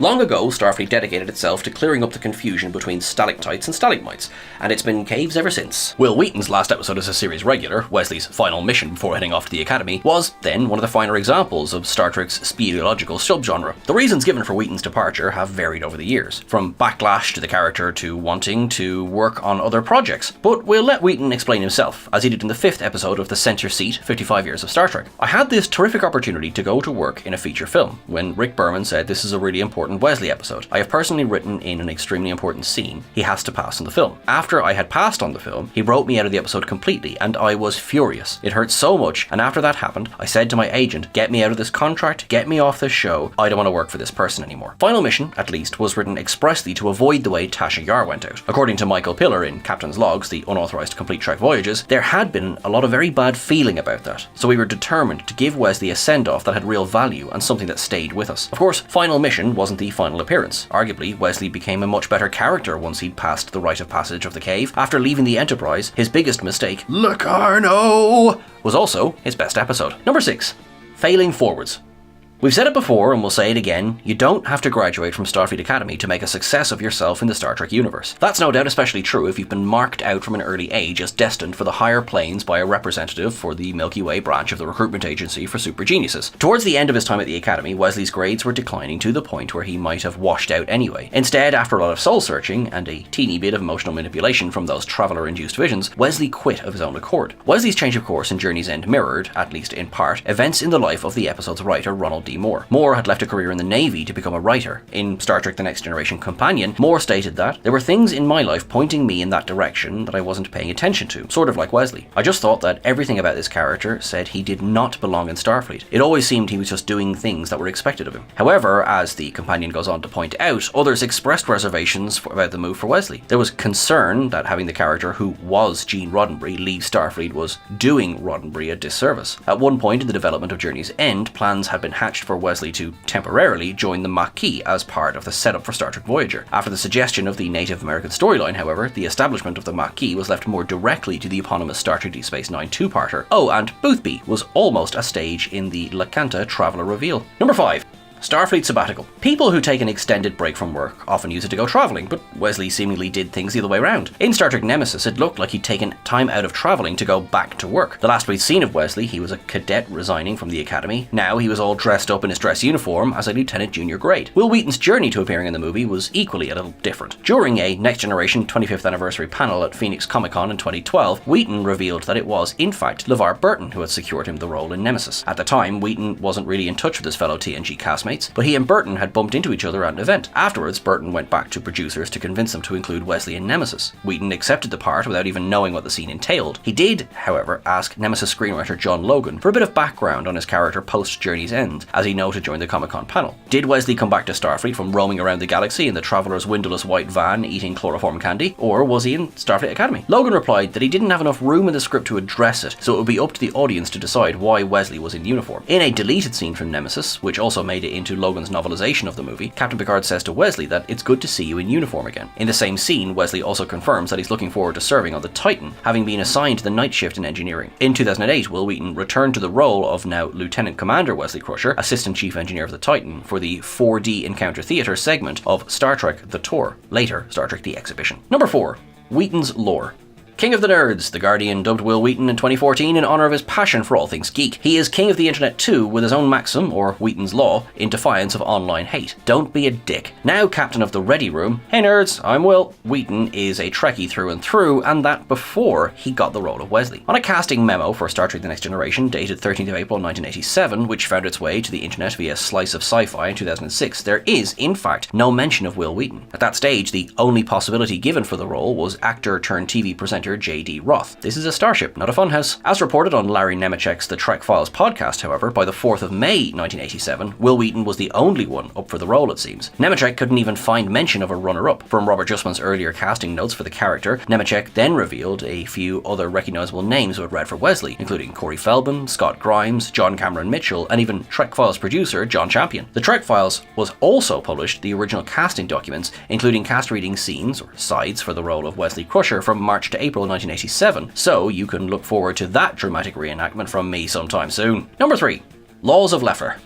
D: Long ago, Starfleet dedicated itself to clearing up the confusion between stalactites and stalagmites, and it's been caves ever since. Will Wheaton's last episode as a series regular, Wesley's final mission before heading off to the Academy, was then one of the finer examples of Star Trek's speleological subgenre. The reasons given for Wheaton's departure have varied over the years, from backlash to the character to wanting to work on other projects, but we'll let Wheaton explain himself, as he did in the 5th episode of The Center Seat, 55 Years of Star Trek. I had this terrific opportunity to go to work in a feature film, when Rick Berman said this is a really important Wesley episode. I have personally written in an extremely important scene he has to pass in the film. After I had passed on the film, he wrote me out of the episode completely, and I was furious. It hurt so much, and after that happened, I said to my agent, get me out of this contract, get me off this show, I don't want to work for this person anymore. Final Mission, at least, was written expressly to avoid the way Tasha Yar went out. According to Michael Pillar in Captain's Logs, the unauthorized complete Trek Voyages, there had been a lot of very bad feeling about that, so we were determined to give Wesley a send-off that had real value and something that stayed with us. Of course, Final Mission wasn't the final appearance. Arguably, Wesley became a much better character once he'd passed the rite of passage of the cave. After leaving the Enterprise, his biggest mistake, Locarno, was also his best episode. Number 6. Failing forwards. We've said it before and we'll say it again, you don't have to graduate from Starfleet Academy to make a success of yourself in the Star Trek universe. That's no doubt especially true if you've been marked out from an early age as destined for the higher planes by a representative for the Milky Way branch of the recruitment agency for super geniuses. Towards the end of his time at the Academy, Wesley's grades were declining to the point where he might have washed out anyway. Instead, after a lot of soul searching and a teeny bit of emotional manipulation from those traveller-induced visions, Wesley quit of his own accord. Wesley's change of course in Journey's End mirrored, at least in part, events in the life of the episode's writer Ronald D. Moore. Moore had left a career in the Navy to become a writer. In Star Trek The Next Generation Companion, Moore stated that, there were things in my life pointing me in that direction that I wasn't paying attention to, sort of like Wesley. I just thought that everything about this character said he did not belong in Starfleet. It always seemed he was just doing things that were expected of him. However, as the companion goes on to point out, others expressed reservations about the move for Wesley. There was concern that having the character who was Gene Roddenberry leave Starfleet was doing Roddenberry a disservice. At one point in the development of Journey's End, plans had been hatched for Wesley to temporarily join the Maquis as part of the setup for Star Trek Voyager. After the suggestion of the Native American storyline, however, the establishment of the Maquis was left more directly to the eponymous Star Trek Deep Space Nine two-parter. Oh, and Boothby was almost a stage in the Lacanta Traveller reveal. Number 5. Starfleet sabbatical. People who take an extended break from work often use it to go travelling, but Wesley seemingly did things the other way around. In Star Trek Nemesis, it looked like he'd taken time out of travelling to go back to work. The last we'd seen of Wesley, he was a cadet resigning from the academy. Now he was all dressed up in his dress uniform as a lieutenant junior grade. Will Wheaton's journey to appearing in the movie was equally a little different. During a Next Generation 25th anniversary panel at Phoenix Comic-Con in 2012, Wheaton revealed that it was, in fact, LeVar Burton who had secured him the role in Nemesis. At the time, Wheaton wasn't really in touch with his fellow TNG castmates, but he and Burton had bumped into each other at an event. Afterwards, Burton went back to producers to convince them to include Wesley in Nemesis. Wheaton accepted the part without even knowing what the scene entailed. He did, however, ask Nemesis screenwriter John Logan for a bit of background on his character post-Journey's End, as he noted during the Comic-Con panel. Did Wesley come back to Starfleet from roaming around the galaxy in the Traveler's windowless white van eating chloroform candy, or was he in Starfleet Academy? Logan replied that he didn't have enough room in the script to address it, so it would be up to the audience to decide why Wesley was in uniform. In a deleted scene from Nemesis, which also made it into Logan's novelization of the movie, Captain Picard says to Wesley that it's good to see you in uniform again. In the same scene, Wesley also confirms that he's looking forward to serving on the Titan, having been assigned the night shift in engineering. In 2008, Will Wheaton returned to the role of now Lieutenant Commander Wesley Crusher, Assistant Chief Engineer of the Titan, for the 4D Encounter Theatre segment of Star Trek The Tour, later Star Trek The Exhibition. Number 4. Wheaton's lore. King of the Nerds, The Guardian dubbed Will Wheaton in 2014 in honour of his passion for all things geek. He is king of the internet too, with his own maxim, or Wheaton's Law, in defiance of online hate. Don't be a dick. Now captain of the Ready Room, hey nerds, I'm Will. Wheaton is a Trekkie through and through, and that before he got the role of Wesley. On a casting memo for Star Trek The Next Generation, dated 13th of April 1987, which found its way to the internet via Slice of Sci-Fi in 2006, there is, in fact, no mention of Will Wheaton. At that stage, the only possibility given for the role was actor-turned-TV presenter J.D. Roth. This is a starship, not a funhouse. As reported on Larry Nemecek's The Trek Files podcast, however, by the 4th of May 1987, Will Wheaton was the only one up for the role, it seems. Nemecek couldn't even find mention of a runner-up. From Robert Justman's earlier casting notes for the character, Nemecek then revealed a few other recognisable names who had read for Wesley, including Corey Feldman, Scott Grimes, John Cameron Mitchell, and even Trek Files producer John Champion. The Trek Files was also published the original casting documents, including cast reading scenes, or sides, for the role of Wesley Crusher from March to April 1987, so you can look forward to that dramatic reenactment from me sometime soon. Number 3. Laws of Leffler.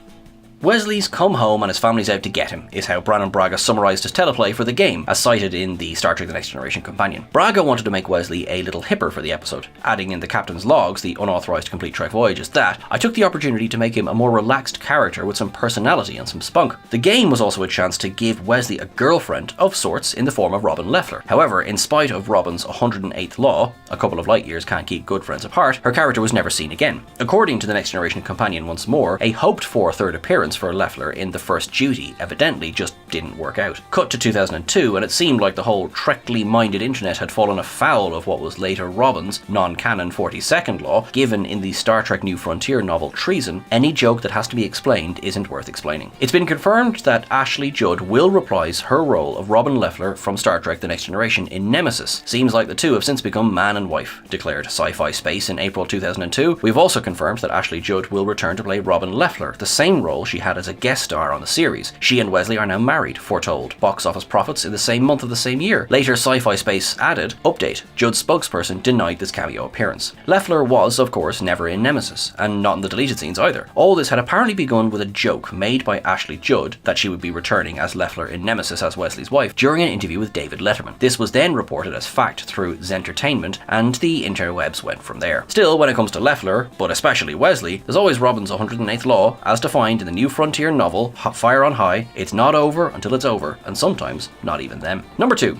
D: Wesley's come home and his family's out to get him, is how Brannon Braga summarised his teleplay for the game, as cited in the Star Trek The Next Generation companion. Braga wanted to make Wesley a little hipper for the episode, adding in the captain's logs, the unauthorised complete Trek Voyages, that I took the opportunity to make him a more relaxed character with some personality and some spunk. The game was also a chance to give Wesley a girlfriend of sorts in the form of Robin Leffler. However, in spite of Robin's 108th law, a couple of light years can't keep good friends apart, her character was never seen again. According to the Next Generation companion once more, a hoped-for third appearance for Leffler in The First Duty evidently just didn't work out. Cut to 2002, and it seemed like the whole Trekly-minded internet had fallen afoul of what was later Robin's non-canon 42nd law, given in the Star Trek New Frontier novel Treason. Any joke that has to be explained isn't worth explaining. It's been confirmed that Ashley Judd will reprise her role of Robin Leffler from Star Trek The Next Generation in Nemesis. Seems like the two have since become man and wife, declared Sci-Fi Space in April 2002. We've also confirmed that Ashley Judd will return to play Robin Leffler, the same role she had as a guest star on the series. She and Wesley are now married, foretold. Box office profits in the same month of the same year. Later, Sci-Fi Space added, update, Judd's spokesperson denied this cameo appearance. Leffler was, of course, never in Nemesis, and not in the deleted scenes either. All this had apparently begun with a joke made by Ashley Judd that she would be returning as Leffler in Nemesis as Wesley's wife during an interview with David Letterman. This was then reported as fact through Zentertainment, and the interwebs went from there. Still, when it comes to Leffler, but especially Wesley, there's always Robin's 108th law, as defined in the New Frontier novel Fire on High. It's not over until it's over, and sometimes not even them. Number 2.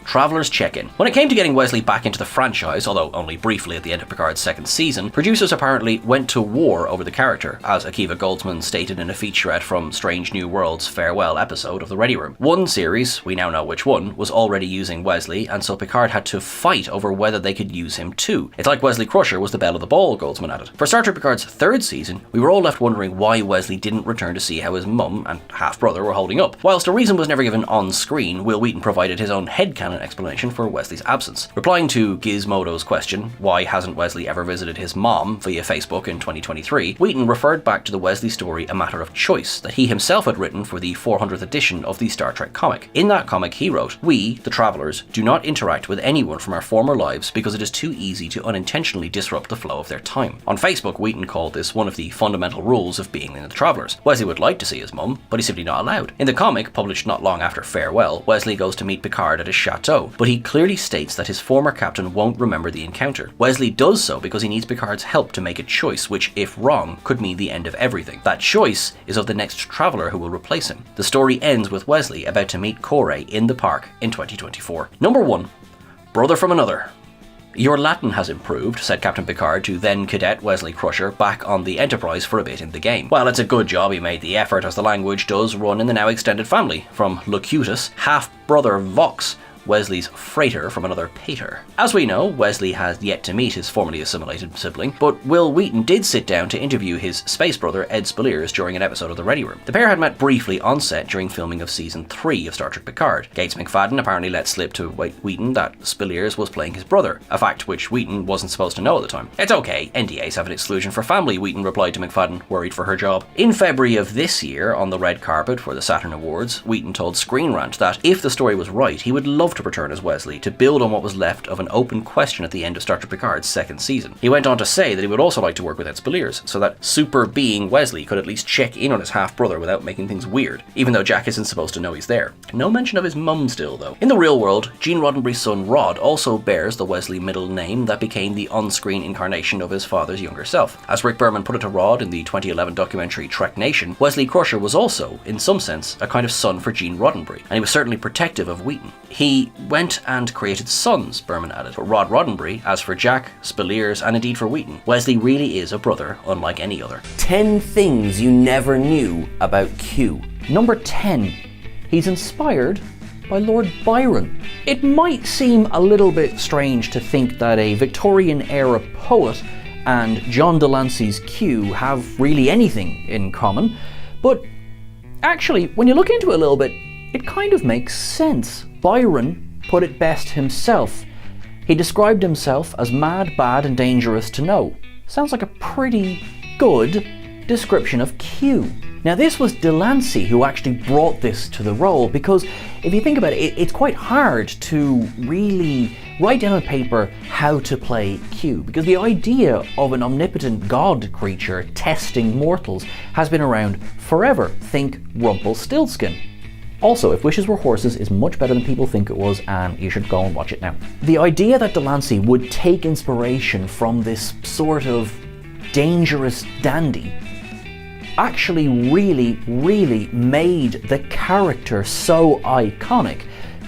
D: Traveler's Check-In. When it came to getting Wesley back into the franchise, although only briefly at the end of Picard's second season, producers apparently went to war over the character, as Akiva Goldsman stated in a featurette from Strange New Worlds' farewell episode of The Ready Room. One series, we now know which one, was already using Wesley, and so Picard had to fight over whether they could use him too. It's like Wesley Crusher was the belle of the ball, Goldsman added. For Star Trek Picard's third season, we were all left wondering why Wesley didn't return to see how his mum and half-brother were holding up. Whilst a reason was never given on screen, Will Wheaton provided his own headcanon an explanation for Wesley's absence. Replying to Gizmodo's question, why hasn't Wesley ever visited his mom, via Facebook in 2023, Wheaton referred back to the Wesley story A Matter of Choice that he himself had written for the 400th edition of the Star Trek comic. In that comic he wrote, "We, the Travelers, do not interact with anyone from our former lives because it is too easy to unintentionally disrupt the flow of their time." On Facebook, Wheaton called this one of the fundamental rules of being in the Travelers. Wesley would like to see his mum, but he's simply not allowed. In the comic, published not long after Farewell, Wesley goes to meet Picard at his chateau, but he clearly states that his former captain won't remember the encounter. Wesley does so because he needs Picard's help to make a choice which, if wrong, could mean the end of everything. That choice is of the next Traveler who will replace him. The story ends with Wesley about to meet Kore in the park in 2024. Number 1. Brother from another. "Your Latin has improved," said Captain Picard to then cadet Beverly Crusher back on the Enterprise for a bit in the game. Well, it's a good job he made the effort, as the language does run in the now extended family, from Locutus, half-brother Vox, Wesley's freighter from another pater. As we know, Wesley has yet to meet his formerly assimilated sibling, but Will Wheaton did sit down to interview his space brother Ed Spaliers during an episode of The Ready Room. The pair had met briefly on set during filming of Season 3 of Star Trek Picard. Gates McFadden apparently let slip to Wheaton that Spaliers was playing his brother, a fact which Wheaton wasn't supposed to know at the time. "It's okay, NDAs have an exclusion for family," Wheaton replied to McFadden, worried for her job. In February of this year, on the red carpet for the Saturn Awards, Wheaton told Screen Rant that if the story was right, he would love to return as Wesley to build on what was left of an open question at the end of Star Trek Picard's second season. He went on to say that he would also like to work with Ed Spaliers, so that super being Wesley could at least check in on his half-brother without making things weird, even though Jack isn't supposed to know he's there. No mention of his mum still, though. In the real world, Gene Roddenberry's son Rod also bears the Wesley middle name that became the on-screen incarnation of his father's younger self. As Rick Berman put it to Rod in the 2011 documentary Trek Nation, Wesley Crusher was also, in some sense, a kind of son for Gene Roddenberry, and he was certainly protective of Wheaton. He went and created sons, Berman added, but Rod Roddenberry, as for Jack, Spaliers, and indeed for Wheaton, Wesley really is a brother unlike any other.
B: 10 things you never knew about Q. Number 10. He's inspired by Lord Byron. It might seem a little bit strange to think that a Victorian-era poet and John Delancey's Q have really anything in common, but actually, when you look into it a little bit, it kind of makes sense. Byron put it best himself. He described himself as mad, bad, and dangerous to know. Sounds like a pretty good description of Q. Now, this was Delancey who actually brought this to the role, because if you think about it, it's quite hard to really write down on paper how to play Q, because the idea of an omnipotent god creature testing mortals has been around forever. Think Rumpelstiltskin. Also, If Wishes Were Horses is much better than people think it was, and you should go and watch it now. The idea that Delancey would take inspiration from this sort of dangerous dandy actually really made the character so iconic,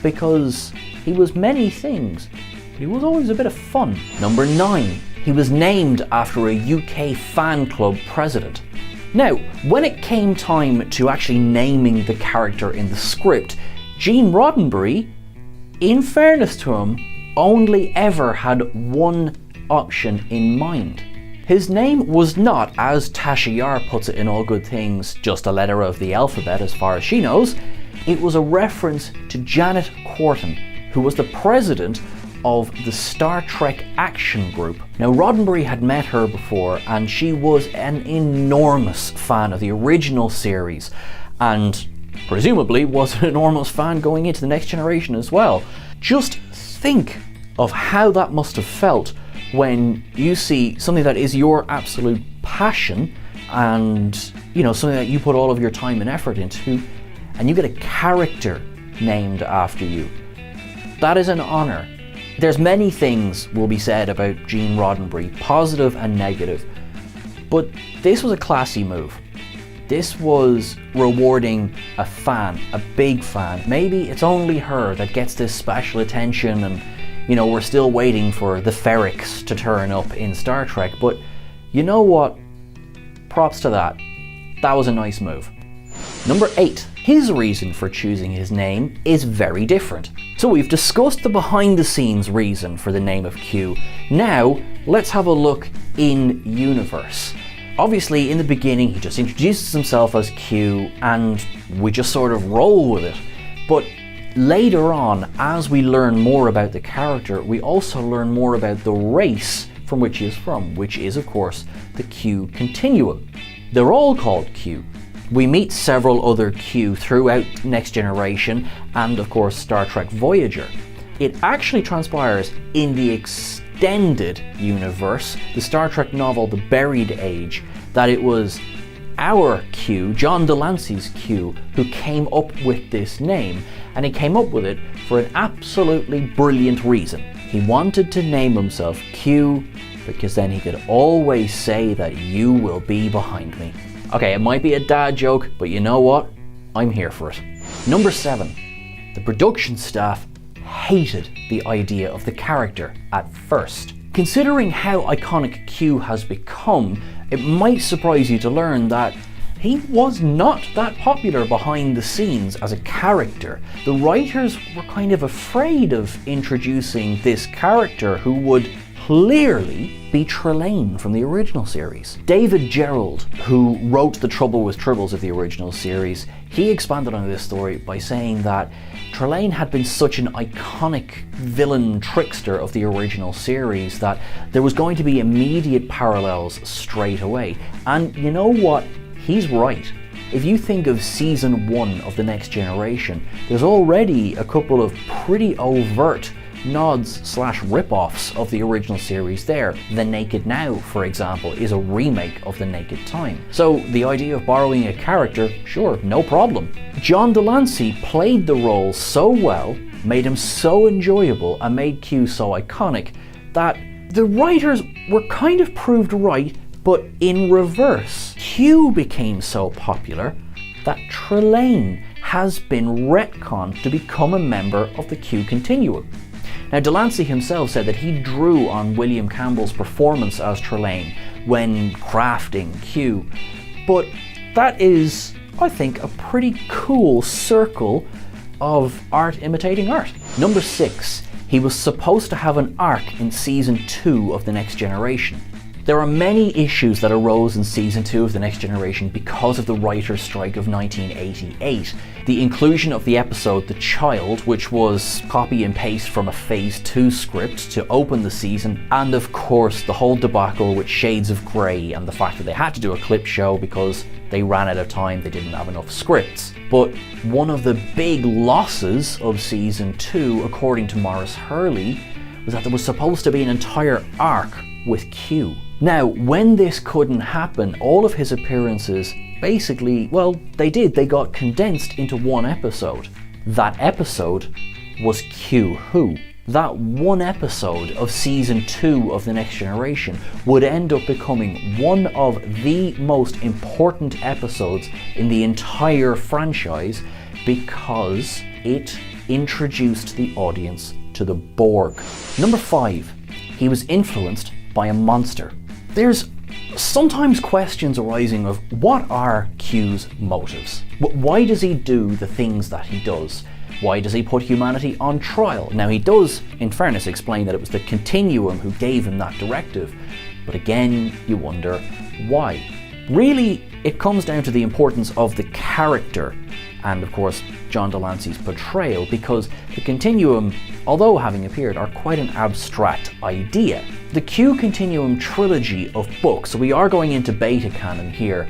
B: because he was many things, but he was always a bit of fun. Number 9. He was named after a UK fan club president. Now, when it came time to actually naming the character in the script, Gene Roddenberry, in fairness to him, only ever had one option in mind. His name was not, as Tasha Yar puts it in All Good Things, just a letter of the alphabet as far as she knows. It was a reference to Janet Quarton, who was the president of the Star Trek Action Group. Now, Roddenberry had met her before, and she was an enormous fan of the original series, and presumably was an enormous fan going into the Next Generation as well. Just think of how that must have felt when you see something that is your absolute passion, and you know, something that you put all of your time and effort into, and you get a character named after you. That is an honor. There's many things will be said about Gene Roddenberry, positive and negative, but this was a classy move. This was rewarding a fan, a big fan. Maybe it's only her that gets this special attention, and you know, we're still waiting for the Frakes to turn up in Star Trek, but you know what? Props to that. That was a nice move. Number 8. His reason for choosing his name is very different. So we've discussed the behind-the-scenes reason for the name of Q. Now, let's have a look in universe. Obviously, in the beginning, he just introduces himself as Q, and we just sort of roll with it. But later on, as we learn more about the character, we also learn more about the race from which he is from, which is, of course, the Q Continuum. They're all called Q. We meet several other Q throughout Next Generation and, of course, Star Trek Voyager. It actually transpires in the extended universe, the Star Trek novel The Buried Age, that it was our Q, John Delancey's Q, who came up with this name, and he came up with it for an absolutely brilliant reason. He wanted to name himself Q because then he could always say that you will be behind me. Okay, it might be a dad joke, but you know what? I'm here for it. Number 7. The production staff hated the idea of the character at first. Considering how iconic Q has become, it might surprise you to learn that he was not that popular behind the scenes as a character. The writers were kind of afraid of introducing this character who would clearly be Trelane from the original series. David Gerrold, who wrote The Trouble with Tribbles of the original series, he expanded on this story by saying that Trelane had been such an iconic villain trickster of the original series that there was going to be immediate parallels straight away. And you know what? He's right. If you think of season 1 of The Next Generation, there's already a couple of pretty overt nods / rip-offs of the original series there. The Naked Now, for example, is a remake of The Naked Time. So the idea of borrowing a character, sure, no problem. John Delancey played the role so well, made him so enjoyable, and made Q so iconic that the writers were kind of proved right, but in reverse. Q became so popular that Trelane has been retconned to become a member of the Q Continuum. Now, Delancey himself said that he drew on William Campbell's performance as Trelane when crafting Q, but that is, I think, a pretty cool circle of art imitating art. Number 6, he was supposed to have an arc in season 2 of The Next Generation. There are many issues that arose in season 2 of The Next Generation because of the writer's strike of 1988. The inclusion of the episode The Child, which was copy and paste from a Phase 2 script to open the season, and of course the whole debacle with Shades of Grey and the fact that they had to do a clip show because they ran out of time, they didn't have enough scripts. But one of the big losses of season 2, according to Maurice Hurley, was that there was supposed to be an entire arc with Q. Now, when this couldn't happen, all of his appearances basically, well, they got condensed into one episode. That episode was Q Who. That one episode of season 2 of The Next Generation would end up becoming one of the most important episodes in the entire franchise because it introduced the audience to the Borg. Number 5, he was influenced by a monster. There's sometimes questions arising of what are Q's motives? Why does he do the things that he does? Why does he put humanity on trial? Now, he does, in fairness, explain that it was the Continuum who gave him that directive, but again, you wonder why. Really, it comes down to the importance of the character and, of course, John Delancey's portrayal, because the Continuum, although having appeared, are quite an abstract idea. The Q Continuum trilogy of books, so we are going into beta canon here,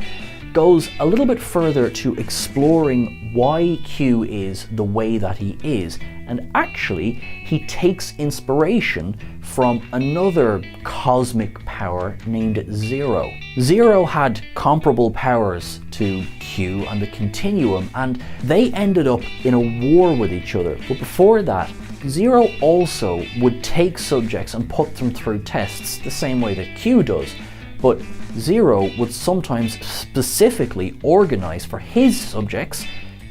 B: goes a little bit further to exploring why Q is the way that he is, and actually he takes inspiration from another cosmic power named Zero. Zero had comparable powers to Q and the Continuum, and they ended up in a war with each other. But before that, Zero also would take subjects and put them through tests the same way that Q does, but Zero would sometimes specifically organize for his subjects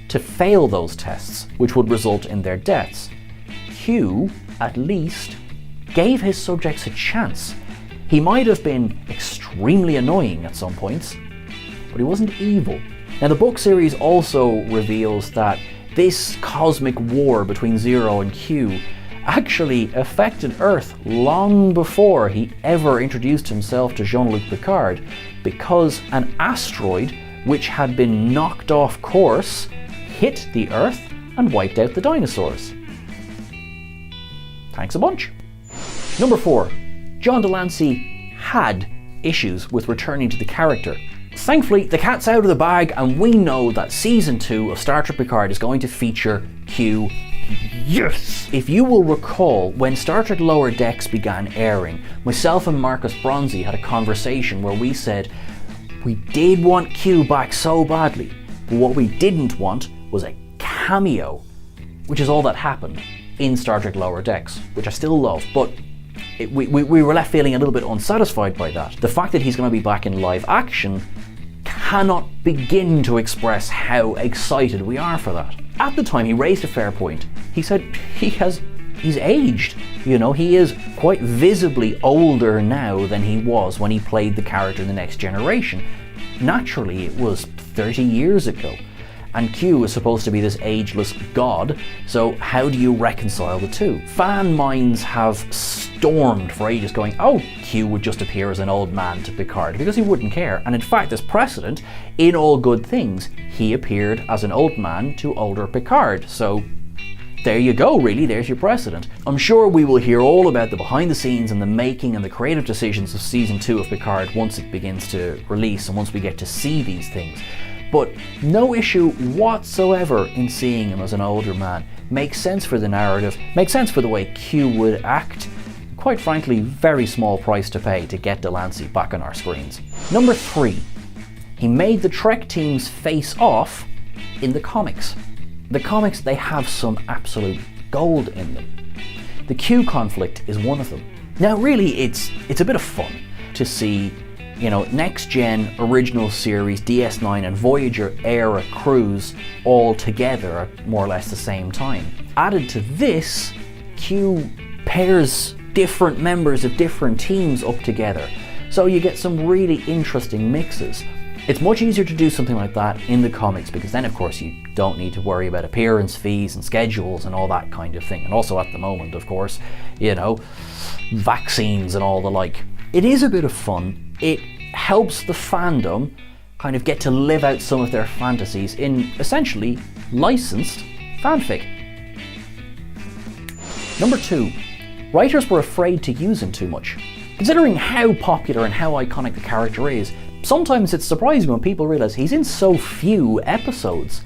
B: to fail those tests, which would result in their deaths. Q, at least, gave his subjects a chance. He might have been extremely annoying at some points, but he wasn't evil. Now, the book series also reveals that this cosmic war between Zero and Q actually affected Earth long before he ever introduced himself to Jean-Luc Picard, because an asteroid which had been knocked off course hit the Earth
E: and wiped out the dinosaurs. Thanks a bunch. Number 4. John Delancey had issues with returning to the character. Thankfully, the cat's out of the bag, and we know that Season 2 of Star Trek Picard is going to feature Q. Yes! If you will recall, when Star Trek Lower Decks began airing, myself and Marcus Bronzy had a conversation where we said we did want Q back so badly, but what we didn't want was a cameo, which is all that happened in Star Trek Lower Decks, which I still love, but we were left feeling a little bit unsatisfied by that. The fact that he's going to be back in live action cannot begin to express how excited we are for that. At the time, he raised a fair point. He said he's aged. You know, he is quite visibly older now than he was when he played the character in The Next Generation. Naturally, it was 30 years ago. And Q is supposed to be this ageless god, so how do you reconcile the two? Fan minds have stormed for ages going, oh, Q would just appear as an old man to Picard because he wouldn't care. And in fact, there's precedent. In All Good Things, he appeared as an old man to older Picard. So there you go, really, there's your precedent. I'm sure we will hear all about the behind the scenes and the making and the creative decisions of Season 2 of Picard once it begins to release and once we get to see these things. But no issue whatsoever in seeing him as an older man. Makes sense for the narrative, makes sense for the way Q would act. Quite frankly, very small price to pay to get Delancey back on our screens. Number 3. He made the Trek teams face off in the comics. The comics, they have some absolute gold in them. The Q conflict is one of them. Now really, it's a bit of fun to see, you know, Next Gen, Original Series, DS9 and Voyager era crews all together at more or less the same time. Added to this, Q pairs different members of different teams up together. So you get some really interesting mixes. It's much easier to do something like that in the comics because then of course you don't need to worry about appearance fees and schedules and all that kind of thing. And also at the moment, of course, you know, vaccines and all the like. It is a bit of fun. It helps the fandom kind of get to live out some of their fantasies in essentially licensed fanfic. Number 2, writers were afraid to use him too much. Considering how popular and how iconic the character is, sometimes it's surprising when people realise he's in so few episodes.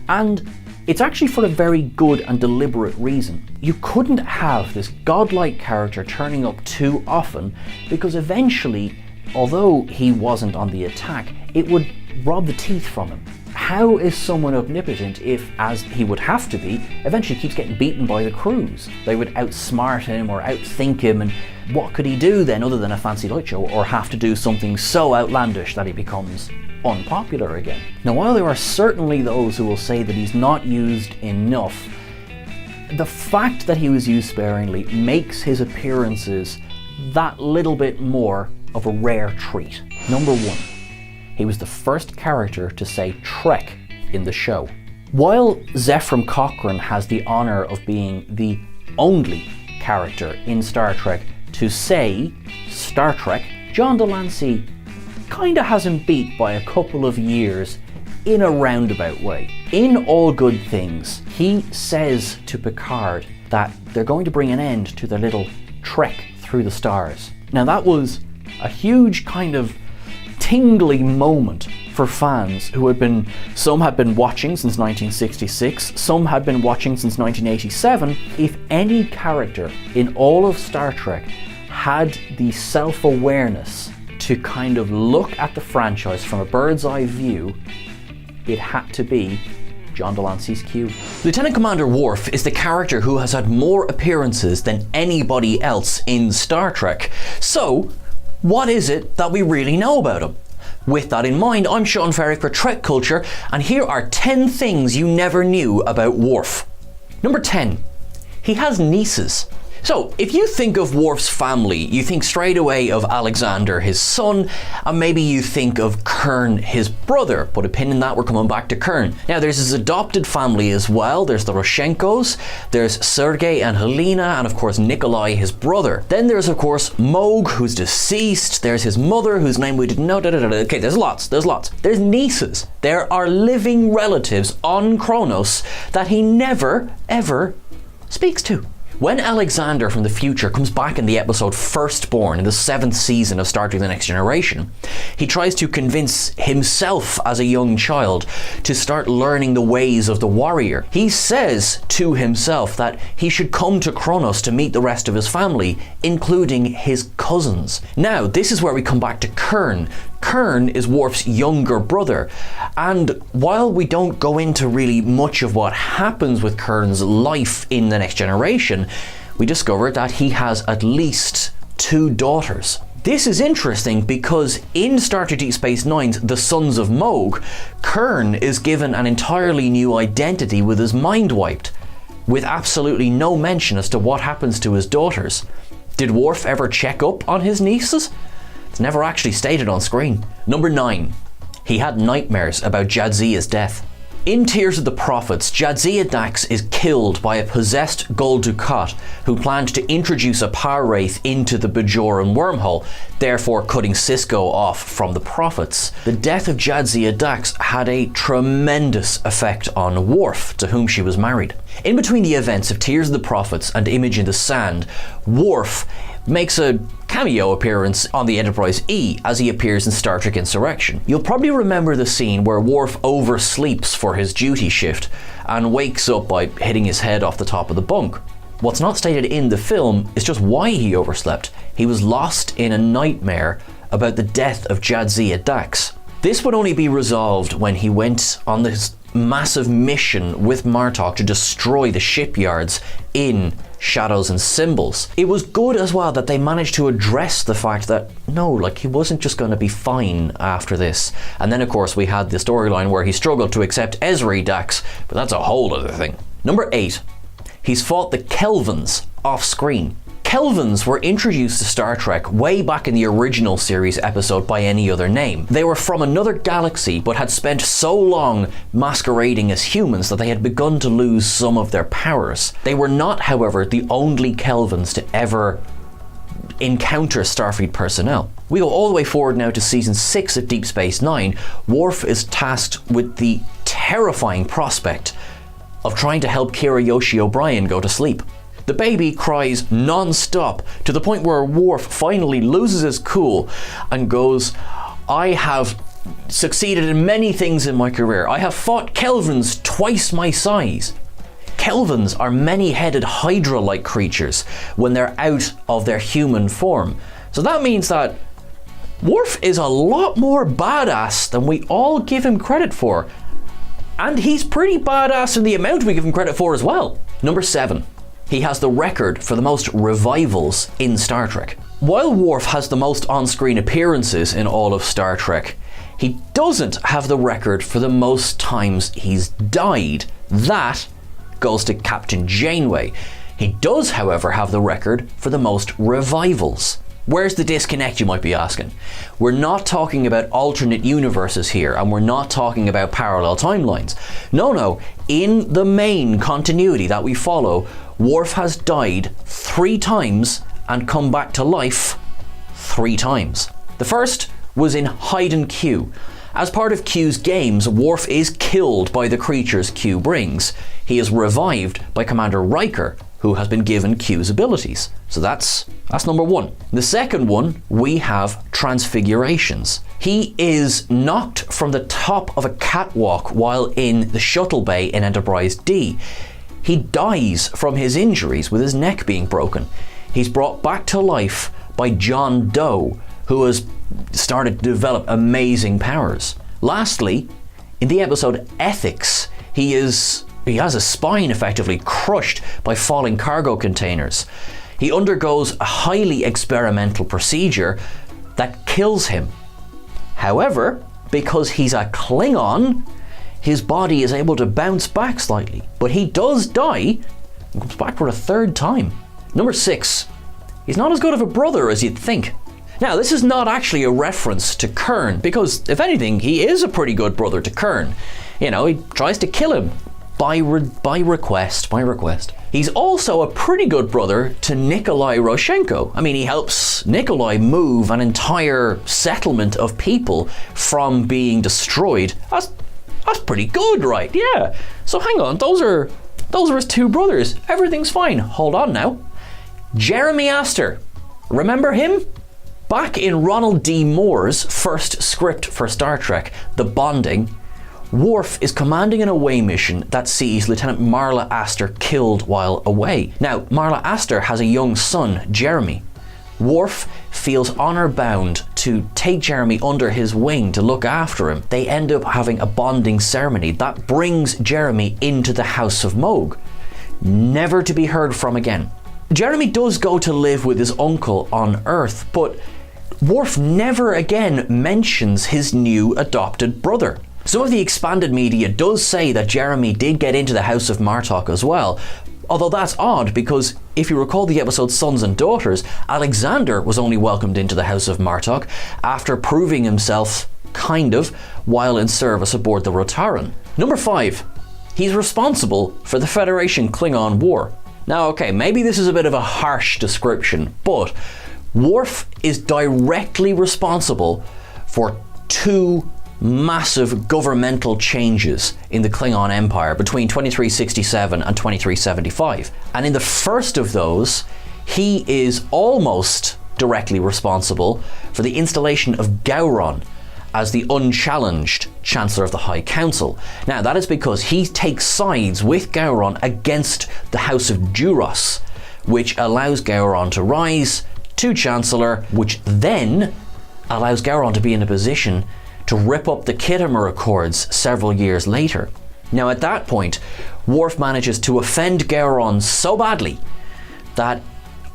E: And it's actually for a very good and deliberate reason. You couldn't have this godlike character turning up too often because eventually, although he wasn't on the attack, it would rob the teeth from him. How is someone omnipotent if, as he would have to be, eventually keeps getting beaten by the crews? They would outsmart him or outthink him, and what could he do then other than a fancy light show or have to do something so outlandish that he becomes unpopular again? Now, while there are certainly those who will say that he's not used enough, the fact that he was used sparingly makes his appearances that little bit more of a rare treat. Number 1, he was the first character to say Trek in the show. While Zephram Cochrane has the honour of being the only character in Star Trek to say Star Trek, John Delancey kinda has him beat by a couple of years in a roundabout way. In All Good Things, he says to Picard that they're going to bring an end to their little trek through the stars. Now that was a huge kind of tingly moment for fans who some had been watching since 1966, some had been watching since 1987. If any character in all of Star Trek had the self-awareness to kind of look at the franchise from a bird's eye view, it had to be John Delancey's Q.
B: Lieutenant Commander Worf is the character who has had more appearances than anybody else in Star Trek. So, what is it that we really know about him? With that in mind, I'm Sean Ferrick for TrekCulture, and here are 10 things you never knew about Worf. Number 10. He has nieces.
E: So, if you think of Worf's family, you think straight away of Alexander, his son, and maybe you think of Kurn, his brother, but opinion that we're coming back to Kurn. Now, there's his adopted family as well. There's the Roshenkos, there's Sergei and Helena, and of course Nikolai, his brother. Then there's of course Moog, who's deceased. There's his mother, whose name we didn't know. Okay, there's lots. There's nieces. There are living relatives on Kronos that he never, ever speaks to. When Alexander from the future comes back in the episode Firstborn in the 7th season of Star Trek The Next Generation, he tries to convince himself as a young child to start learning the ways of the warrior. He says to himself that he should come to Kronos to meet the rest of his family, including his cousins. Now, this is where we come back to Kurn. Kurn is Worf's younger brother, and while we don't go into really much of what happens with Kurn's life in The Next Generation, we discover that he has at least 2 daughters. This is interesting because in Star Trek Deep Space Nine's The Sons of Moog, Kurn is given an entirely new identity with his mind wiped, with absolutely no mention as to what happens to his daughters. Did Worf ever check up on his nieces? It's never actually stated on screen. Number 9. He had nightmares about Jadzia's death. In Tears of the Prophets, Jadzia Dax is killed by a possessed Gul Dukat who planned to introduce a power wraith into the Bajoran wormhole, therefore cutting Sisko off from the Prophets. The death of Jadzia Dax had a tremendous effect on Worf, to whom she was married. In between the events of Tears of the Prophets and Image in the Sand, Worf makes a cameo appearance on the Enterprise E as he appears in Star Trek Insurrection. You'll probably remember the scene where Worf oversleeps for his duty shift and wakes up by hitting his head off the top of the bunk. What's not stated in the film is just why he overslept. He was lost in a nightmare about the death of Jadzia Dax. This would only be resolved when he went on this massive mission with Martok to destroy the shipyards in Shadows and Symbols. It was good as well that they managed to address the fact that he wasn't just going to be fine after this. And then of course we had the storyline where he struggled to accept Ezri Dax, but that's a whole other thing. Number 8. He's fought the Kelvins off screen. Kelvins were introduced to Star Trek way back in the original series episode By Any Other Name. They were from another galaxy but had spent so long masquerading as humans that they had begun to lose some of their powers. They were not, however, the only Kelvins to ever encounter Starfleet personnel. We go all the way forward now to season 6 of Deep Space Nine. Worf is tasked with the terrifying prospect of trying to help Kira Yoshi O'Brien go to sleep. The baby cries non-stop to the point where Worf finally loses his cool and goes, "I have succeeded in many things in my career. I have fought Kelvins twice my size." Kelvins are many-headed Hydra-like creatures when they're out of their human form. So that means that Worf is a lot more badass than we all give him credit for. And he's pretty badass in the amount we give him credit for as well. Number 7. He has the record for the most revivals in Star Trek. While Worf has the most on-screen appearances in all of Star Trek, he doesn't have the record for the most times he's died. That goes to Captain Janeway. He does, however, have the record for the most revivals. Where's the disconnect, you might be asking? We're not talking about alternate universes here, and we're not talking about parallel timelines. No, in the main continuity that we follow, Worf has died 3 times and come back to life 3 times. The first was in Hide Q. As part of Q's games, Worf is killed by the creatures Q brings. He is revived by Commander Riker, who has been given Q's abilities. So that's number 1. The second one, we have transfigurations. He is knocked from the top of a catwalk while in the shuttle bay in Enterprise D. He dies from his injuries with his neck being broken. He's brought back to life by John Doe, who has started to develop amazing powers. Lastly, in the episode Ethics, he has a spine effectively crushed by falling cargo containers. He undergoes a highly experimental procedure that kills him. However, because he's a Klingon, his body is able to bounce back slightly. But he does die and comes back for a 3rd time. Number 6. He's not as good of a brother as you'd think. Now, this is not actually a reference to Kern, because if anything, he is a pretty good brother to Kern. You know, he tries to kill him by request. He's also a pretty good brother to Nikolai Roshenko. I mean, he helps Nikolai move an entire settlement of people from being destroyed. That's pretty good, right? Yeah. So hang on, those are his two brothers. Everything's fine. Hold on now. Jeremy Astor. Remember him? Back in Ronald D. Moore's first script for Star Trek, The Bonding, Worf is commanding an away mission that sees Lieutenant Marla Astor killed while away. Now, Marla Astor has a young son, Jeremy. Worf feels honor bound to take Jeremy under his wing to look after him. They end up having a bonding ceremony that brings Jeremy into the House of Moog, never to be heard from again. Jeremy does go to live with his uncle on Earth, but Worf never again mentions his new adopted brother. Some of the expanded media does say that Jeremy did get into the House of Martok as well, although that's odd because if you recall the episode Sons and Daughters, Alexander was only welcomed into the House of Martok after proving himself, kind of, while in service aboard the Rotaran. Number 5. He's responsible for the Federation Klingon War. Now, okay, maybe this is a bit of a harsh description, but Worf is directly responsible for 2 massive governmental changes in the Klingon Empire between 2367 and 2375. And in the first of those, he is almost directly responsible for the installation of Gowron as the unchallenged Chancellor of the High Council. Now, that is because he takes sides with Gowron against the House of Duras, which allows Gowron to rise to Chancellor, which then allows Gowron to be in a position to rip up the Khitomer Accords several years later. Now, at that point, Worf manages to offend Gowron so badly that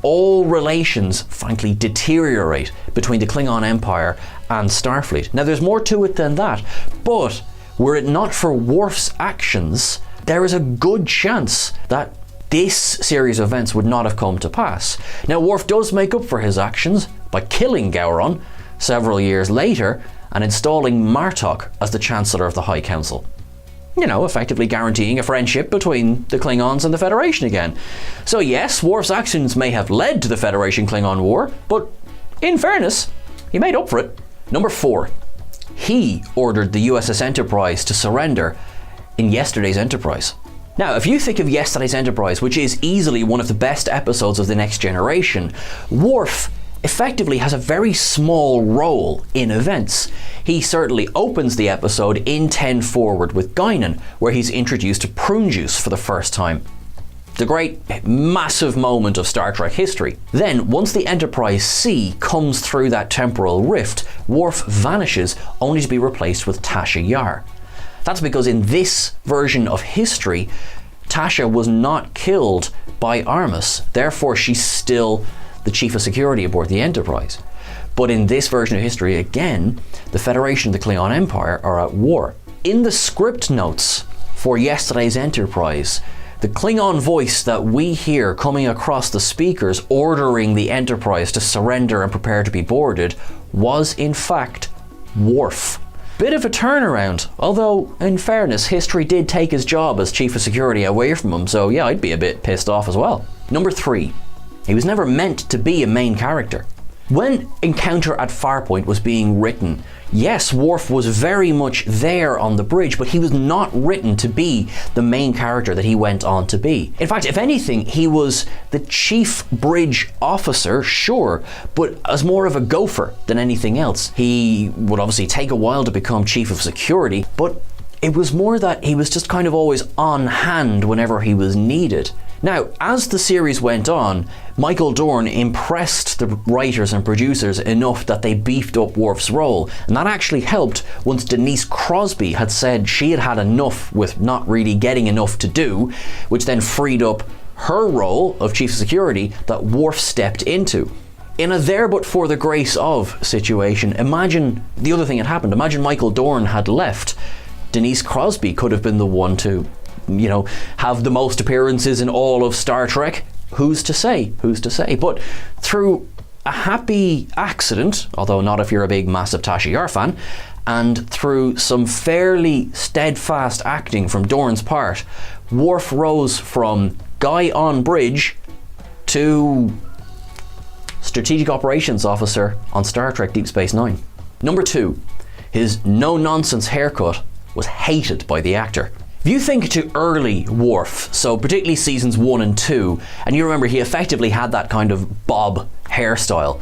E: all relations, frankly, deteriorate between the Klingon Empire and Starfleet. Now, there's more to it than that, but were it not for Worf's actions, there is a good chance that this series of events would not have come to pass. Now, Worf does make up for his actions by killing Gowron several years later and installing Martok as the Chancellor of the High Council. You know, effectively guaranteeing a friendship between the Klingons and the Federation again. So yes, Worf's actions may have led to the Federation-Klingon War, but in fairness, he made up for it. Number 4. He ordered the USS Enterprise to surrender in yesterday's Enterprise. Now, if you think of yesterday's Enterprise, which is easily one of the best episodes of The Next Generation, Worf effectively has a very small role in events. He certainly opens the episode in 10 Forward with Guinan, where he's introduced to prune juice for the first time. The great, massive moment of Star Trek history. Then, once the Enterprise C comes through that temporal rift, Worf vanishes, only to be replaced with Tasha Yar. That's because in this version of history, Tasha was not killed by Armus, therefore she's still the chief of security aboard the Enterprise. But in this version of history, again, the Federation and the Klingon Empire are at war. In the script notes for yesterday's Enterprise, the Klingon voice that we hear coming across the speakers ordering the Enterprise to surrender and prepare to be boarded was in fact Worf. Bit of a turnaround, although in fairness, history did take his job as chief of security away from him, so yeah, I'd be a bit pissed off as well. Number 3. He was never meant to be a main character. When Encounter at Farpoint was being written, yes, Worf was very much there on the bridge, but he was not written to be the main character that he went on to be. In fact, if anything, he was the chief bridge officer, sure, but as more of a gopher than anything else. He would obviously take a while to become chief of security, but it was more that he was just kind of always on hand whenever he was needed. Now, as the series went on, Michael Dorn impressed the writers and producers enough that they beefed up Worf's role, and that actually helped once Denise Crosby had said she had had enough with not really getting enough to do, which then freed up her role of Chief of Security that Worf stepped into. In a there but for the grace of situation, imagine the other thing had happened. Imagine Michael Dorn had left. Denise Crosby could have been the one to, have the most appearances in all of Star Trek, who's to say? But through a happy accident, although not if you're a big massive Tasha Yar fan, and through some fairly steadfast acting from Dorn's part, Worf rose from guy on bridge to Strategic Operations Officer on Star Trek Deep Space Nine. Number 2, his no-nonsense haircut was hated by the actor. If you think to early Worf, so particularly seasons 1 and 2, and you remember he effectively had that kind of bob hairstyle,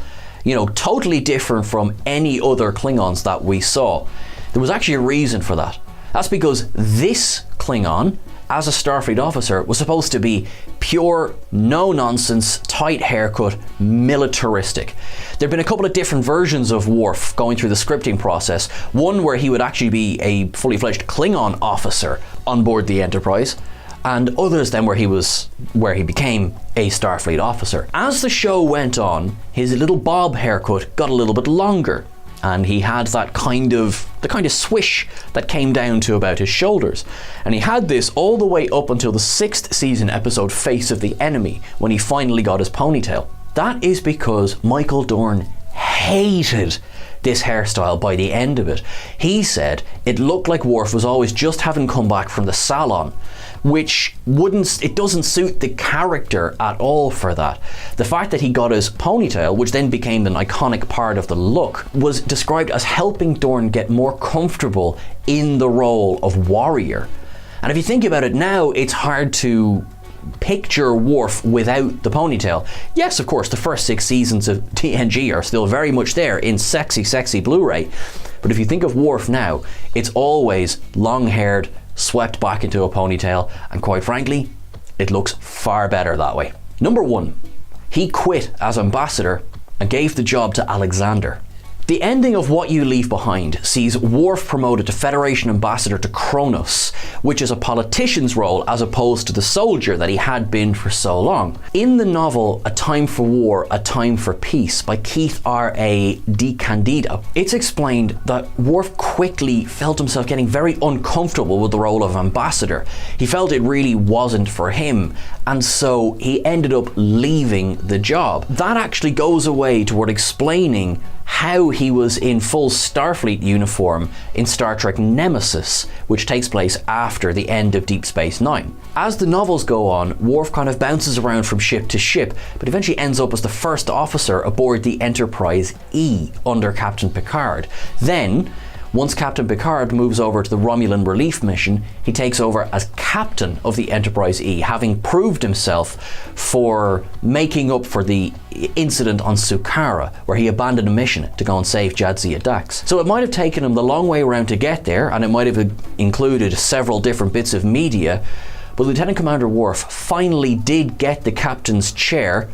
E: totally different from any other Klingons that we saw. There was actually a reason for that. That's because this Klingon, as a Starfleet officer, was supposed to be pure, no-nonsense, tight haircut, militaristic. There'd been a couple of different versions of Worf going through the scripting process. One where he would actually be a fully fledged Klingon officer on board the Enterprise, and others then where he became a Starfleet officer. As the show went on, his little bob haircut got a little bit longer, and he had the kind of swish that came down to about his shoulders. And he had this all the way up until the 6th season episode Face of the Enemy, when he finally got his ponytail. That is because Michael Dorn hated this hairstyle by the end of it. He said it looked like Worf was always just having come back from the salon, which doesn't suit the character at all for that. The fact that he got his ponytail, which then became an iconic part of the look, was described as helping Dorn get more comfortable in the role of warrior. And if you think about it now, it's hard to picture Worf without the ponytail. Yes, of course, the first 6 seasons of TNG are still very much there in sexy Blu-ray. But if you think of Worf now, it's always long-haired, swept back into a ponytail, and quite frankly, it looks far better that way. Number 1, he quit as ambassador and gave the job to Alexander. The ending of What You Leave Behind sees Worf promoted to Federation Ambassador to Kronos, which is a politician's role as opposed to the soldier that he had been for so long. In the novel A Time for War, A Time for Peace by Keith R.A. DiCandido, it's explained that Worf quickly felt himself getting very uncomfortable with the role of ambassador. He felt it really wasn't for him, and so he ended up leaving the job. That actually goes away toward explaining how he was in full Starfleet uniform in Star Trek Nemesis, which takes place after the end of Deep Space Nine. As the novels go on, Worf kind of bounces around from ship to ship, but eventually ends up as the first officer aboard the Enterprise E under Captain Picard. Then, once Captain Picard moves over to the Romulan relief mission, he takes over as captain of the Enterprise E, having proved himself for making up for the incident on Sukara, where he abandoned a mission to go and save Jadzia Dax. So it might have taken him the long way around to get there, and it might have included several different bits of media, but Lieutenant Commander Worf finally did get the captain's chair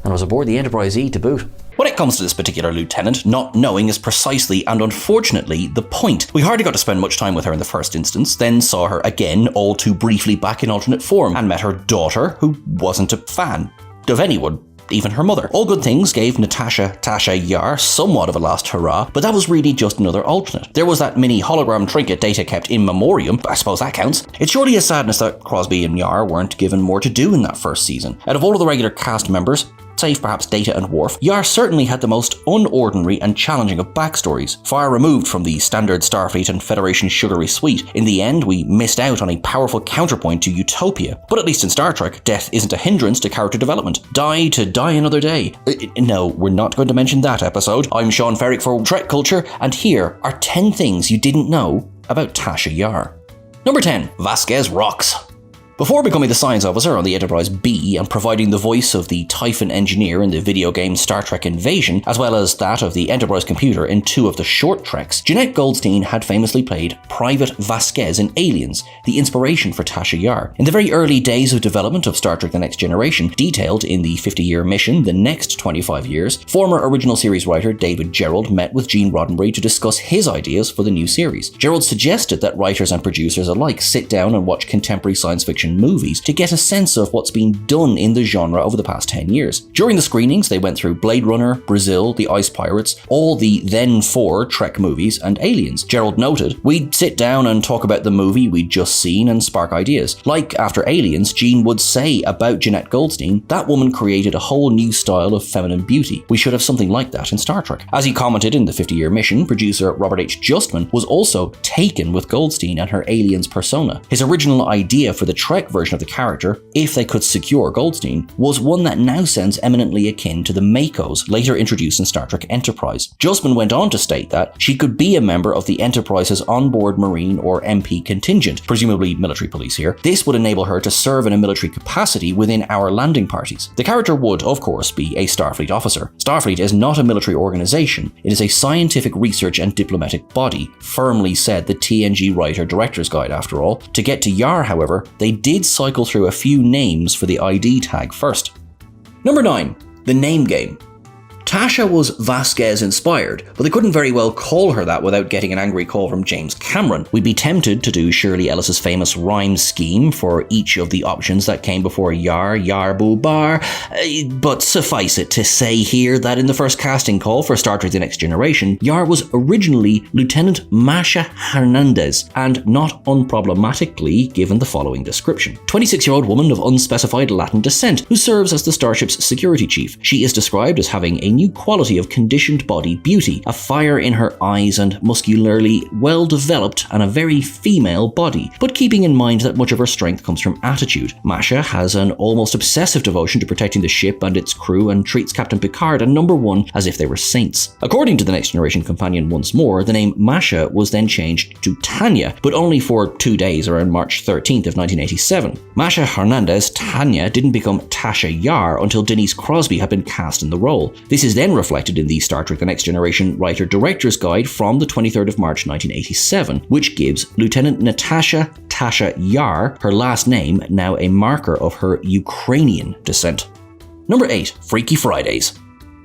E: and was aboard the Enterprise E to boot.
B: When it comes to this particular lieutenant, not knowing is precisely and unfortunately the point. We hardly got to spend much time with her in the first instance, then saw her again all too briefly back in alternate form, and met her daughter, who wasn't a fan of anyone, even her mother. All good things gave Tasha Yar somewhat of a last hurrah, but that was really just another alternate. There was that mini hologram trinket Data kept in memoriam, I suppose that counts. It's surely a sadness that Crosby and Yar weren't given more to do in that first season. Out of all of the regular cast members, save perhaps Data and Worf, Yar certainly had the most unordinary and challenging of backstories, far removed from the standard Starfleet and Federation sugary sweet. In the end, we missed out on a powerful counterpoint to Utopia. But at least in Star Trek, death isn't a hindrance to character development. Die to die another day. No, we're not going to mention that episode. I'm Sean Ferrick for TrekCulture, and here are 10 things you didn't know about Tasha Yar. Number 10. Vasquez rocks. Before becoming the science officer on the Enterprise B and providing the voice of the Typhon engineer in the video game Star Trek Invasion, as well as that of the Enterprise computer in 2 of the short treks, Jeanette Goldstein had famously played Private Vasquez in Aliens, the inspiration for Tasha Yar. In the very early days of development of Star Trek The Next Generation, detailed in the 50-year mission, The Next 25 Years, former original series writer David Gerrold met with Gene Roddenberry to discuss his ideas for the new series. Gerrold suggested that writers and producers alike sit down and watch contemporary science fiction fiction movies to get a sense of what's been done in the genre over the past 10 years. During the screenings, they went through Blade Runner, Brazil, The Ice Pirates, all the then 4 Trek movies, and Aliens. Gerald noted, "We'd sit down and talk about the movie we'd just seen and spark ideas. Like after Aliens, Gene would say about Jeanette Goldstein, that woman created a whole new style of feminine beauty. We should have something like that in Star Trek." As he commented in the 50-year mission, producer Robert H. Justman was also taken with Goldstein and her Aliens persona. His original idea for the Trek version of the character, if they could secure Goldstein, was one that now sounds eminently akin to the Makos later introduced in Star Trek Enterprise. Justman went on to state that she could be a member of the Enterprise's onboard Marine or MP contingent, presumably military police here. This would enable her to serve in a military capacity within our landing parties. The character would, of course, be a Starfleet officer. Starfleet is not a military organization. It is a scientific research and diplomatic body, firmly said the TNG Writer-Director's Guide after all. To get to Yar, however, they did cycle through a few names for the ID tag first. Number 9. The name game. Tasha was Vasquez inspired, but they couldn't very well call her that without getting an angry call from James Cameron. We'd be tempted to do Shirley Ellis's famous rhyme scheme for each of the options that came before Yar, Boo Bar, but suffice it to say here that in the first casting call for Star Trek The Next Generation, Yar was originally Lieutenant Masha Hernandez, and not unproblematically given the following description. 26-year-old woman of unspecified Latin descent who serves as the starship's security chief. She is described as having a new quality of conditioned body beauty, a fire in her eyes and muscularly well developed and a very female body, but keeping in mind that much of her strength comes from attitude. Masha has an almost obsessive devotion to protecting the ship and its crew and treats Captain Picard and Number 1 as if they were saints. According to the Next Generation companion once more, the name Masha was then changed to Tanya, but only for 2 days around March 13th of 1987. Masha Hernandez Tanya didn't become Tasha Yar until Denise Crosby had been cast in the role. This is then reflected in the Star Trek The Next Generation Writer-Director's Guide from the 23rd of March 1987, which gives Lieutenant Natasha Tasha Yar her last name, now a marker of her Ukrainian descent. Number 8. Freaky Fridays.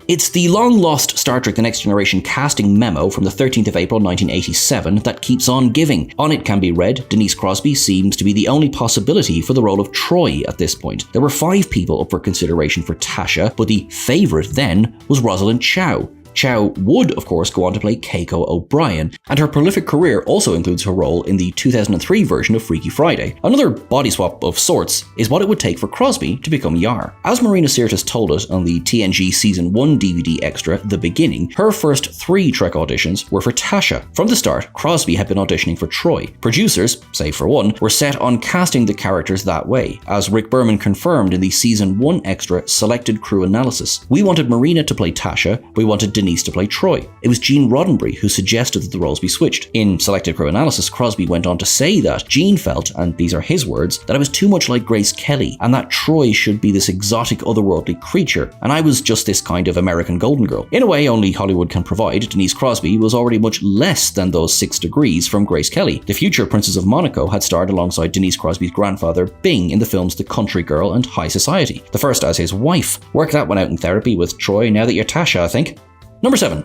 B: It's the long-lost Star Trek The Next Generation casting memo from the 13th of April 1987 that keeps on giving. On it can be read, Denise Crosby seems to be the only possibility for the role of Troy at this point. There were 5 people up for consideration for Tasha, but the favourite then was Rosalind Chow. Chow would, of course, go on to play Keiko O'Brien, and her prolific career also includes her role in the 2003 version of Freaky Friday. Another body swap of sorts is what it would take for Crosby to become Yar. As Marineus told us on the TNG Season 1 DVD extra, The Beginning, her first 3 Trek auditions were for Tasha. From the start, Crosby had been auditioning for Troy. Producers, save for one, were set on casting the characters that way, as Rick Berman confirmed in the Season 1 extra Selected Crew Analysis. We wanted Marina to play Tasha, we wanted Denise to play Troy. It was Gene Roddenberry who suggested that the roles be switched. In Selected Crew Analysis, Crosby went on to say that Gene felt, and these are his words, that I was too much like Grace Kelly, and that Troy should be this exotic otherworldly creature, and I was just this kind of American golden girl. In a way only Hollywood can provide, Denise Crosby was already much less than those 6 degrees from Grace Kelly. The future Princess of Monaco had starred alongside Denise Crosby's grandfather Bing in the films The Country Girl and High Society, the first as his wife. Work that one out in therapy with Troy now that you're Tasha, I think. Number 7.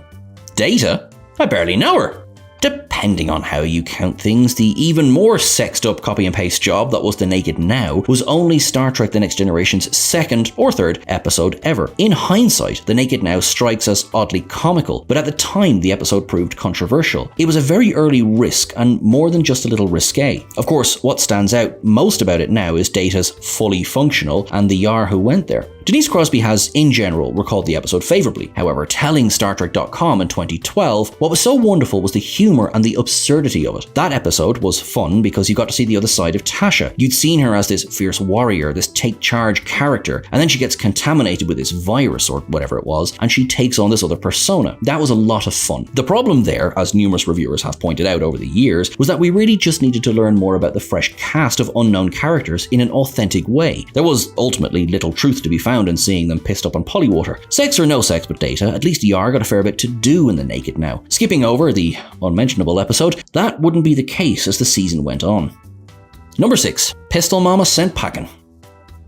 B: Data? I barely know her. Depending on how you count things, the even more sexed up copy and paste job that was The Naked Now was only Star Trek The Next Generation's 2nd or 3rd episode ever. In hindsight, The Naked Now strikes as oddly comical, but at the time the episode proved controversial. It was a very early risk and more than just a little risque. Of course, what stands out most about it now is Data's fully functional and the Yar who went there. Denise Crosby has, in general, recalled the episode favourably. However, telling StarTrek.com in 2012, what was so wonderful was the humour and the absurdity of it. That episode was fun because you got to see the other side of Tasha. You'd seen her as this fierce warrior, this take-charge character, and then she gets contaminated with this virus or whatever it was, and she takes on this other persona. That was a lot of fun. The problem there, as numerous reviewers have pointed out over the years, was that we really just needed to learn more about the fresh cast of unknown characters in an authentic way. There was ultimately little truth to be found in seeing them pissed up on polywater. Sex or no sex but Data, at least Yar got a fair bit to do in The Naked Now. Skipping over the unmentionable episode, that wouldn't be the case as the season went on. Number 6. Pistol Mama sent packing.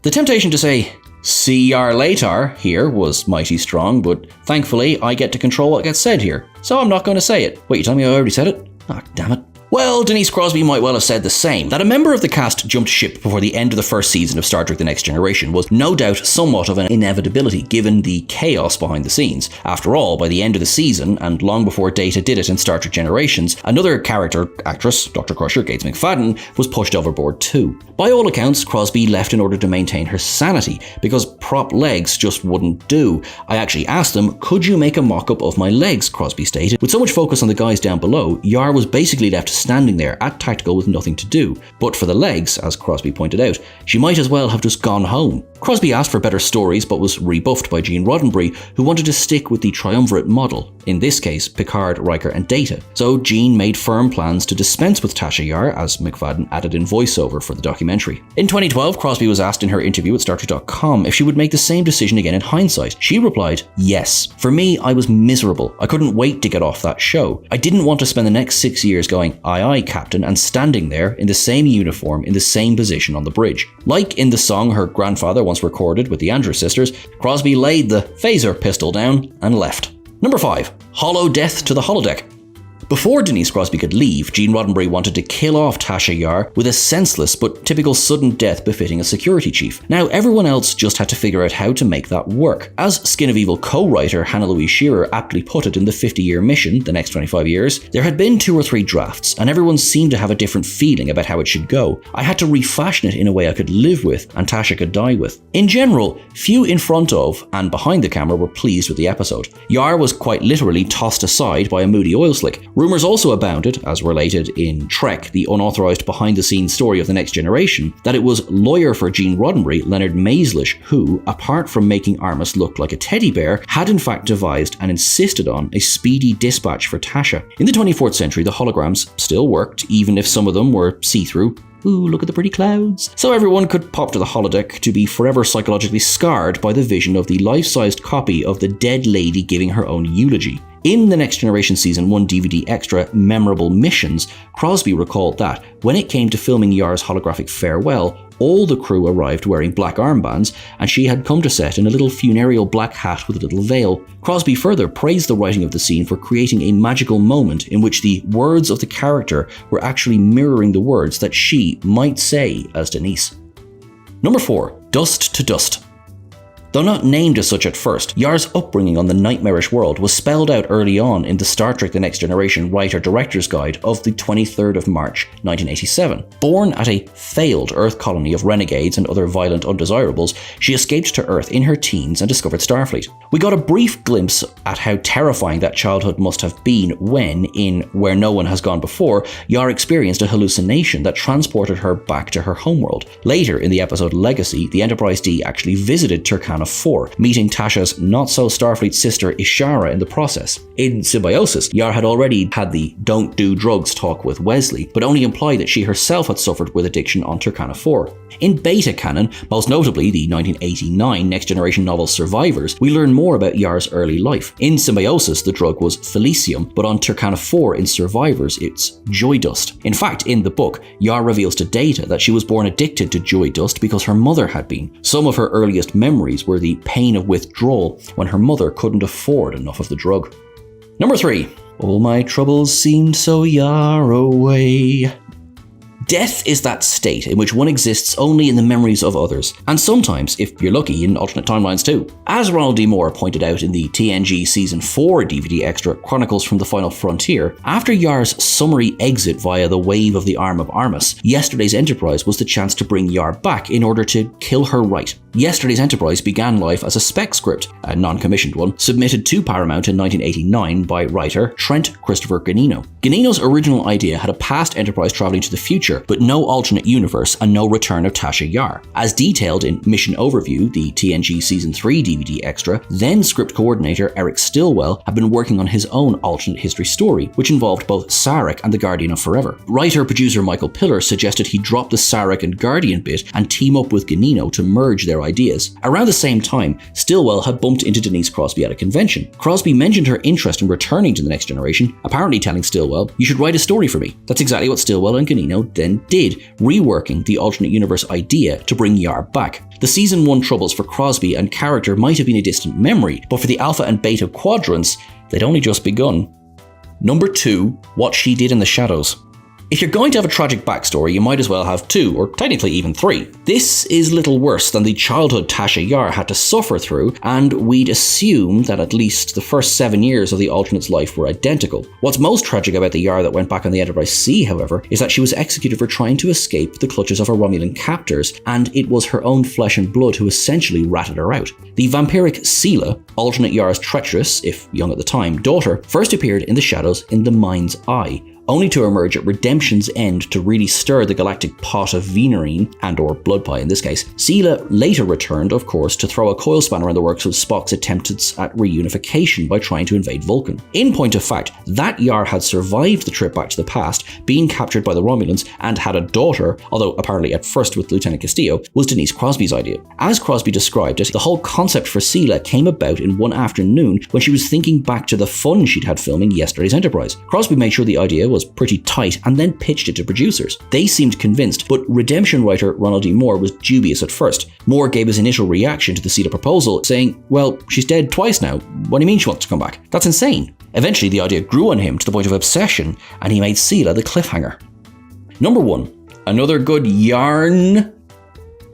B: The temptation to say, "See Yar later" here was mighty strong, but thankfully I get to control what gets said here, so I'm not going to say it. Wait, you tell me I already said it? Ah, damn it. Well, Denise Crosby might well have said the same. That a member of the cast jumped ship before the end of the first season of Star Trek The Next Generation was no doubt somewhat of an inevitability given the chaos behind the scenes. After all, by the end of the season, and long before Data did it in Star Trek Generations, another character, actress, Dr. Crusher, Gates McFadden, was pushed overboard too. By all accounts, Crosby left in order to maintain her sanity, because prop legs just wouldn't do. I actually asked them, could you make a mock-up of my legs, Crosby stated. With so much focus on the guys down below, Yar was basically left standing there at tactical with nothing to do. But for the legs, as Crosby pointed out, she might as well have just gone home. Crosby asked for better stories but was rebuffed by Gene Roddenberry, who wanted to stick with the triumvirate model, in this case Picard, Riker and Data. So Gene made firm plans to dispense with Tasha Yar, as McFadden added in voiceover for the documentary. In 2012, Crosby was asked in her interview at StarTrek.com if she would make the same decision again in hindsight. She replied, yes. For me, I was miserable. I couldn't wait to get off that show. I didn't want to spend the next 6 years going, aye aye Captain, and standing there in the same uniform in the same position on the bridge. Like in the song her grandfather once recorded with the Andrews sisters, Crosby laid the phaser pistol down and left. Number 5. Hollow death to the holodeck. Before Denise Crosby could leave, Gene Roddenberry wanted to kill off Tasha Yar with a senseless but typical sudden death befitting a security chief. Now, everyone else just had to figure out how to make that work. As Skin of Evil co-writer Hannah Louise Shearer aptly put it in the 50-year mission, the next 25 years, there had been 2 or 3 drafts, and everyone seemed to have a different feeling about how it should go. I had to refashion it in a way I could live with and Tasha could die with. In general, few in front of and behind the camera were pleased with the episode. Yar was quite literally tossed aside by a moody oil slick. Rumours also abounded, as related in Trek, the unauthorized behind-the-scenes story of The Next Generation, that it was lawyer for Gene Roddenberry, Leonard Maislish, who, apart from making Armus look like a teddy bear, had in fact devised and insisted on a speedy dispatch for Tasha. In the 24th century, the holograms still worked, even if some of them were see-through. Ooh, look at the pretty clouds. So everyone could pop to the holodeck to be forever psychologically scarred by the vision of the life-sized copy of the dead lady giving her own eulogy. In the Next Generation Season 1 DVD extra Memorable Missions, Crosby recalled that, when it came to filming Yar's holographic farewell, all the crew arrived wearing black armbands, and she had come to set in a little funereal black hat with a little veil. Crosby further praised the writing of the scene for creating a magical moment in which the words of the character were actually mirroring the words that she might say as Denise. Number 4. Dust to Dust. Though not named as such at first, Yar's upbringing on the nightmarish world was spelled out early on in the Star Trek The Next Generation Writer-Director's Guide of the 23rd of March, 1987. Born at a failed Earth colony of renegades and other violent undesirables, she escaped to Earth in her teens and discovered Starfleet. We got a brief glimpse at how terrifying that childhood must have been when, in Where No One Has Gone Before, Yar experienced a hallucination that transported her back to her homeworld. Later in the episode Legacy, the Enterprise D actually visited Turkana 4, meeting Tasha's not-so-Starfleet sister Ishara in the process. In Symbiosis, Yar had already had the don't do drugs talk with Wesley, but only implied that she herself had suffered with addiction on Turkana 4. In Beta canon, most notably the 1989 Next Generation novel Survivors, we learn more about Yar's early life. In Symbiosis, the drug was Felicium, but on Turkana 4 in Survivors, it's Joy Dust. In fact, in the book, Yar reveals to Data that she was born addicted to Joy Dust because her mother had been. Some of her earliest memories were the pain of withdrawal when her mother couldn't afford enough of the drug. Number 3. All my troubles seemed so far away. Death is that state in which one exists only in the memories of others, and sometimes, if you're lucky, in alternate timelines too. As Ronald D. Moore pointed out in the TNG Season 4 DVD extra Chronicles from the Final Frontier, after Yar's summary exit via the wave of the arm of Armus, Yesterday's Enterprise was the chance to bring Yar back in order to kill her right. Yesterday's Enterprise began life as a spec script, a non-commissioned one, submitted to Paramount in 1989 by writer Trent Christopher Ganino. Ganino's original idea had a past Enterprise traveling to the future, but no alternate universe and no return of Tasha Yar. As detailed in Mission Overview, the TNG Season 3 DVD extra, then script coordinator Eric Stillwell had been working on his own alternate history story, which involved both Sarek and the Guardian of Forever. Writer-producer Michael Piller suggested he drop the Sarek and Guardian bit and team up with Ganino to merge their ideas. Around the same time, Stillwell had bumped into Denise Crosby at a convention. Crosby mentioned her interest in returning to The Next Generation, apparently telling Stillwell, "You should write a story for me." That's exactly what Stillwell and Ganino then did, reworking the alternate universe idea to bring Yar back. The Season 1 troubles for Crosby and character might have been a distant memory, but for the Alpha and Beta quadrants, they'd only just begun. Number 2. What She Did in the Shadows. If you're going to have a tragic backstory, you might as well have 2, or technically even 3. This is little worse than the childhood Tasha Yar had to suffer through, and we'd assume that at least the first 7 years of the alternate's life were identical. What's most tragic about the Yar that went back on the Enterprise C, however, is that she was executed for trying to escape the clutches of her Romulan captors, and it was her own flesh and blood who essentially ratted her out. The vampiric Sela, alternate Yar's treacherous, if young at the time, daughter, first appeared in the shadows in The Mind's Eye, only to emerge at Redemption's end to really stir the galactic pot of Venerine, and or blood pie in this case. Sela later returned, of course, to throw a coil spanner in the works of Spock's attempts at reunification by trying to invade Vulcan. In point of fact, that Yar had survived the trip back to the past, being captured by the Romulans, and had a daughter, although apparently at first with Lieutenant Castillo, was Denise Crosby's idea. As Crosby described it, the whole concept for Sela came about in one afternoon when she was thinking back to the fun she'd had filming yesterday's Enterprise. Crosby made sure the idea was pretty tight and then pitched it to producers. They seemed convinced, but Redemption writer Ronald D. Moore was dubious at first. Moore gave his initial reaction to the Sela proposal, saying, "Well, she's dead twice now. What do you mean she wants to come back? That's insane." Eventually, the idea grew on him to the point of obsession, and he made Sela the cliffhanger. Number 1. Another good yarn.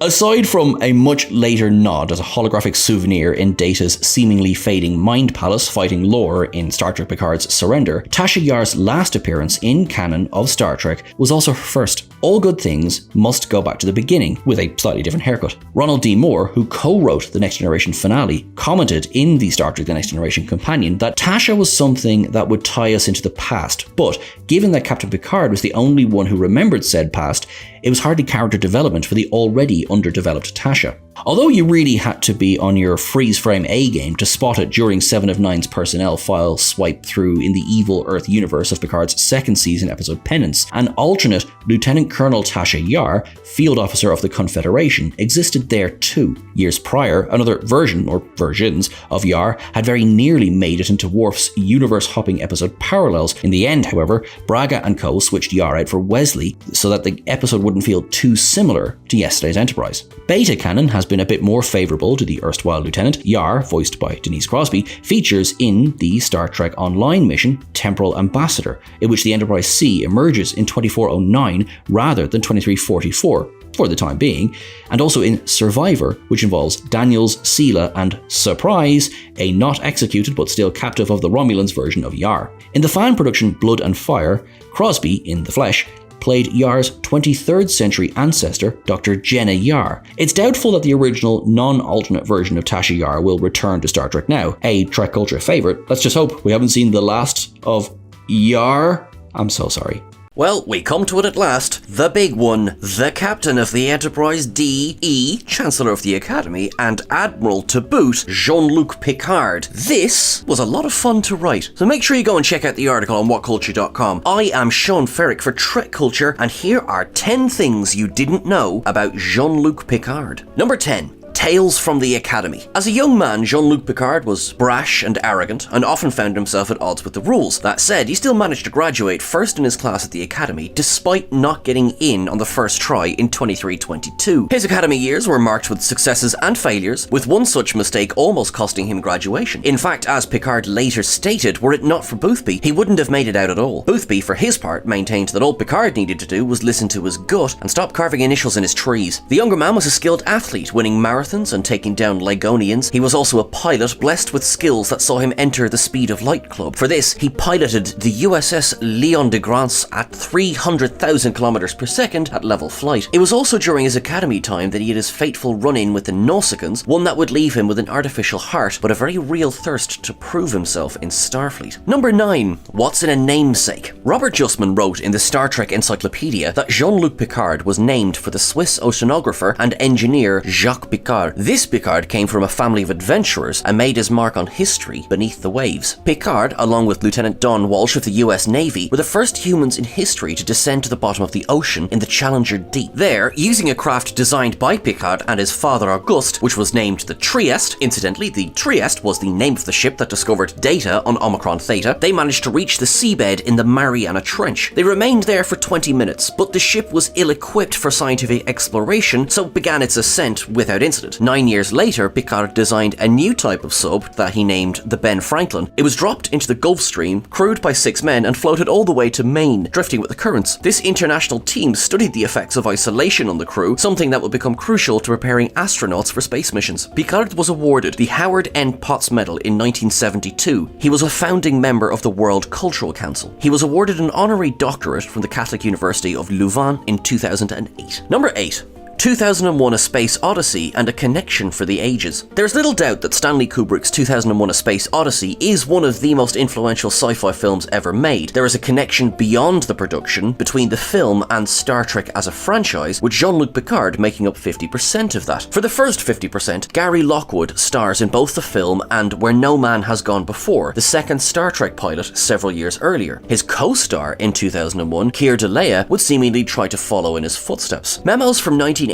B: Aside from a much later nod as a holographic souvenir in Data's seemingly fading Mind Palace fighting Lore in Star Trek Picard's Surrender, Tasha Yar's last appearance in canon of Star Trek was also her first. All good things must go back to the beginning, with a slightly different haircut. Ronald D. Moore, who co-wrote the Next Generation finale, commented in the Star Trek The Next Generation companion that Tasha was something that would tie us into the past, but given that Captain Picard was the only one who remembered said past, it was hardly character development for the already underdeveloped Tasha. Although you really had to be on your freeze frame A game to spot it during 7 of 9's personnel file swipe through in the evil Earth universe of Picard's second season episode Penance, an alternate Lieutenant Colonel Tasha Yar, field officer of the Confederation, existed there too. Years prior, another version, or versions, of Yar had very nearly made it into Worf's universe-hopping episode Parallels. In the end, however, Braga and co. switched Yar out for Wesley so that the episode wouldn't feel too similar to yesterday's Enterprise. Beta canon has been a bit more favourable to the erstwhile Lieutenant. Yar, voiced by Denise Crosby, features in the Star Trek Online mission Temporal Ambassador, in which the Enterprise C emerges in 2409 rather than 2344, for the time being, and also in Survivor, which involves Daniels, Sela, and Surprise, a not executed but still captive of the Romulans version of Yar. In the fan production Blood and Fire, Crosby, in the flesh, played Yar's 23rd century ancestor, Dr. Jenna Yar. It's doubtful that the original non-alternate version of Tasha Yar will return to Star Trek now, a TrekCulture favourite. Let's just hope we haven't seen the last of Yar. I'm so sorry.
D: Well, we come to it at last. The big one. The captain of the Enterprise D.E., Chancellor of the Academy, and Admiral to boot, Jean-Luc Picard. This was a lot of fun to write, so make sure you go and check out the article on whatculture.com. I am Sean Ferrick for TrekCulture, and here are 10 things you didn't know about Jean-Luc Picard. Number 10. Tales from the Academy. As a young man, Jean-Luc Picard was brash and arrogant, and often found himself at odds with the rules. That said, he still managed to graduate first in his class at the Academy, despite not getting in on the first try in 2322. His Academy years were marked with successes and failures, with one such mistake almost costing him graduation. In fact, as Picard later stated, were it not for Boothby, he wouldn't have made it out at all. Boothby, for his part, maintained that all Picard needed to do was listen to his gut and stop carving initials in his trees. The younger man was a skilled athlete, winning marathons and taking down Lagonians. He was also a pilot, blessed with skills that saw him enter the Speed of Light Club. For this, he piloted the USS Leon de Grance at 300,000 kilometers per second at level flight. It was also during his academy time that he had his fateful run-in with the Nausicans, one that would leave him with an artificial heart, but a very real thirst to prove himself in Starfleet. Number 9. What's in a namesake? Robert Justman wrote in the Star Trek Encyclopedia that Jean-Luc Picard was named for the Swiss oceanographer and engineer Jacques Picard. This Picard came from a family of adventurers and made his mark on history beneath the waves. Picard, along with Lieutenant Don Walsh of the US Navy, were the first humans in history to descend to the bottom of the ocean in the Challenger Deep. There, using a craft designed by Picard and his father Auguste, which was named the Trieste, incidentally, the Trieste was the name of the ship that discovered Data on Omicron Theta, they managed to reach the seabed in the Mariana Trench. They remained there for 20 minutes, but the ship was ill-equipped for scientific exploration, so began its ascent without incident. accident. 9 years later, Picard designed a new type of sub that he named the Ben Franklin. It was dropped into the Gulf Stream, crewed by 6 men, and floated all the way to Maine, drifting with the currents. This international team studied the effects of isolation on the crew, something that would become crucial to preparing astronauts for space missions. Picard was awarded the Howard N. Potts Medal in 1972. He was a founding member of the World Cultural Council. He was awarded an honorary doctorate from the Catholic University of Louvain in 2008. Number 8. 2001 A Space Odyssey and a Connection for the Ages. There's little doubt that Stanley Kubrick's 2001 A Space Odyssey is one of the most influential sci-fi films ever made. There is a connection beyond the production between the film and Star Trek as a franchise, with Jean-Luc Picard making up 50% of that. For the first 50%, Gary Lockwood stars in both the film and Where No Man Has Gone Before, the second Star Trek pilot several years earlier. His co-star in 2001, Keir Dullea, would seemingly try to follow in his footsteps. Memos from 1987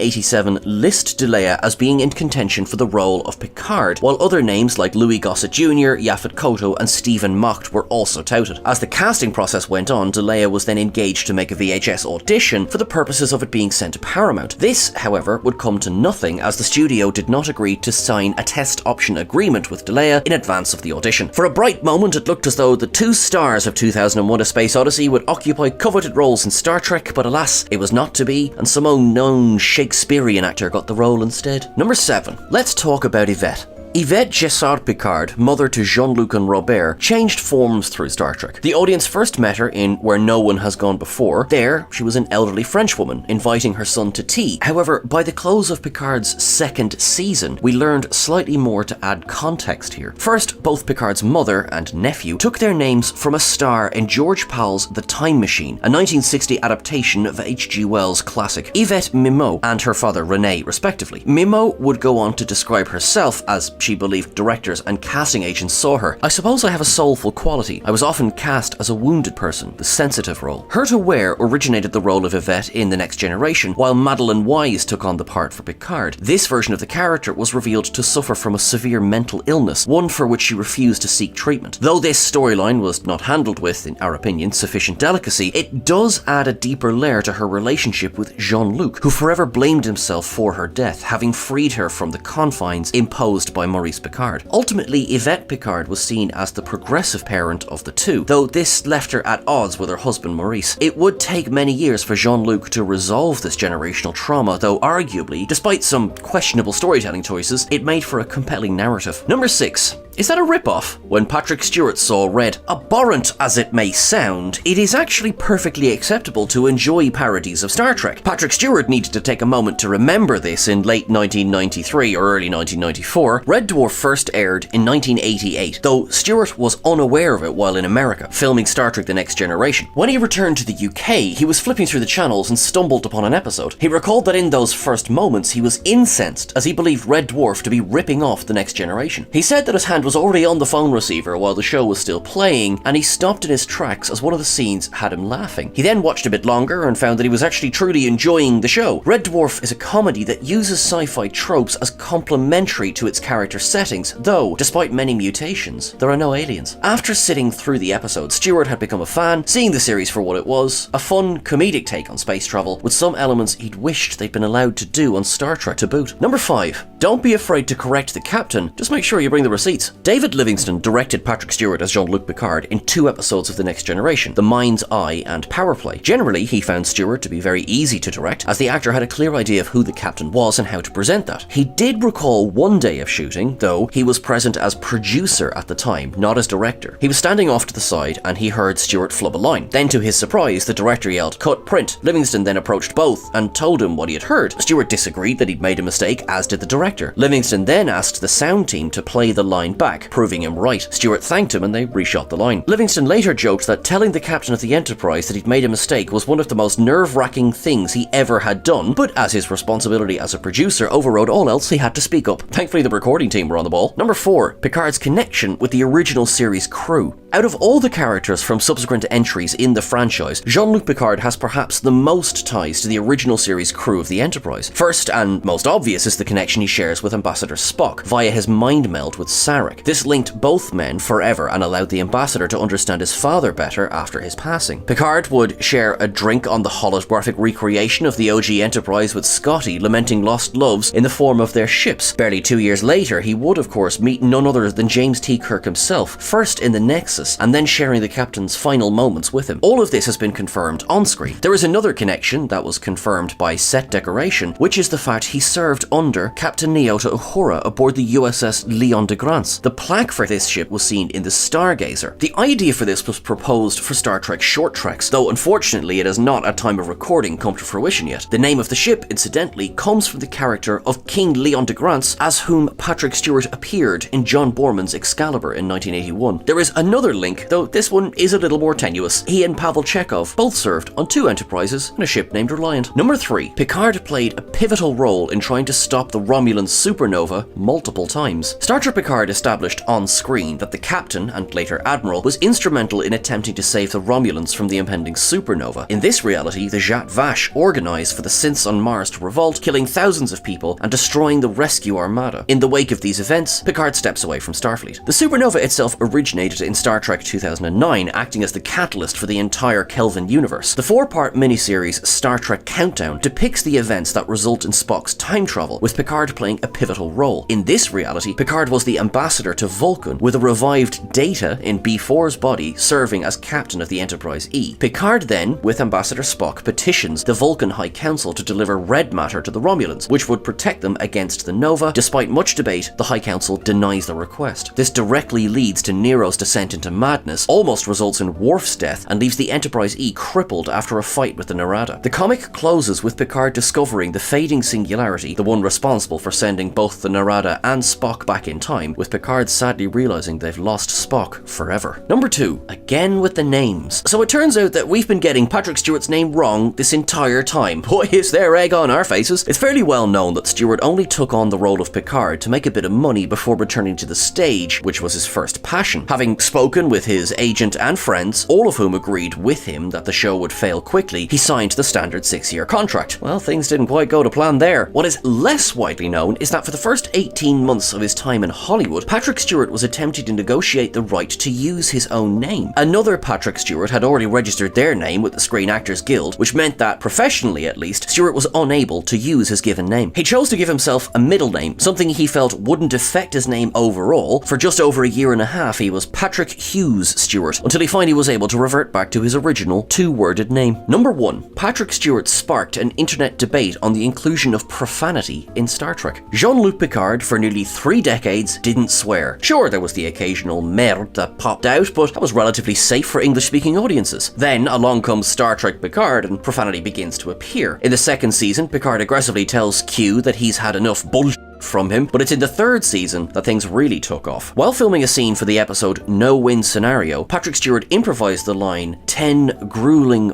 D: list Dullea as being in contention for the role of Picard, while other names like Louis Gossett Jr., Yaphet Kotto and Stephen Mocht were also touted. As the casting process went on, Dullea was then engaged to make a VHS audition for the purposes of it being sent to Paramount. This, however, would come to nothing as the studio did not agree to sign a test option agreement with Dullea in advance of the audition. For a bright moment, it looked as though the 2 stars of 2001 A Space Odyssey would occupy coveted roles in Star Trek, but alas, it was not to be, and some unknown Shakespearean actor got the role instead. Number 7. Let's talk about Yvette. Yvette Gessard-Picard, mother to Jean-Luc and Robert, changed forms through Star Trek. The audience first met her in Where No One Has Gone Before. There, she was an elderly Frenchwoman, inviting her son to tea. However, by the close of Picard's 2nd season, we learned slightly more to add context here. First, both Picard's mother and nephew took their names from a star in George Powell's The Time Machine, a 1960 adaptation of H.G. Wells' classic. Yvette Mimot and her father René, respectively. Mimot would go on to describe herself as she believed directors and casting agents saw her. I suppose I have a soulful quality. I was often cast as a wounded person, the sensitive role. Her to Wear originated the role of Yvette in The Next Generation, while Madeleine Wise took on the part for Picard. This version of the character was revealed to suffer from a severe mental illness, one for which she refused to seek treatment. Though this storyline was not handled with, in our opinion, sufficient delicacy, it does add a deeper layer to her relationship with Jean-Luc, who forever blamed himself for her death, having freed her from the confines imposed by Maurice Picard. Ultimately, Yvette Picard was seen as the progressive parent of the two, though this left her at odds with her husband Maurice. It would take many years for Jean-Luc to resolve this generational trauma, though arguably, despite some questionable storytelling choices, it made for a compelling narrative. Number 6. Is that a rip-off? When Patrick Stewart saw Red. Abhorrent as it may sound, it is actually perfectly acceptable to enjoy parodies of Star Trek. Patrick Stewart needed to take a moment to remember this in late 1993 or early 1994. Red Dwarf first aired in 1988, though Stewart was unaware of it while in America, filming Star Trek The Next Generation. When he returned to the UK, he was flipping through the channels and stumbled upon an episode. He recalled that in those first moments he was incensed as he believed Red Dwarf to be ripping off The Next Generation. He said that his hand was already on the phone receiver while the show was still playing, and he stopped in his tracks as one of the scenes had him laughing. He then watched a bit longer and found that he was actually truly enjoying the show. Red Dwarf is a comedy that uses sci-fi tropes as complementary to its character settings, though, despite many mutations, there are no aliens. After sitting through the episode, Stewart had become a fan, seeing the series for what it was, a fun, comedic take on space travel, with some elements he'd wished they'd been allowed to do on Star Trek to boot. Number 5. Don't be afraid to correct the captain, just make sure you bring the receipts. David Livingston directed Patrick Stewart as Jean-Luc Picard in 2 episodes of The Next Generation, The Mind's Eye and Power Play. Generally, he found Stewart to be very easy to direct, as the actor had a clear idea of who the captain was and how to present that. He did recall one day of shooting, though he was present as producer at the time, not as director. He was standing off to the side and he heard Stewart flub a line. Then to his surprise, the director yelled, "Cut, print." Livingston then approached both and told him what he had heard. Stewart disagreed that he'd made a mistake, as did the director. Livingston then asked the sound team to play the line back, proving him right. Stewart thanked him and they reshot the line. Livingston later joked that telling the captain of the Enterprise that he'd made a mistake was one of the most nerve-wracking things he ever had done, but as his responsibility as a producer overrode all else, he had to speak up. Thankfully, the recording team were on the ball. Number 4. Picard's connection with the original series crew. Out of all the characters from subsequent entries in the franchise, Jean-Luc Picard has perhaps the most ties to the original series crew of the Enterprise. First and most obvious is the connection he shares with Ambassador Spock via his mind meld with Sarek. Derek. This linked both men forever and allowed the ambassador to understand his father better after his passing. Picard would share a drink on the holographic recreation of the OG Enterprise with Scotty, lamenting lost loves in the form of their ships. Barely 2 years later, he would of course meet none other than James T. Kirk himself, first in the Nexus and then sharing the captain's final moments with him. All of this has been confirmed on screen. There is another connection that was confirmed by set decoration, which is the fact he served under Captain Nyota Uhura aboard the USS Leon de Grance. The plaque for this ship was seen in the Stargazer. The idea for this was proposed for Star Trek short treks, though unfortunately it has not at time of recording come to fruition yet. The name of the ship, incidentally, comes from the character of King Leon de Grance, as whom Patrick Stewart appeared in John Borman's Excalibur in 1981. There is another link, though this one is a little more tenuous. He and Pavel Chekhov both served on 2 Enterprises and a ship named Reliant. Number 3. Picard played a pivotal role in trying to stop the Romulan supernova multiple times. Star Trek Picard established on screen that the captain, and later admiral, was instrumental in attempting to save the Romulans from the impending supernova. In this reality, the Zhat Vash organized for the synths on Mars to revolt, killing thousands of people and destroying the rescue armada. In the wake of these events, Picard steps away from Starfleet. The supernova itself originated in Star Trek 2009, acting as the catalyst for the entire Kelvin universe. The 4-part miniseries Star Trek Countdown depicts the events that result in Spock's time travel, with Picard playing a pivotal role. In this reality, Picard was the ambassador to Vulcan, with a revived Data in B4's body serving as captain of the Enterprise E. Picard then, with Ambassador Spock, petitions the Vulcan High Council to deliver red matter to the Romulans, which would protect them against the Nova. Despite much debate, the High Council denies the request. This directly leads to Nero's descent into madness, almost results in Worf's death, and leaves the Enterprise E crippled after a fight with the Narada. The comic closes with Picard discovering the fading singularity, the one responsible for sending both the Narada and Spock back in time, with Picard sadly realizing they've lost Spock forever. Number 2, again with the names. So it turns out that we've been getting Patrick Stewart's name wrong this entire time. Boy, is there egg on our faces. It's fairly well known that Stewart only took on the role of Picard to make a bit of money before returning to the stage, which was his first passion. Having spoken with his agent and friends, all of whom agreed with him that the show would fail quickly, he signed the standard 6-year contract. Well, things didn't quite go to plan there. What is less widely known is that for the first 18 months of his time in Hollywood, Patrick Stewart was attempting to negotiate the right to use his own name. Another Patrick Stewart had already registered their name with the Screen Actors Guild, which meant that, professionally at least, Stewart was unable to use his given name. He chose to give himself a middle name, something he felt wouldn't affect his name overall. For just over a year and a half, he was Patrick Hughes Stewart, until he finally was able to revert back to his original 2-worded name. Number 1. Patrick Stewart sparked an internet debate on the inclusion of profanity in Star Trek. Jean-Luc Picard, for nearly 3 decades, didn't swear. Sure, there was the occasional merde that popped out, but that was relatively safe for English-speaking audiences. Then, along comes Star Trek Picard, and profanity begins to appear. In the 2nd season, Picard aggressively tells Q that he's had enough bullshit from him, but it's in the 3rd season that things really took off. While filming a scene for the episode No-Win Scenario, Patrick Stewart improvised the line 10 grueling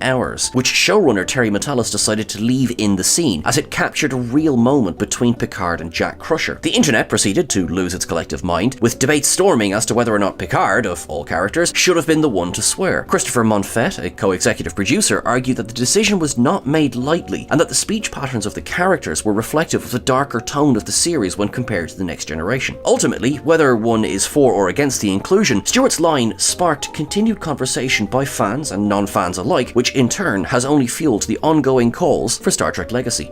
D: hours, which showrunner Terry Matalas decided to leave in the scene, as it captured a real moment between Picard and Jack Crusher. The internet proceeded to lose its collective mind, with debates storming as to whether or not Picard, of all characters, should have been the one to swear. Christopher Monfett, a co-executive producer, argued that the decision was not made lightly, and that the speech patterns of the characters were reflective of the darker tone of the series when compared to The Next Generation. Ultimately, whether one is for or against the inclusion, Stewart's line sparked continued conversation by fans and non-fans alike, which in turn has only fueled the ongoing calls for Star Trek Legacy.